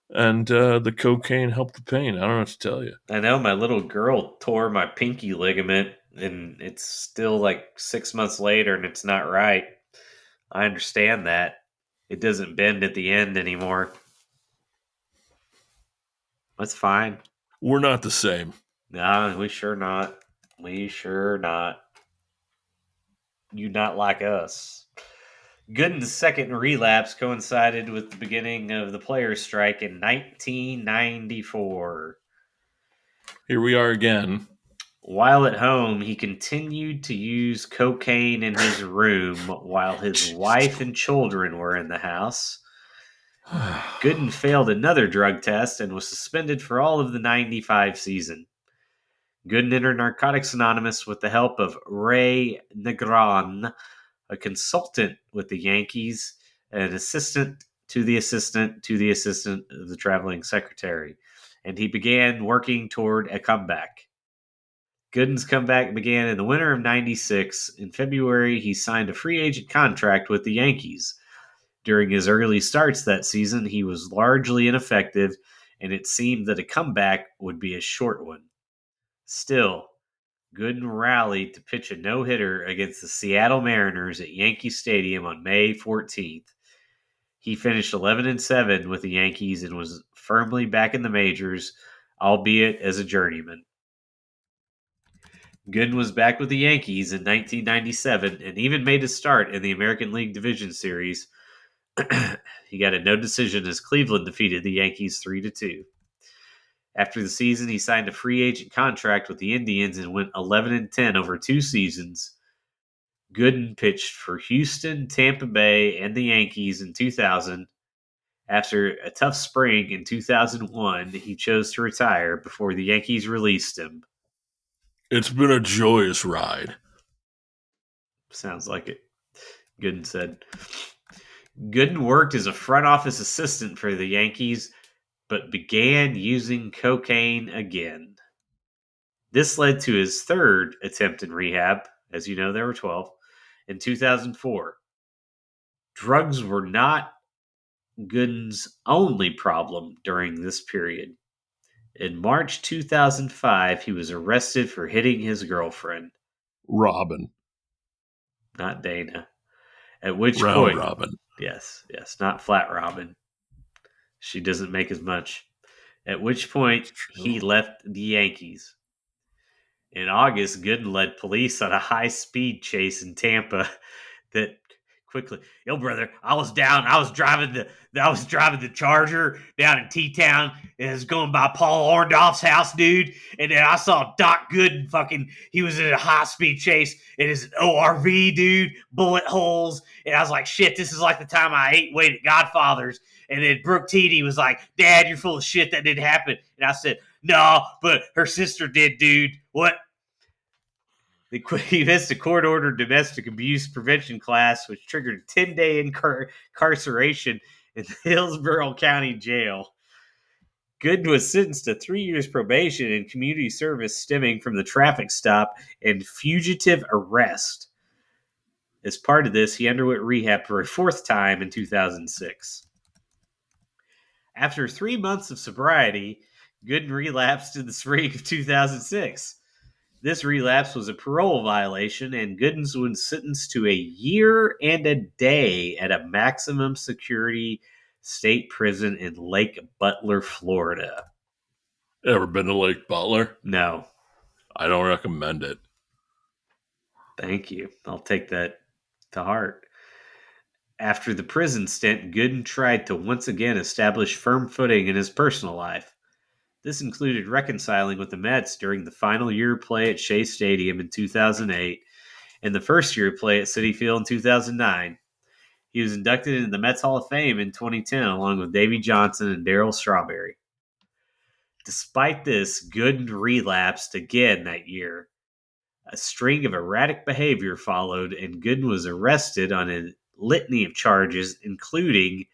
And the cocaine helped the pain. I don't know what to tell you. I know my little girl tore my pinky ligament, and it's still like 6 months later, and it's not right. I understand that. It doesn't bend at the end anymore. That's fine. We're not the same. No, we sure not. We sure not. You not like us. Gooden's second relapse coincided with the beginning of the players' strike in 1994. Here we are again. While at home, he continued to use cocaine in his room while his wife and children were in the house. Gooden failed another drug test and was suspended for all of the 95 season. Gooden entered Narcotics Anonymous with the help of Ray Negron, a consultant with the Yankees, an assistant to the assistant to the assistant of the traveling secretary, and he began working toward a comeback. Gooden's comeback began in the winter of 96. In February, he signed a free agent contract with the Yankees. During his early starts that season, he was largely ineffective, and it seemed that a comeback would be a short one. Still, Gooden rallied to pitch a no-hitter against the Seattle Mariners at Yankee Stadium on May 14th. He finished 11-7 with the Yankees and was firmly back in the majors, albeit as a journeyman. Gooden was back with the Yankees in 1997 and even made a start in the American League Division Series. He got a no decision as Cleveland defeated the Yankees 3-2. After the season, he signed a free agent contract with the Indians and went 11-10 over 2 seasons. Gooden pitched for Houston, Tampa Bay, and the Yankees in 2000. After a tough spring in 2001, he chose to retire before the Yankees released him. It's been a joyous ride. Sounds like it, Gooden said. Gooden worked as a front office assistant for the Yankees, but began using cocaine again. This led to his third attempt in rehab. As you know, there were 12. In 2004. Drugs were not Gooden's only problem during this period. In March 2005, he was arrested for hitting his girlfriend. Robin. Not Dana. At which Round point... Robin. Yes, not Flat Robin. She doesn't make as much. At which point, he left the Yankees. In August, Gooden led police on a high-speed chase in Tampa that quickly... Yo, brother, I was driving the Charger down in T-Town, and it was going by Paul Orndorff's house, dude, and then I saw Doc Gooden he was in a high-speed chase. It is an ORV, dude, bullet holes, and I was like, shit, this is like the time I ate weight at Godfather's. And then Brooke Teedy was like, Dad, you're full of shit. That didn't happen. And I said, no, but her sister did, dude. What? He missed a court-ordered domestic abuse prevention class, which triggered a 10-day incarceration in the Hillsborough County Jail. Gooden was sentenced to 3 years probation and community service stemming from the traffic stop and fugitive arrest. As part of this, he underwent rehab for a fourth time in 2006. After 3 months of sobriety, Gooden relapsed in the spring of 2006. This relapse was a parole violation, and Gooden was sentenced to a year and a day at a maximum security state prison in Lake Butler, Florida. Ever been to Lake Butler? No. I don't recommend it. Thank you. I'll take that to heart. After the prison stint, Gooden tried to once again establish firm footing in his personal life. This included reconciling with the Mets during the final year of play at Shea Stadium in 2008 and the first year of play at Citi Field in 2009. He was inducted into the Mets Hall of Fame in 2010 along with Davey Johnson and Darryl Strawberry. Despite this, Gooden relapsed again that year. A string of erratic behavior followed, and Gooden was arrested on a litany of charges, including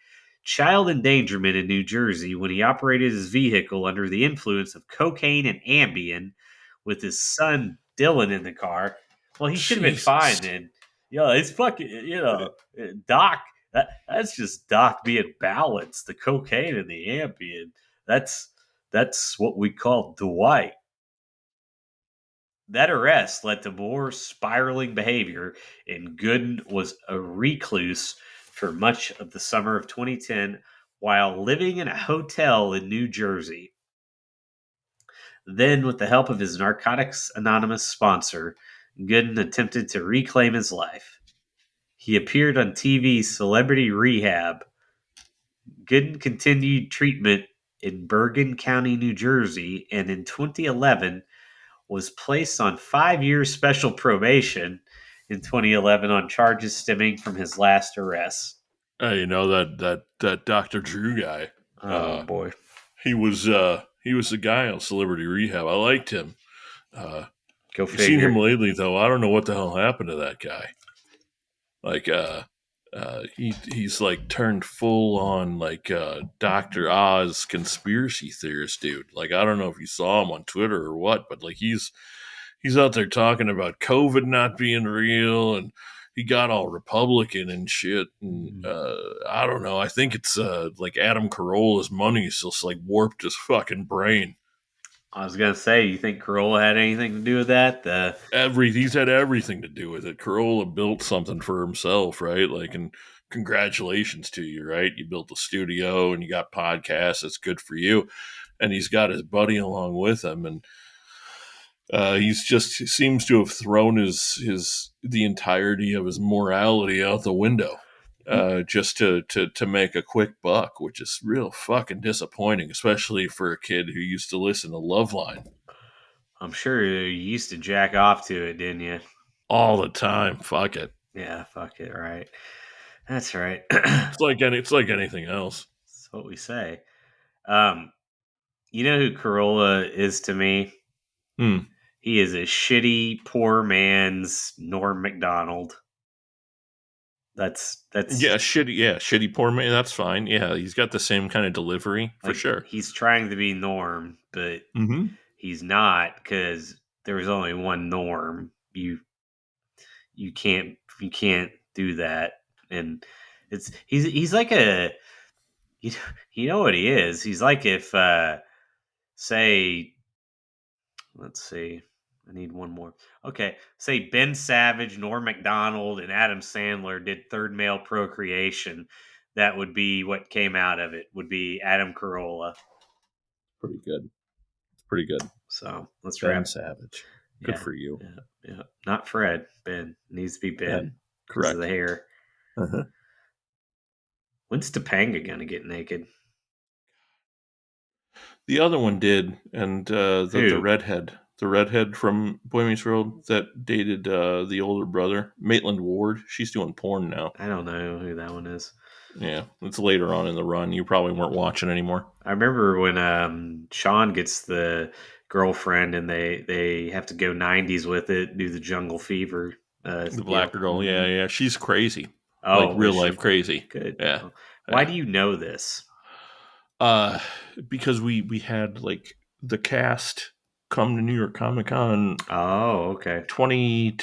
child endangerment in New Jersey when he operated his vehicle under the influence of cocaine and Ambien with his son Dylan in the car. Well, he should have been fine then. It's fucking, Doc. That's just Doc being balanced. The cocaine and the Ambien. That's what we call Dwight. That arrest led to more spiraling behavior, and Gooden was a recluse for much of the summer of 2010 while living in a hotel in New Jersey. Then, with the help of his Narcotics Anonymous sponsor, Gooden attempted to reclaim his life. He appeared on TV's Celebrity Rehab. Gooden continued treatment in Bergen County, New Jersey, and in 2011 was placed on 5-year special probation in 2011 on charges stemming from his last arrest. Hey, that Dr. Drew guy. Oh boy, he was the guy on Celebrity Rehab. I liked him. Go I've figure. seen him lately though. I don't know what the hell happened to that guy. Like he's like turned full on like Dr. Oz conspiracy theorist dude. Like I don't know if you saw him on Twitter or what, but like he's out there talking about COVID not being real, and he got all Republican and shit. And I don't know. I think it's like Adam Carolla's money's just like warped his fucking brain. I was gonna say, you think Corolla had anything to do with that? He's had everything to do with it. Corolla built something for himself, right? Like, and congratulations to you, right? You built a studio and you got podcasts. That's good for you. And he's got his buddy along with him, and he seems to have thrown the entirety of his morality out the window. Just to make a quick buck, which is real fucking disappointing, especially for a kid who used to listen to Loveline. I'm sure you used to jack off to it, didn't you? All the time. Fuck it. Yeah, fuck it, right. That's right. It's like anything else. That's what we say. You know who Corolla is to me? He is a shitty, poor man's Norm Macdonald. That's shitty poor man. That's fine. Yeah, he's got the same kind of delivery for sure. He's trying to be Norm, but he's not, because there was only one Norm. You can't do that, and he's like a you know what he is. He's like if say, let's see. I need one more. Okay, say Ben Savage, Norm Macdonald, and Adam Sandler did third male procreation. That would be what came out of it. Would be Adam Carolla. Pretty good. Pretty good. So let's Ben wrap. Savage. Good for you. Yeah. Not Fred. Ben. It needs to be Ben. Correct. Because of the hair. Uh-huh. When's Topanga gonna get naked? The other one did, and the redhead. The redhead from Boy Meets World that dated the older brother, Maitland Ward. She's doing porn now. I don't know who that one is. Yeah, it's later on in the run. You probably weren't watching anymore. I remember when Sean gets the girlfriend and they have to go 90s with it, do the Jungle Fever. The black girl, yeah. She's crazy. Oh, like real life crazy. Good. Yeah. Why do you know this? Because we had like the cast come to New York Comic Con Oh, okay. 20.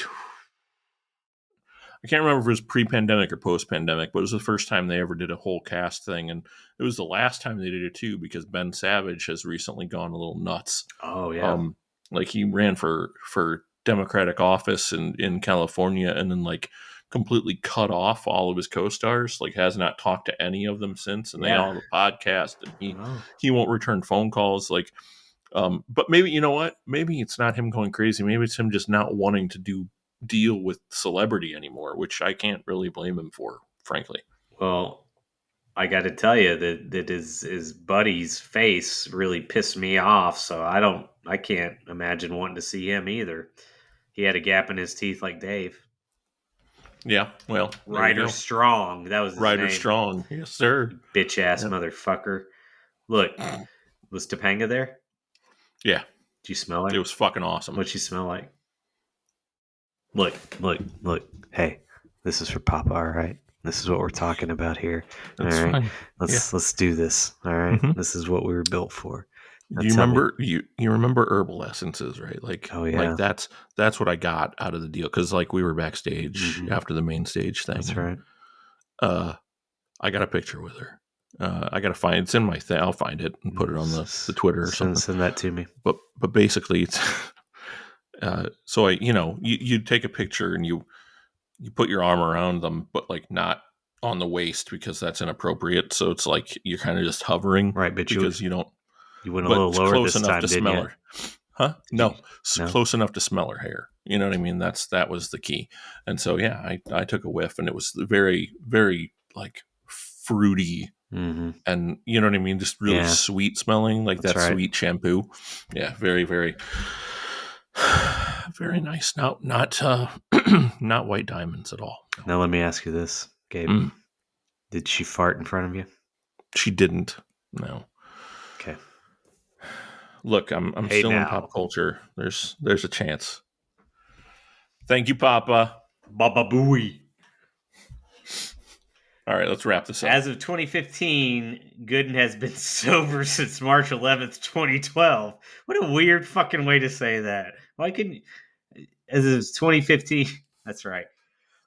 I can't remember if it was pre-pandemic or post-pandemic, but it was the first time they ever did a whole cast thing, and it was the last time they did it too, because Ben Savage has recently gone a little nuts. Oh yeah. Like he ran for Democratic office in California, and then like completely cut off all of his co-stars, like has not talked to any of them since, and they all have a podcast, and he won't return phone calls. Like, but maybe, you know what? Maybe it's not him going crazy. Maybe it's him just not wanting to deal with celebrity anymore, which I can't really blame him for, frankly. Well, I got to tell you that his buddy's face really pissed me off. So I can't imagine wanting to see him either. He had a gap in his teeth like Dave. Yeah, well, Ryder Strong. That was his Ryder name. Strong. Yes, sir. Bitch ass motherfucker. Look, was Topanga there? Yeah. Did you smell it? It was fucking awesome. What'd she smell like? Look. Hey, this is for Papa, all right? This is what we're talking about here. That's all right. fine. Let's do this. All right? Mhm. This is what we were built for. Do you remember you remember herbal essences, right? Like, oh, yeah. Like that's what I got out of the deal, because like we were backstage after the main stage thing. That's right. I got a picture with her. I got to find it's in my thing. I'll find it and put it on the Twitter or something. Send that to me. But basically, it's so you take a picture and you put your arm around them, but like not on the waist, because that's inappropriate. So it's like you're kind of just hovering, right? But because you went a little lower close this enough time, to didn't smell you? her. Huh? No, No? Close enough to smell her hair. You know what I mean? That was the key. And so yeah, I took a whiff, and it was very, very like fruity, and you know what I mean, just really sweet smelling, like that's that sweet shampoo. Yeah, very, very, very nice. Not not white diamonds at all. Now let me ask you this, Gabe. Did she fart in front of you? She didn't. No. Okay. Look, I'm still in pop culture. There's a chance. Thank you, Papa. Baba Booey. All right, let's wrap this up. As of 2015, Gooden has been sober since March 11th, 2012. What a weird fucking way to say that. Why couldn't... As of 2015... That's right.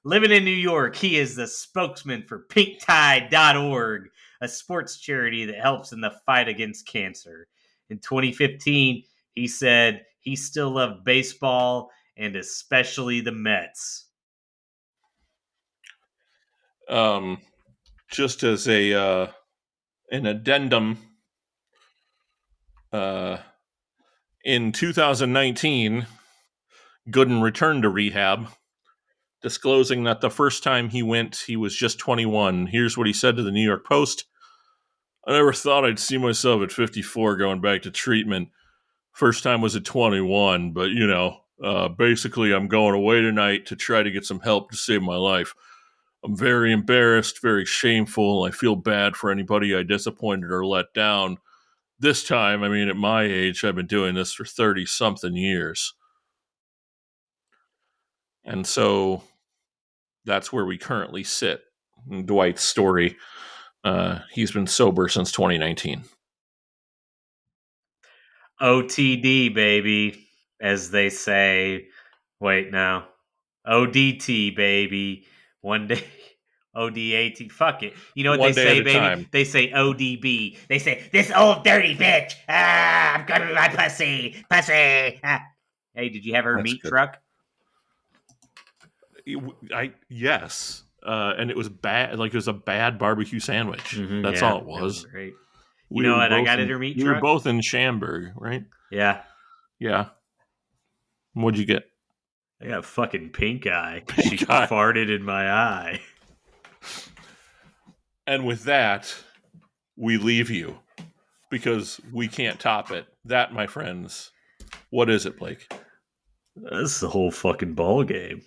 Living in New York, he is the spokesman for pinktide.org, a sports charity that helps in the fight against cancer. In 2015, he said he still loved baseball and especially the Mets. Just as an addendum, in 2019, Gooden returned to rehab, disclosing that the first time he went, he was just 21. Here's what he said to the New York Post. I never thought I'd see myself at 54 going back to treatment. First time was at 21, but basically I'm going away tonight to try to get some help to save my life. I'm very embarrassed, very shameful. I feel bad for anybody I disappointed or let down. This time, I mean, at my age, I've been doing this for 30-something years. And so that's where we currently sit. In Dwight's story, he's been sober since 2019. OTD, baby, as they say. Wait, now. ODT, baby. One day. ODAT. Fuck it. You know what One they day say, at a baby? time. They say ODB. They say, this old dirty bitch. I'm gonna be my pussy. Pussy. Hey, did you have her meat good. truck? Yes. And it was bad. Like, it was a bad barbecue sandwich. That's all it was. Great. You know what? I got at her meat truck. We were both in Shamburg, right? Yeah. Yeah. What'd you get? I got a fucking pink eye. She farted in my eye. And with that, we leave you, because we can't top it. That, my friends, what is it, Blake? That's the whole fucking ball game.